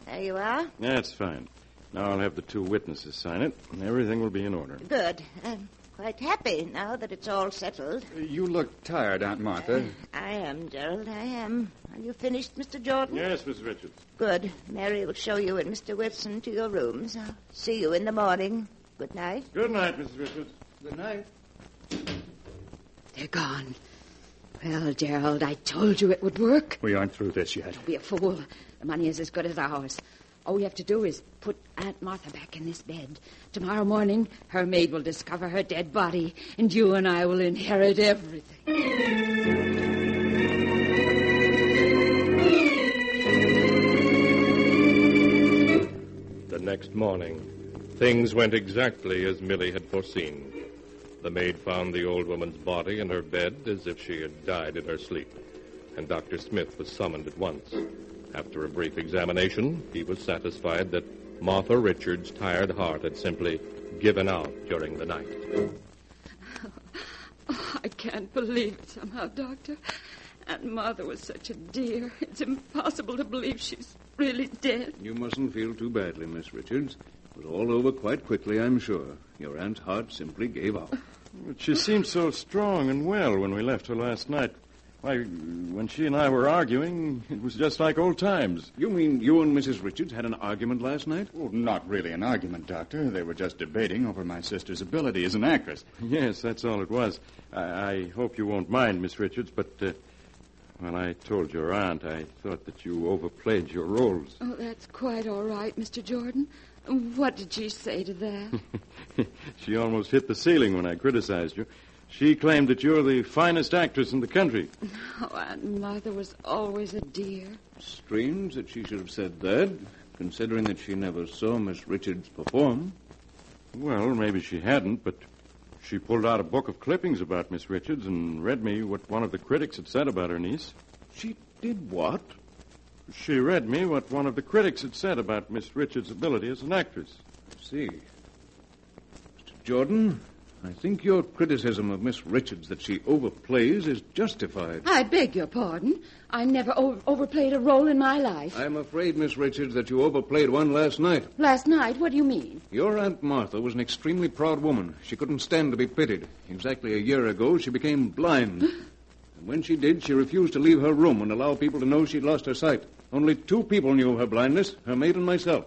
There you are. That's fine. Now I'll have the two witnesses sign it, and everything will be in order. Good. I'm quite happy now that it's all settled. You look tired, Aunt Martha. I am, Gerald, I am. Are you finished, Mr. Jordan? Yes, Mrs. Richards. Good. Mary will show you and Mr. Wilson to your rooms. I'll see you in the morning. Good night. Good night, Mrs. Richards. Good night. They're gone. Well, Gerald, I told you it would work. We aren't through this yet. Don't be a fool. The money is as good as ours. All we have to do is put Aunt Martha back in this bed. Tomorrow morning, her maid will discover her dead body, and you and I will inherit everything. The next morning, things went exactly as Millie had foreseen. The maid found the old woman's body in her bed as if she had died in her sleep, and Dr. Smith was summoned at once. After a brief examination, he was satisfied that Martha Richards' tired heart had simply given out during the night. Oh, I can't believe it somehow, Doctor. Aunt Martha was such a dear. It's impossible to believe she's really dead. You mustn't feel too badly, Miss Richards. It was all over quite quickly, I'm sure. Your aunt's heart simply gave out. But she seemed so strong and well when we left her last night. Why, when she and I were arguing, it was just like old times. You mean you and Mrs. Richards had an argument last night? Oh, not really an argument, Doctor. They were just debating over my sister's ability as an actress. Yes, that's all it was. I hope you won't mind, Miss Richards, but when I told your aunt, I thought that you overplayed your roles. Oh, that's quite all right, Mr. Jordan. What did she say to that? She almost hit the ceiling when I criticized you. She claimed that you're the finest actress in the country. Oh, Aunt Martha was always a dear. Strange that she should have said that, considering that she never saw Miss Richards perform. Well, maybe she hadn't, but she pulled out a book of clippings about Miss Richards and read me what one of the critics had said about her niece. She did what? She read me what one of the critics had said about Miss Richards' ability as an actress. I see. Mr. Jordan, I think your criticism of Miss Richards that she overplays is justified. I beg your pardon. I never overplayed a role in my life. I'm afraid, Miss Richards, that you overplayed one last night. Last night? What do you mean? Your Aunt Martha was an extremely proud woman. She couldn't stand to be pitied. Exactly a year ago, she became blind. And when she did, she refused to leave her room and allow people to know she'd lost her sight. Only 2 people knew of her blindness, her maid and myself.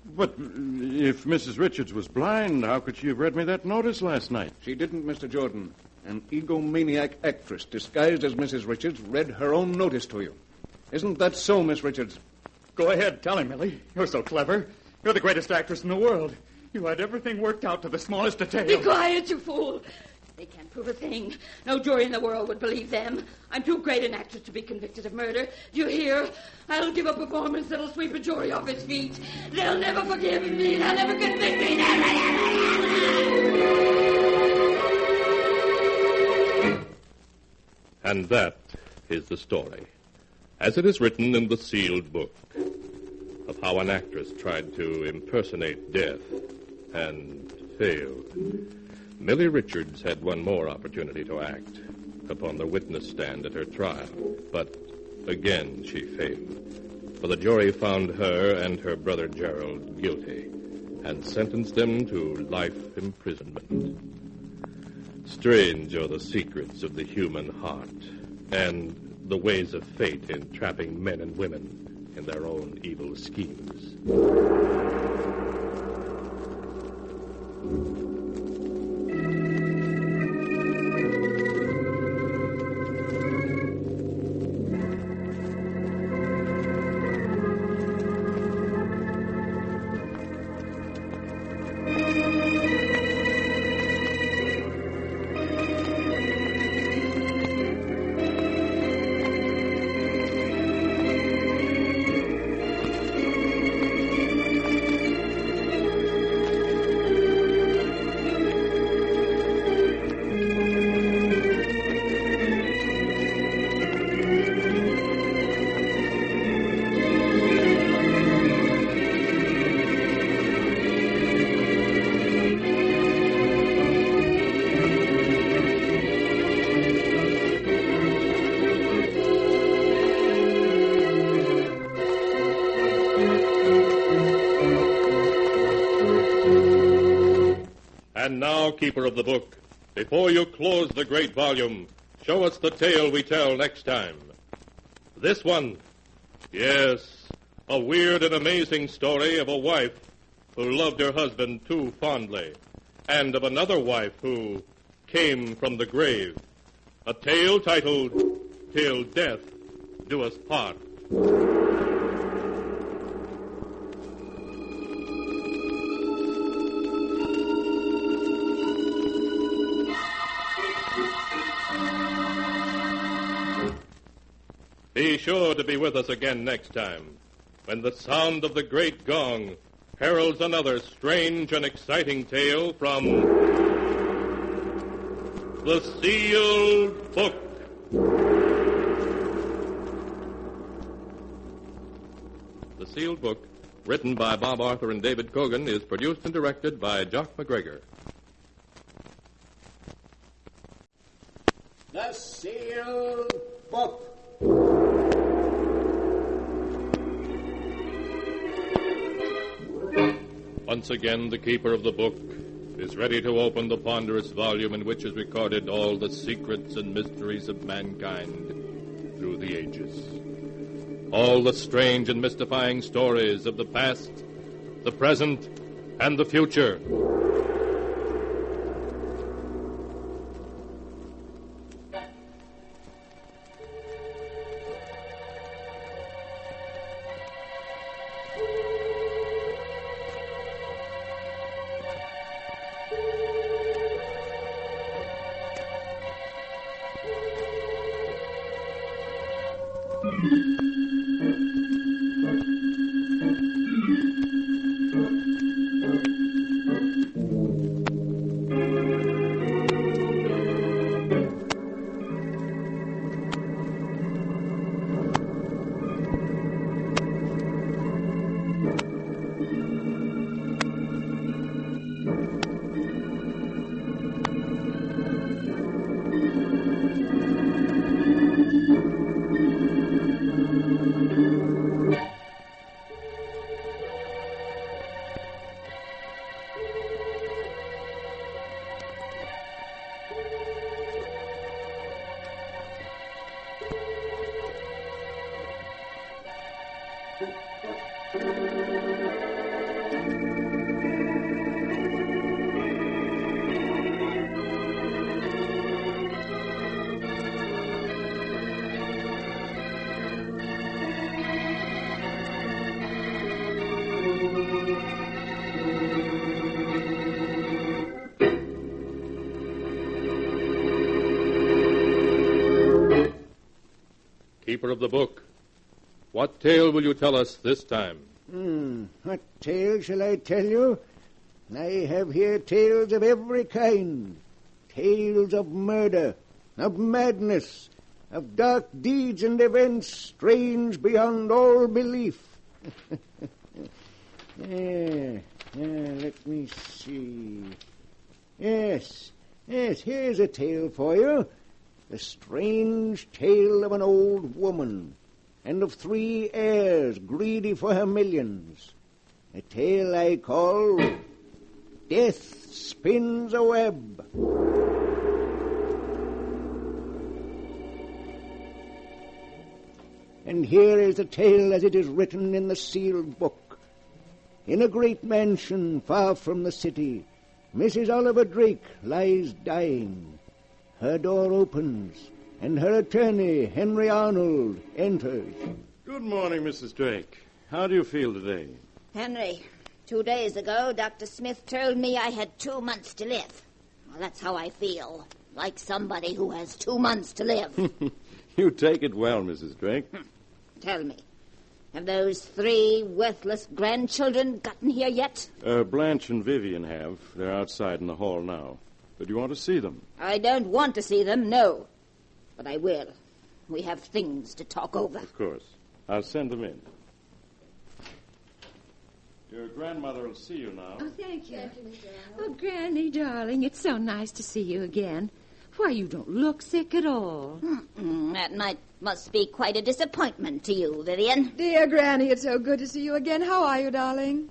But if Mrs. Richards was blind, how could she have read me that notice last night? She didn't, Mr. Jordan. An egomaniac actress disguised as Mrs. Richards read her own notice to you. Isn't that so, Miss Richards? Go ahead, tell him, Millie. You're so clever. You're the greatest actress in the world. You had everything worked out to the smallest detail. Be quiet, you fool. They can't prove a thing. No jury in the world would believe them. I'm too great an actress to be convicted of murder. Do you hear? I'll give a performance that'll sweep a jury off its feet. They'll never forgive me. They'll never convict me. And that is the story, as it is written in the sealed book, of how an actress tried to impersonate death and failed. Millie Richards had one more opportunity to act upon the witness stand at her trial, but again she failed. For the jury found her and her brother Gerald guilty and sentenced them to life imprisonment. Strange are the secrets of the human heart and the ways of fate in trapping men and women in their own evil schemes. And now, keeper of the book, before you close the great volume, show us the tale we tell next time. This one, yes, a weird and amazing story of a wife who loved her husband too fondly, and of another wife who came from the grave. A tale titled, Till Death Do Us Part. Be sure to be with us again next time, when the sound of the great gong heralds another strange and exciting tale from the Sealed Book. The Sealed Book, written by Bob Arthur and David Cogan, is produced and directed by Jock MacGregor. The Sealed Book. Once again, the keeper of the book is ready to open the ponderous volume in which is recorded all the secrets and mysteries of mankind through the ages. All the strange and mystifying stories of the past, the present, and the future. keeper of the book. What tale will you tell us this time? What tale shall I tell you? I have here tales of every kind. Tales of murder, of madness, of dark deeds and events strange beyond all belief. Let me see. Yes, here's a tale for you. The strange tale of an old woman and of 3 heirs greedy for her millions. A tale I call Death Spins a Web. And here is the tale as it is written in the sealed book. In a great mansion far from the city, Mrs. Oliver Drake lies dying. Her door opens, and her attorney, Henry Arnold, enters. Good morning, Mrs. Drake. How do you feel today? Henry, 2 days ago, Dr. Smith told me I had 2 months to live. Well, that's how I feel, like somebody who has 2 months to live. You take it well, Mrs. Drake. Tell me, have those 3 worthless grandchildren gotten here yet? Blanche and Vivian have. They're outside in the hall now. But do you want to see them? I don't want to see them, no. But I will. We have things to talk over. Of course. I'll send them in. Your grandmother will see you now. Oh, thank you. Oh, Granny, darling, it's so nice to see you again. Why, you don't look sick at all. That must be quite a disappointment to you, Vivian. Dear Granny, it's so good to see you again. How are you, darling?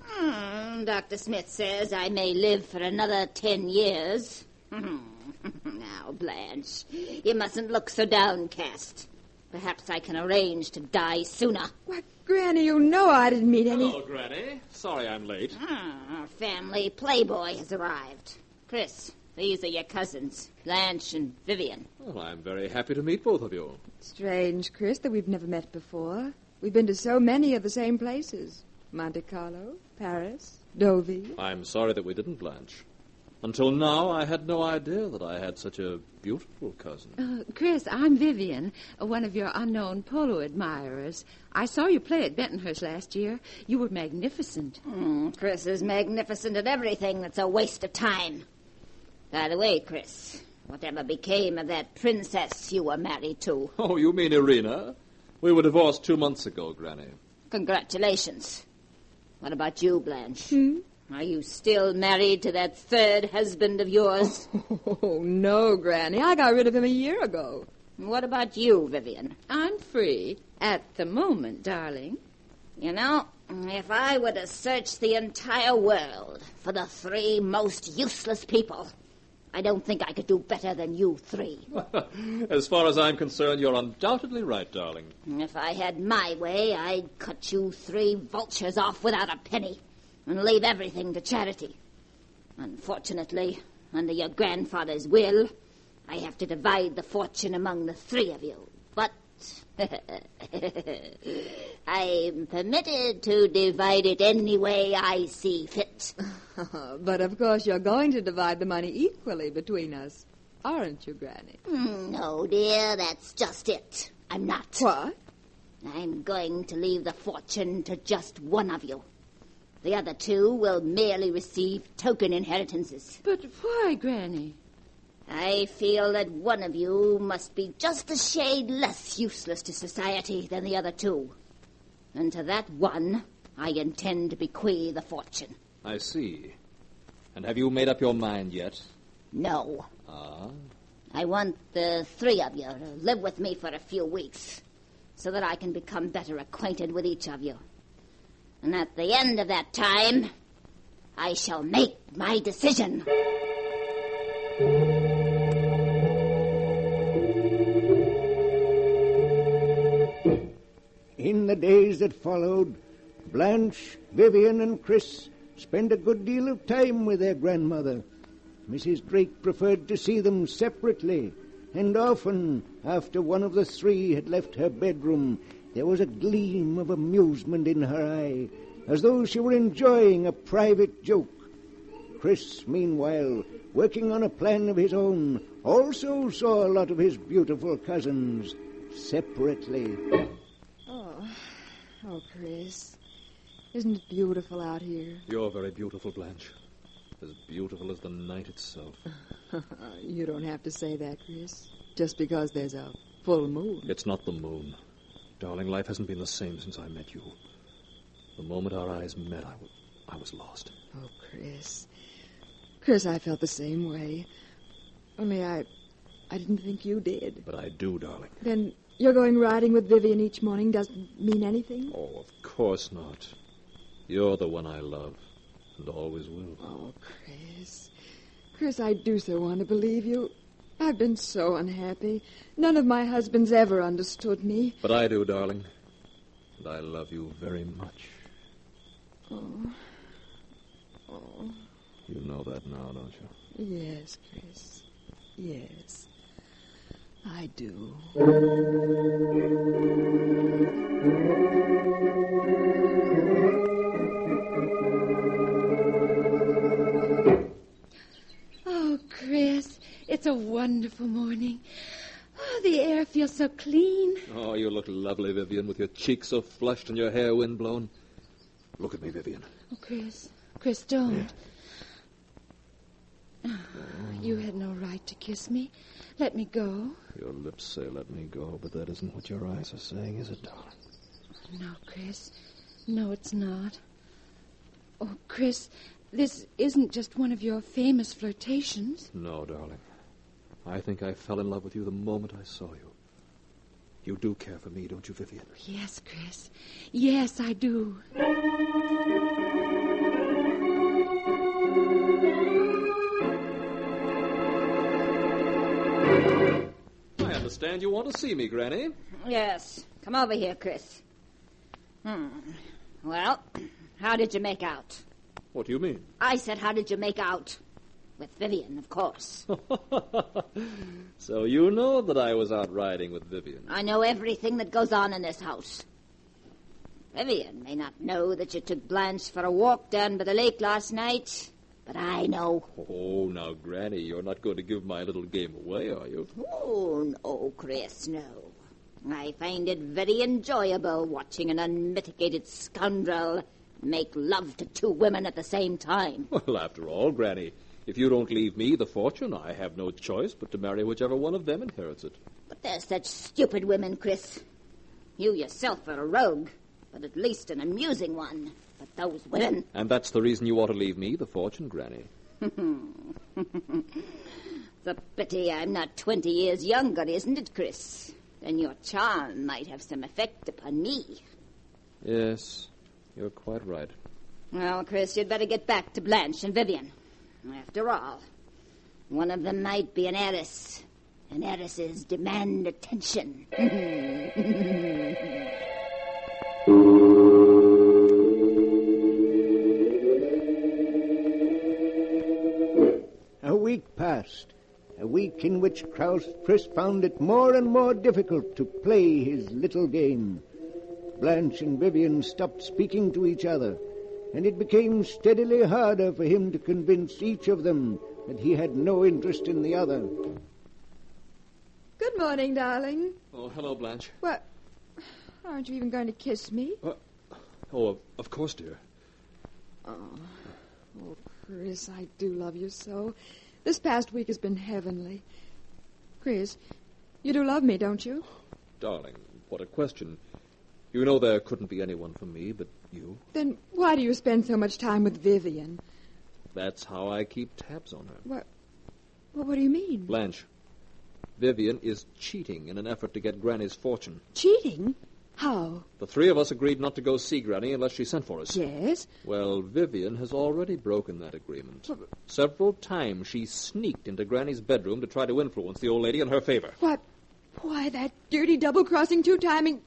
Dr. Smith says I may live for another 10 years. Now, Blanche, you mustn't look so downcast. Perhaps I can arrange to die sooner. Why, Granny, you know I didn't mean any... Hello, Granny. Sorry I'm late. Our family playboy has arrived. Chris, these are your cousins, Blanche and Vivian. Well, I'm very happy to meet both of you. Strange, Chris, that we've never met before. We've been to so many of the same places. Monte Carlo, Paris, Deauville. I'm sorry that we didn't, Blanche. Until now, I had no idea that I had such a beautiful cousin. Chris, I'm Vivian, one of your unknown polo admirers. I saw you play at Bentonhurst last year. You were magnificent. Chris is magnificent at everything that's a waste of time. By the way, Chris, whatever became of that princess you were married to? Oh, you mean Irina? We were divorced 2 months ago, Granny. Congratulations. What about you, Blanche? Are you still married to that 3rd husband of yours? Oh, no, Granny. I got rid of him a year ago. What about you, Vivian? I'm free at the moment, darling. You know, if I were to search the entire world for the 3 most useless people, I don't think I could do better than you 3. As far as I'm concerned, you're undoubtedly right, darling. If I had my way, I'd cut you 3 vultures off without a penny and leave everything to charity. Unfortunately, under your grandfather's will, I have to divide the fortune among the 3 of you. But I'm permitted to divide it any way I see fit. But of course you're going to divide the money equally between us, aren't you, Granny? No, dear, that's just it. I'm not. What? I'm going to leave the fortune to just one of you. The other 2 will merely receive token inheritances. But why, Granny? I feel that one of you must be just a shade less useless to society than the other 2. And to that one, I intend to bequeath the fortune. I see. And have you made up your mind yet? No. Ah? I want the 3 of you to live with me for a few weeks, so that I can become better acquainted with each of you. And at the end of that time, I shall make my decision. In the days that followed, Blanche, Vivian, and Chris spent a good deal of time with their grandmother. Mrs. Drake preferred to see them separately, and often, after one of the 3 had left her bedroom, there was a gleam of amusement in her eye, as though she were enjoying a private joke. Chris, meanwhile, working on a plan of his own, also saw a lot of his beautiful cousins, separately. Oh, Chris. Isn't it beautiful out here? You're very beautiful, Blanche. As beautiful as the night itself. You don't have to say that, Chris. Just because there's a full moon. It's not the moon. Darling, life hasn't been the same since I met you. The moment our eyes met, I was lost. Oh, Chris. Chris, I felt the same way. Only I didn't think you did. But I do, darling. Then you're going riding with Vivian each morning doesn't mean anything? Oh, of course not. You're the one I love, and always will. Oh, Chris. Chris, I do so want to believe you. I've been so unhappy. None of my husbands ever understood me. But I do, darling. And I love you very much. Oh. You know that now, don't you? Yes, Chris. Yes. I do. Oh, Chris, it's a wonderful morning. Oh, the air feels so clean. Oh, you look lovely, Vivian, with your cheeks so flushed and your hair windblown. Look at me, Vivian. Oh, Chris, don't. Oh, you had no right to kiss me. Let me go. Your lips say let me go, but that isn't what your eyes are saying, is it, darling? No, Chris. No, it's not. Oh, Chris, this isn't just one of your famous flirtations. No, darling. I think I fell in love with you the moment I saw you. You do care for me, don't you, Vivian? Yes, Chris. Yes, I do. I understand you want to see me, Granny. Yes. Come over here, Chris. Well, how did you make out? What do you mean? I said, how did you make out? With Vivian, of course. So you know that I was out riding with Vivian. I know everything that goes on in this house. Vivian may not know that you took Blanche for a walk down by the lake last night, but I know. Oh, now, Granny, you're not going to give my little game away, are you? Oh, no, Chris, no. I find it very enjoyable watching an unmitigated scoundrel make love to two women at the same time. Well, after all, Granny, if you don't leave me the fortune, I have no choice but to marry whichever one of them inherits it. But they're such stupid women, Chris. You yourself are a rogue, but at least an amusing one. But those women... And that's the reason you ought to leave me the fortune, Granny. It's a pity I'm not 20 years younger, isn't it, Chris? Then your charm might have some effect upon me. Yes, you're quite right. Well, Chris, you'd better get back to Blanche and Vivian. After all, one of them might be an heiress, and heiresses demand attention. A week passed. A week in which Chris found it more and more difficult to play his little game. Blanche and Vivian stopped speaking to each other, and it became steadily harder for him to convince each of them that he had no interest in the other. Good morning, darling. Oh, hello, Blanche. What? Aren't you even going to kiss me? Oh, of course, dear. Oh, Chris, I do love you so. This past week has been heavenly. Chris, you do love me, don't you? Darling, what a question. You know there couldn't be anyone for me but you. Then why do you spend so much time with Vivian? That's how I keep tabs on her. What? Well, what do you mean? Blanche, Vivian is cheating in an effort to get Granny's fortune. Cheating? How? The three of us agreed not to go see Granny unless she sent for us. Yes? Well, Vivian has already broken that agreement. Several times she sneaked into Granny's bedroom to try to influence the old lady in her favor. What? Why, that dirty double-crossing, two-timing...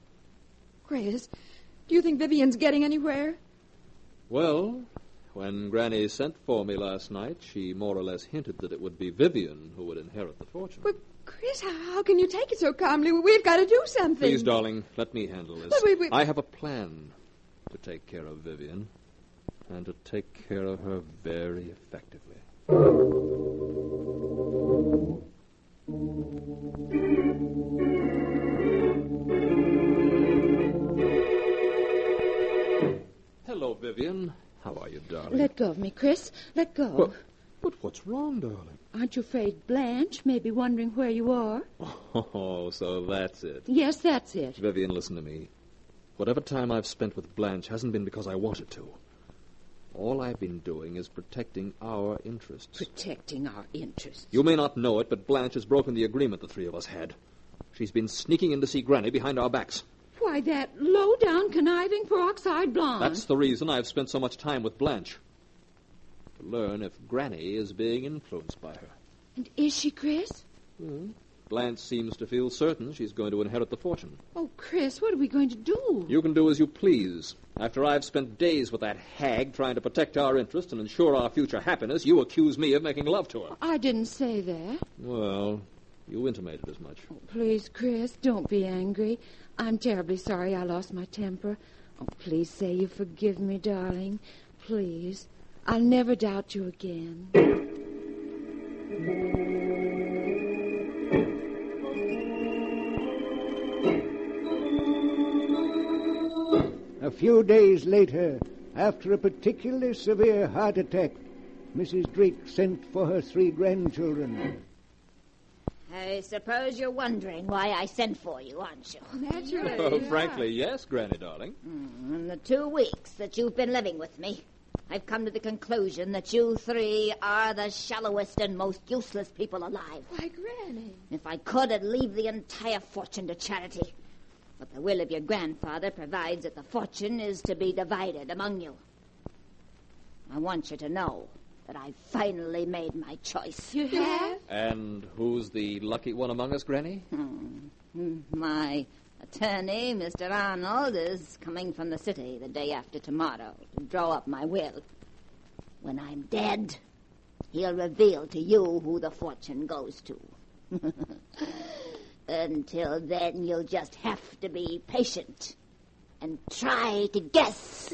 Chris, do you think Vivian's getting anywhere? Well, when Granny sent for me last night, she more or less hinted that it would be Vivian who would inherit the fortune. But, Chris, how can you take it so calmly? We've got to do something. Please, darling, let me handle this. But I have a plan to take care of Vivian and to take care of her very effectively. Hello, Vivian. How are you, darling? Let go of me, Chris. Let go. But what's wrong, darling? Aren't you afraid Blanche may be wondering where you are? Oh, so that's it. Yes, that's it. Vivian, listen to me. Whatever time I've spent with Blanche hasn't been because I wanted to. All I've been doing is protecting our interests. Protecting our interests? You may not know it, but Blanche has broken the agreement the three of us had. She's been sneaking in to see Granny behind our backs. Why, that low-down, conniving, peroxide blonde. That's the reason I've spent so much time with Blanche. To learn if Granny is being influenced by her. And is she, Chris? Blanche seems to feel certain she's going to inherit the fortune. Oh, Chris, what are we going to do? You can do as you please. After I've spent days with that hag trying to protect our interests and ensure our future happiness, you accuse me of making love to her. I didn't say that. Well, you intimated as much. Oh, please, Chris, don't be angry. I'm terribly sorry I lost my temper. Oh, please say you forgive me, darling. Please. I'll never doubt you again. A few days later, after a particularly severe heart attack, Mrs. Drake sent for her 3 grandchildren. I suppose you're wondering why I sent for you, aren't you? Naturally. Oh, frankly, yes, Granny, darling. In the 2 weeks that you've been living with me, I've come to the conclusion that you 3 are the shallowest and most useless people alive. Why, Granny? If I could, I'd leave the entire fortune to charity. But the will of your grandfather provides that the fortune is to be divided among you. I want you to know that I've finally made my choice. You have? And who's the lucky one among us, Granny? My attorney, Mr. Arnold, is coming from the city the day after tomorrow to draw up my will. When I'm dead, he'll reveal to you who the fortune goes to. Until then, you'll just have to be patient and try to guess.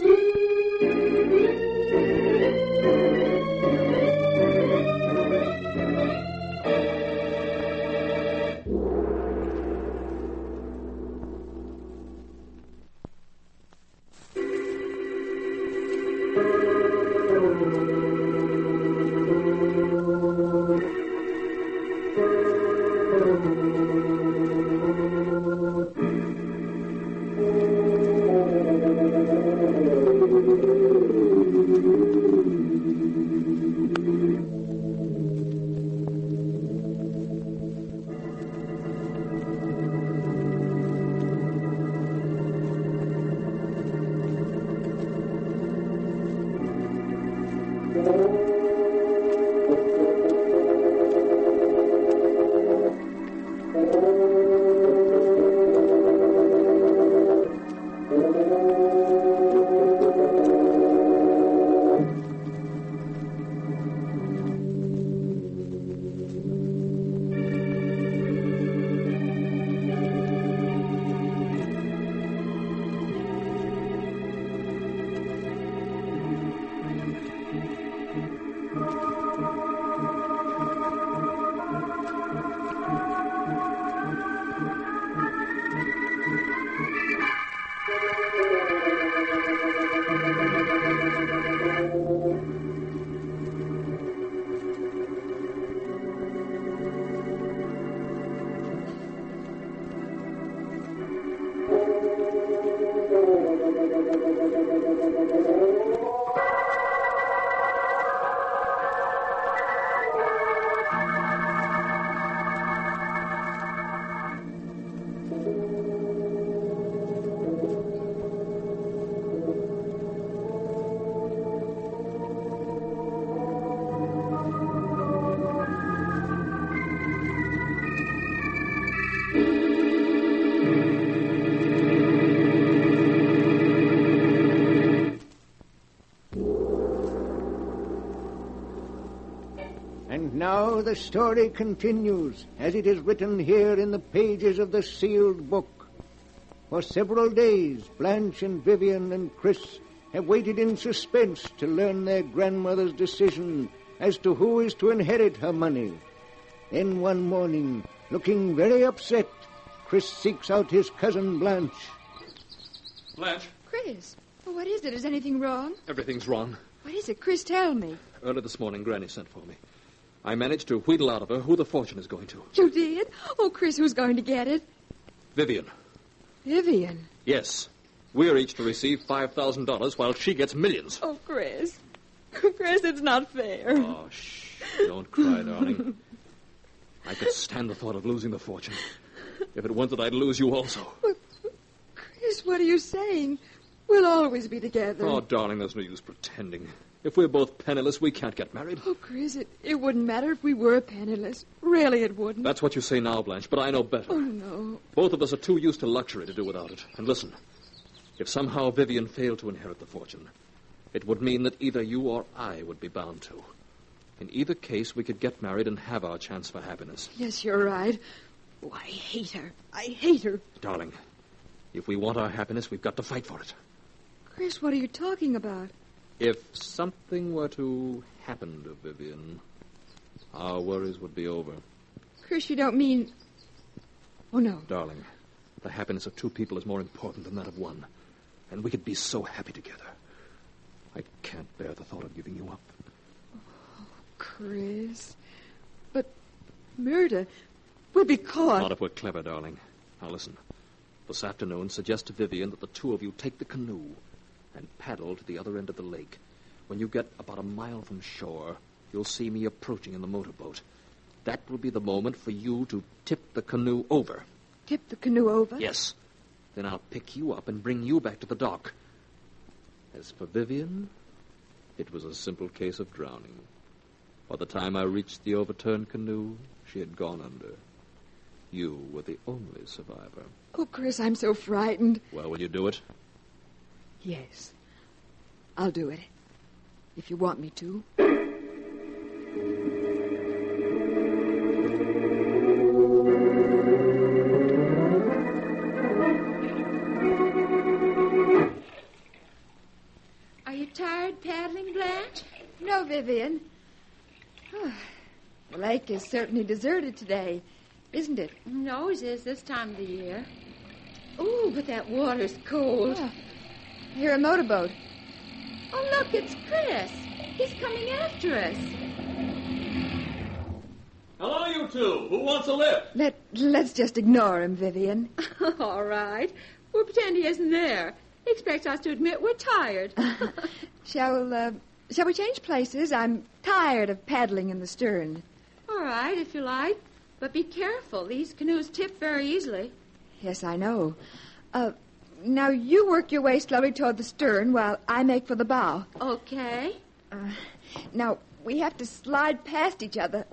And now the story continues, as it is written here in the pages of the sealed book. For several days, Blanche and Vivian and Chris have waited in suspense to learn their grandmother's decision as to who is to inherit her money. Then one morning, looking very upset, Chris seeks out his cousin Blanche. Blanche? Chris, Oh, what is it? Is anything wrong? Everything's wrong. What is it? Chris, tell me. Early this morning, Granny sent for me. I managed to wheedle out of her who the fortune is going to. You did? Oh, Chris, who's going to get it? Vivian. Vivian? Yes. We're each to receive $5,000 while she gets millions. Oh, Chris. Chris, it's not fair. Oh, shh. Don't cry, darling. I could stand the thought of losing the fortune. If it weren't that I'd lose you also. Chris, what are you saying? We'll always be together. Oh, darling, there's no use pretending. If we're both penniless, we can't get married. Oh, Chris, it wouldn't matter if we were penniless. Really, it wouldn't. That's what you say now, Blanche, but I know better. Oh, no. Both of us are too used to luxury to do without it. And listen, if somehow Vivian failed to inherit the fortune, it would mean that either you or I would be bound to. In either case, we could get married and have our chance for happiness. Yes, you're right. Oh, I hate her. I hate her. Darling, if we want our happiness, we've got to fight for it. Chris, what are you talking about? If something were to happen to Vivian, our worries would be over. Chris, you don't mean... Oh, no. Darling, the happiness of two people is more important than that of one. And we could be so happy together. I can't bear the thought of giving you up. Oh, Chris. But murder... We'll be caught. Not if we're clever, darling. Now listen. This afternoon, suggest to Vivian that the two of you take the canoe and paddle to the other end of the lake. When you get about a mile from shore, you'll see me approaching in the motorboat. That will be the moment for you to tip the canoe over. Tip the canoe over? Yes. Then I'll pick you up and bring you back to the dock. As for Vivian, it was a simple case of drowning. By the time I reached the overturned canoe, she had gone under. You were the only survivor. Oh, Chris, I'm so frightened. Well, will you do it? Yes. I'll do it. If you want me to. Are you tired paddling, Blanche? No, Vivian. Oh, the lake is certainly deserted today, isn't it? Always is this time of the year. Ooh, but that water's cold. Oh, I hear a motorboat. Oh, look, it's Chris. He's coming after us. Hello, you two. Who wants a lift? Let's just ignore him, Vivian. All right. We'll pretend he isn't there. He expects us to admit we're tired. Shall we change places? I'm tired of paddling in the stern. All right, if you like. But be careful. These canoes tip very easily. Yes, I know. Now you work your way slowly toward the stern while I make for the bow. Okay. Now, we have to slide past each other.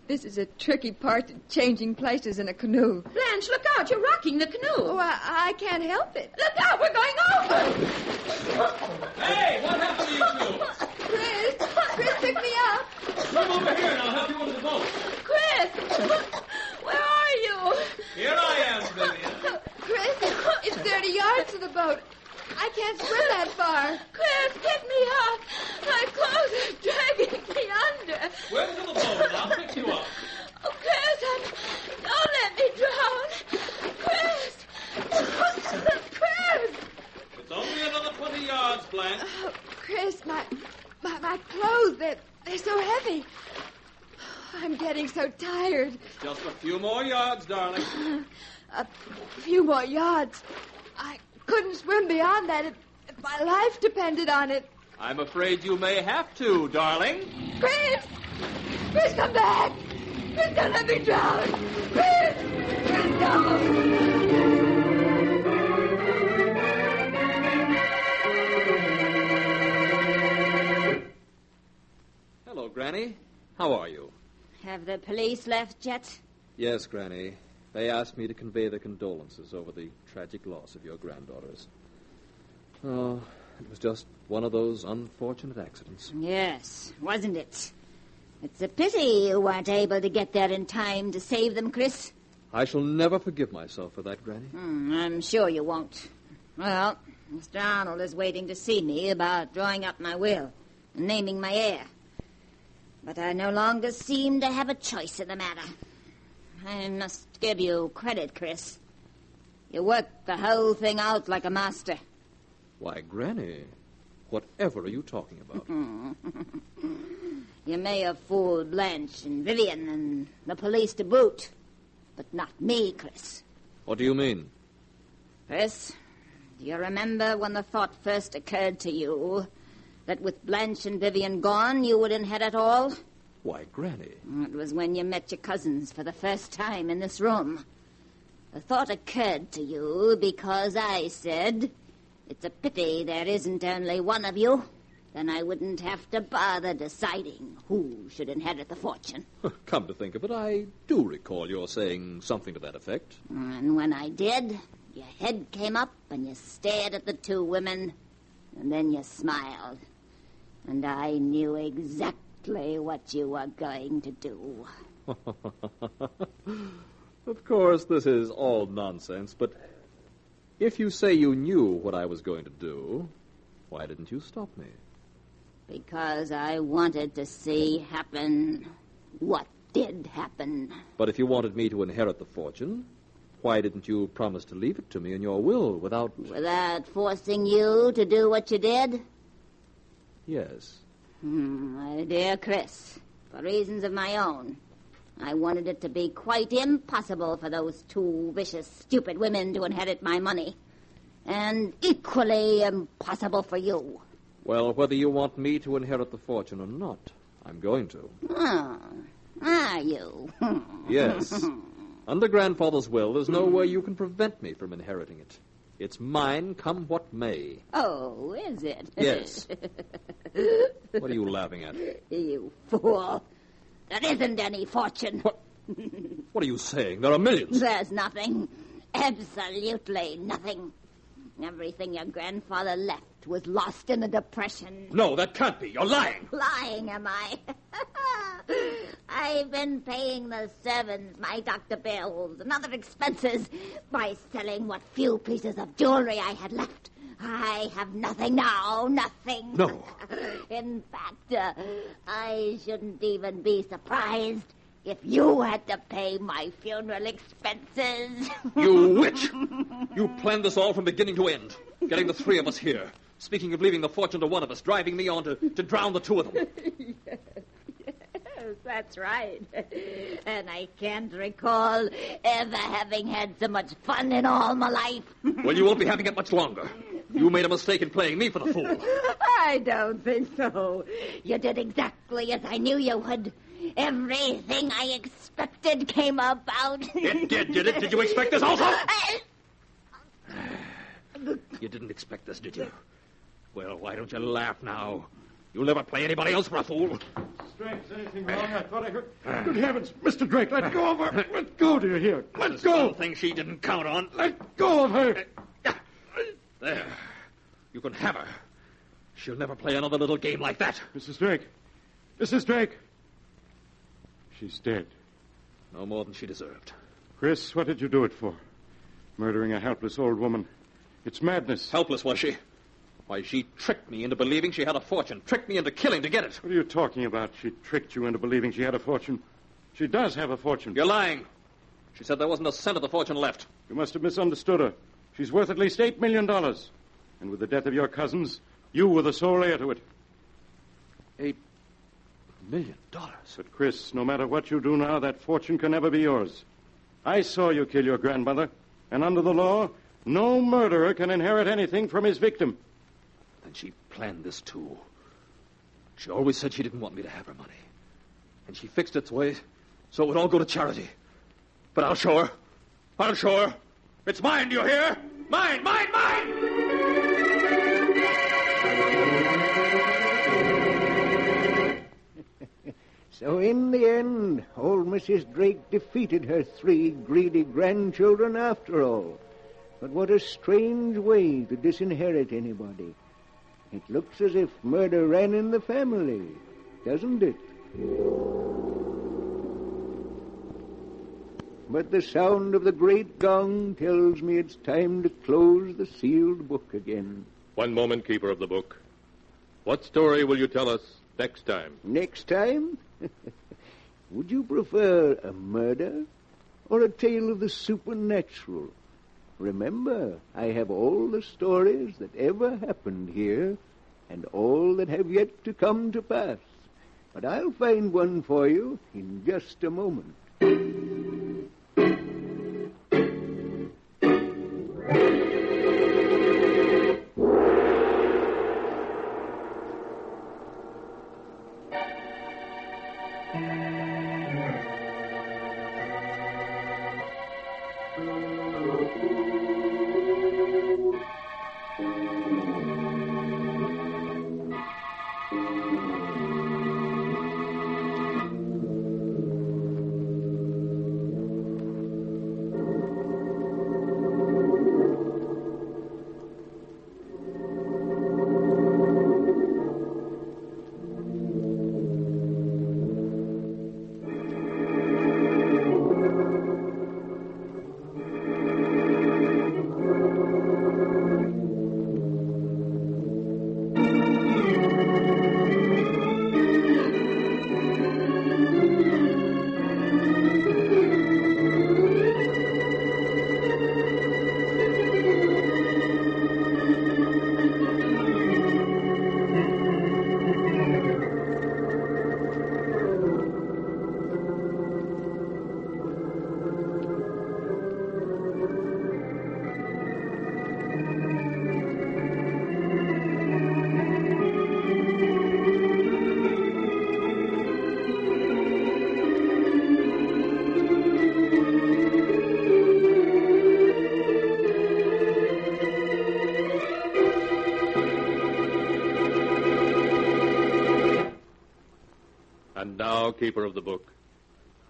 This is a tricky part to changing places in a canoe. Blanche, look out. You're rocking the canoe. Oh, I can't help it. Look out. We're going over. Hey, what happened to you two? Chris, pick me up. Come over here and I'll help you into the boat. Chris, where are you? Here I am, Vivian. Chris, it's 30 yards to the boat. I can't swim that far. Chris, pick me up. My clothes are dragging me under. Swim to the boat and I'll pick you up. Oh, Chris, don't let me drown. Chris. Chris. It's only another 20 yards, Blanche. Oh, Chris, my clothes, they're so heavy. I'm getting so tired. Just a few more yards, darling. A few more yards. I couldn't swim beyond that if my life depended on it. I'm afraid you may have to, darling. Chris! Chris, come back! Chris, don't let me drown! Chris! Chris, no! Hello, Granny. How are you? Have the police left yet? Yes, Granny. They asked me to convey their condolences over the tragic loss of your granddaughters. Oh, it was just one of those unfortunate accidents. Yes, wasn't it? It's a pity you weren't able to get there in time to save them, Chris. I shall never forgive myself for that, Granny. I'm sure you won't. Well, Mr. Arnold is waiting to see me about drawing up my will and naming my heir. But I no longer seem to have a choice in the matter. I must give you credit, Chris. You worked the whole thing out like a master. Why, Granny, whatever are you talking about? You may have fooled Blanche and Vivian and the police to boot, but not me, Chris. What do you mean? Chris, do you remember when the thought first occurred to you that with Blanche and Vivian gone, you would inherit all? Why, Granny. It was when you met your cousins for the first time in this room. The thought occurred to you because I said, it's a pity there isn't only one of you. Then I wouldn't have to bother deciding who should inherit the fortune. Come to think of it, I do recall your saying something to that effect. And when I did, your head came up and you stared at the two women, and then you smiled. And I knew exactly what you were going to do. Of course, this is all nonsense, but if you say you knew what I was going to do, why didn't you stop me? Because I wanted to see happen what did happen. But if you wanted me to inherit the fortune, why didn't you promise to leave it to me in your will without... Without forcing you to do what you did? Yes. My dear Chris, for reasons of my own, I wanted it to be quite impossible for those two vicious, stupid women to inherit my money. And equally impossible for you. Well, whether you want me to inherit the fortune or not, I'm going to. Oh, are you? Yes. Under Grandfather's will, there's no way you can prevent me from inheriting it. It's mine, come what may. Oh, is it? Yes. What are you laughing at? You fool. There isn't any fortune. What are you saying? There are millions. There's nothing. Absolutely nothing. Everything your grandfather left was lost in the Depression. No, that can't be. You're lying. Lying, am I? I've been paying the servants my doctor bills and other expenses by selling what few pieces of jewelry I had left. I have nothing now, nothing. No. In fact, I shouldn't even be surprised if you had to pay my funeral expenses. You witch! You planned this all from beginning to end, getting the three of us here. Speaking of leaving the fortune to one of us, driving me on to drown the two of them. Yes, that's right. And I can't recall ever having had so much fun in all my life. Well, you won't be having it much longer. You made a mistake in playing me for the fool. I don't think so. You did exactly as I knew you would. Everything I expected came about. It did it? Did you expect this also? You didn't expect this, did you? Well, why don't you laugh now? You'll never play anybody else for a fool. Drake, is anything wrong? I thought I heard... Good heavens, Mr. Drake, let go of her. Let go, do you hear? Let go. Something she didn't count on. Let go of her. There. You can have her. She'll never play another little game like that. Mrs. Drake. Mrs. Drake. She's dead. No more than she deserved. Chris, what did you do it for? Murdering a helpless old woman. It's madness. Helpless, was she? Why, she tricked me into believing she had a fortune. Tricked me into killing to get it. What are you talking about? She tricked you into believing she had a fortune. She does have a fortune. You're lying. She said there wasn't a cent of the fortune left. You must have misunderstood her. She's worth at least $8 million. And with the death of your cousins, you were the sole heir to it. $8 million? But, Chris, no matter what you do now, that fortune can never be yours. I saw you kill your grandmother, and under the law, no murderer can inherit anything from his victim. Then she planned this, too. She always said she didn't want me to have her money. And she fixed it so it would all go to charity. But I'll show her. I'll show her. It's mine, do you hear? Mine, mine, mine! So in the end, old Mrs. Drake defeated her three greedy grandchildren after all. But what a strange way to disinherit anybody. It looks as if murder ran in the family, doesn't it? But the sound of the great gong tells me it's time to close the sealed book again. One moment, keeper of the book. What story will you tell us next time? Next time? Would you prefer a murder or a tale of the supernatural? Remember, I have all the stories that ever happened here, and all that have yet to come to pass. But I'll find one for you in just a moment. And now, keeper of the book,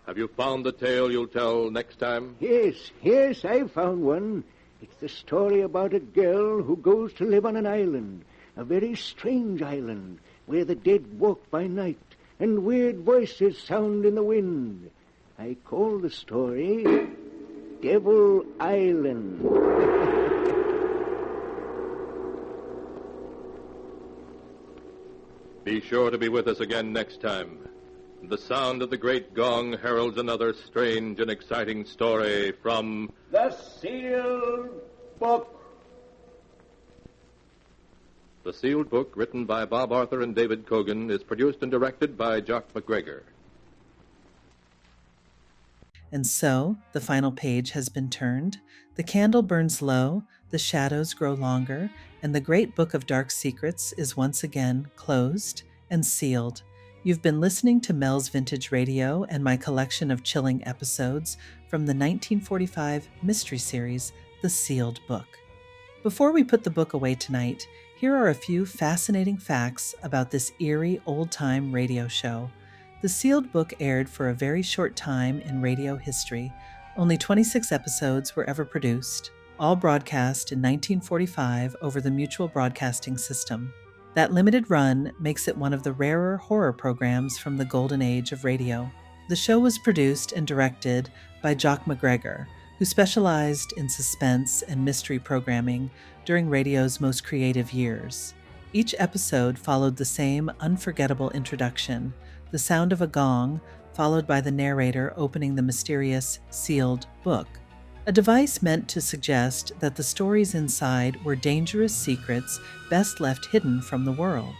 have you found the tale you'll tell next time? Yes, I've found one. It's the story about a girl who goes to live on an island, a very strange island, where the dead walk by night and weird voices sound in the wind. I call the story Devil Island. Be sure to be with us again next time. The sound of the great gong heralds another strange and exciting story from The Sealed Book. The Sealed Book, written by Bob Arthur and David Cogan, is produced and directed by Jock MacGregor. And so, the final page has been turned, the candle burns low, the shadows grow longer, and the great book of dark secrets is once again closed and sealed. You've been listening to Mel's Vintage Radio and my collection of chilling episodes from the 1945 mystery series, The Sealed Book. Before we put the book away tonight, here are a few fascinating facts about this eerie old-time radio show. The Sealed Book aired for a very short time in radio history. Only 26 episodes were ever produced, all broadcast in 1945 over the Mutual Broadcasting System. That limited run makes it one of the rarer horror programs from the golden age of radio. The show was produced and directed by Jock MacGregor, who specialized in suspense and mystery programming during radio's most creative years. Each episode followed the same unforgettable introduction, the sound of a gong, followed by the narrator opening the mysterious sealed book, a device meant to suggest that the stories inside were dangerous secrets best left hidden from the world.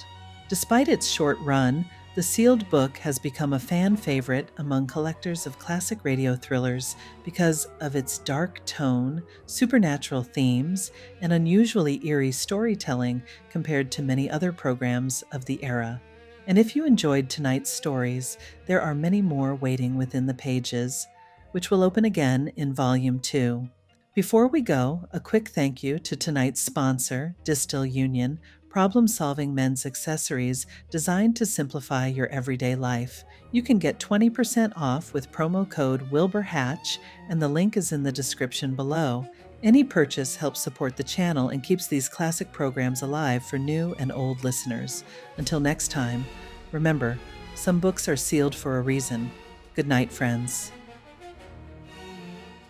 Despite its short run, The Sealed Book has become a fan favorite among collectors of classic radio thrillers because of its dark tone, supernatural themes, and unusually eerie storytelling compared to many other programs of the era. And if you enjoyed tonight's stories, there are many more waiting within the pages, which will open again in Volume 2. Before we go, a quick thank you to tonight's sponsor, Distill Union, problem-solving men's accessories designed to simplify your everyday life. You can get 20% off with promo code WilburHatch, and the link is in the description below. Any purchase helps support the channel and keeps these classic programs alive for new and old listeners. Until next time, remember, some books are sealed for a reason. Good night, friends.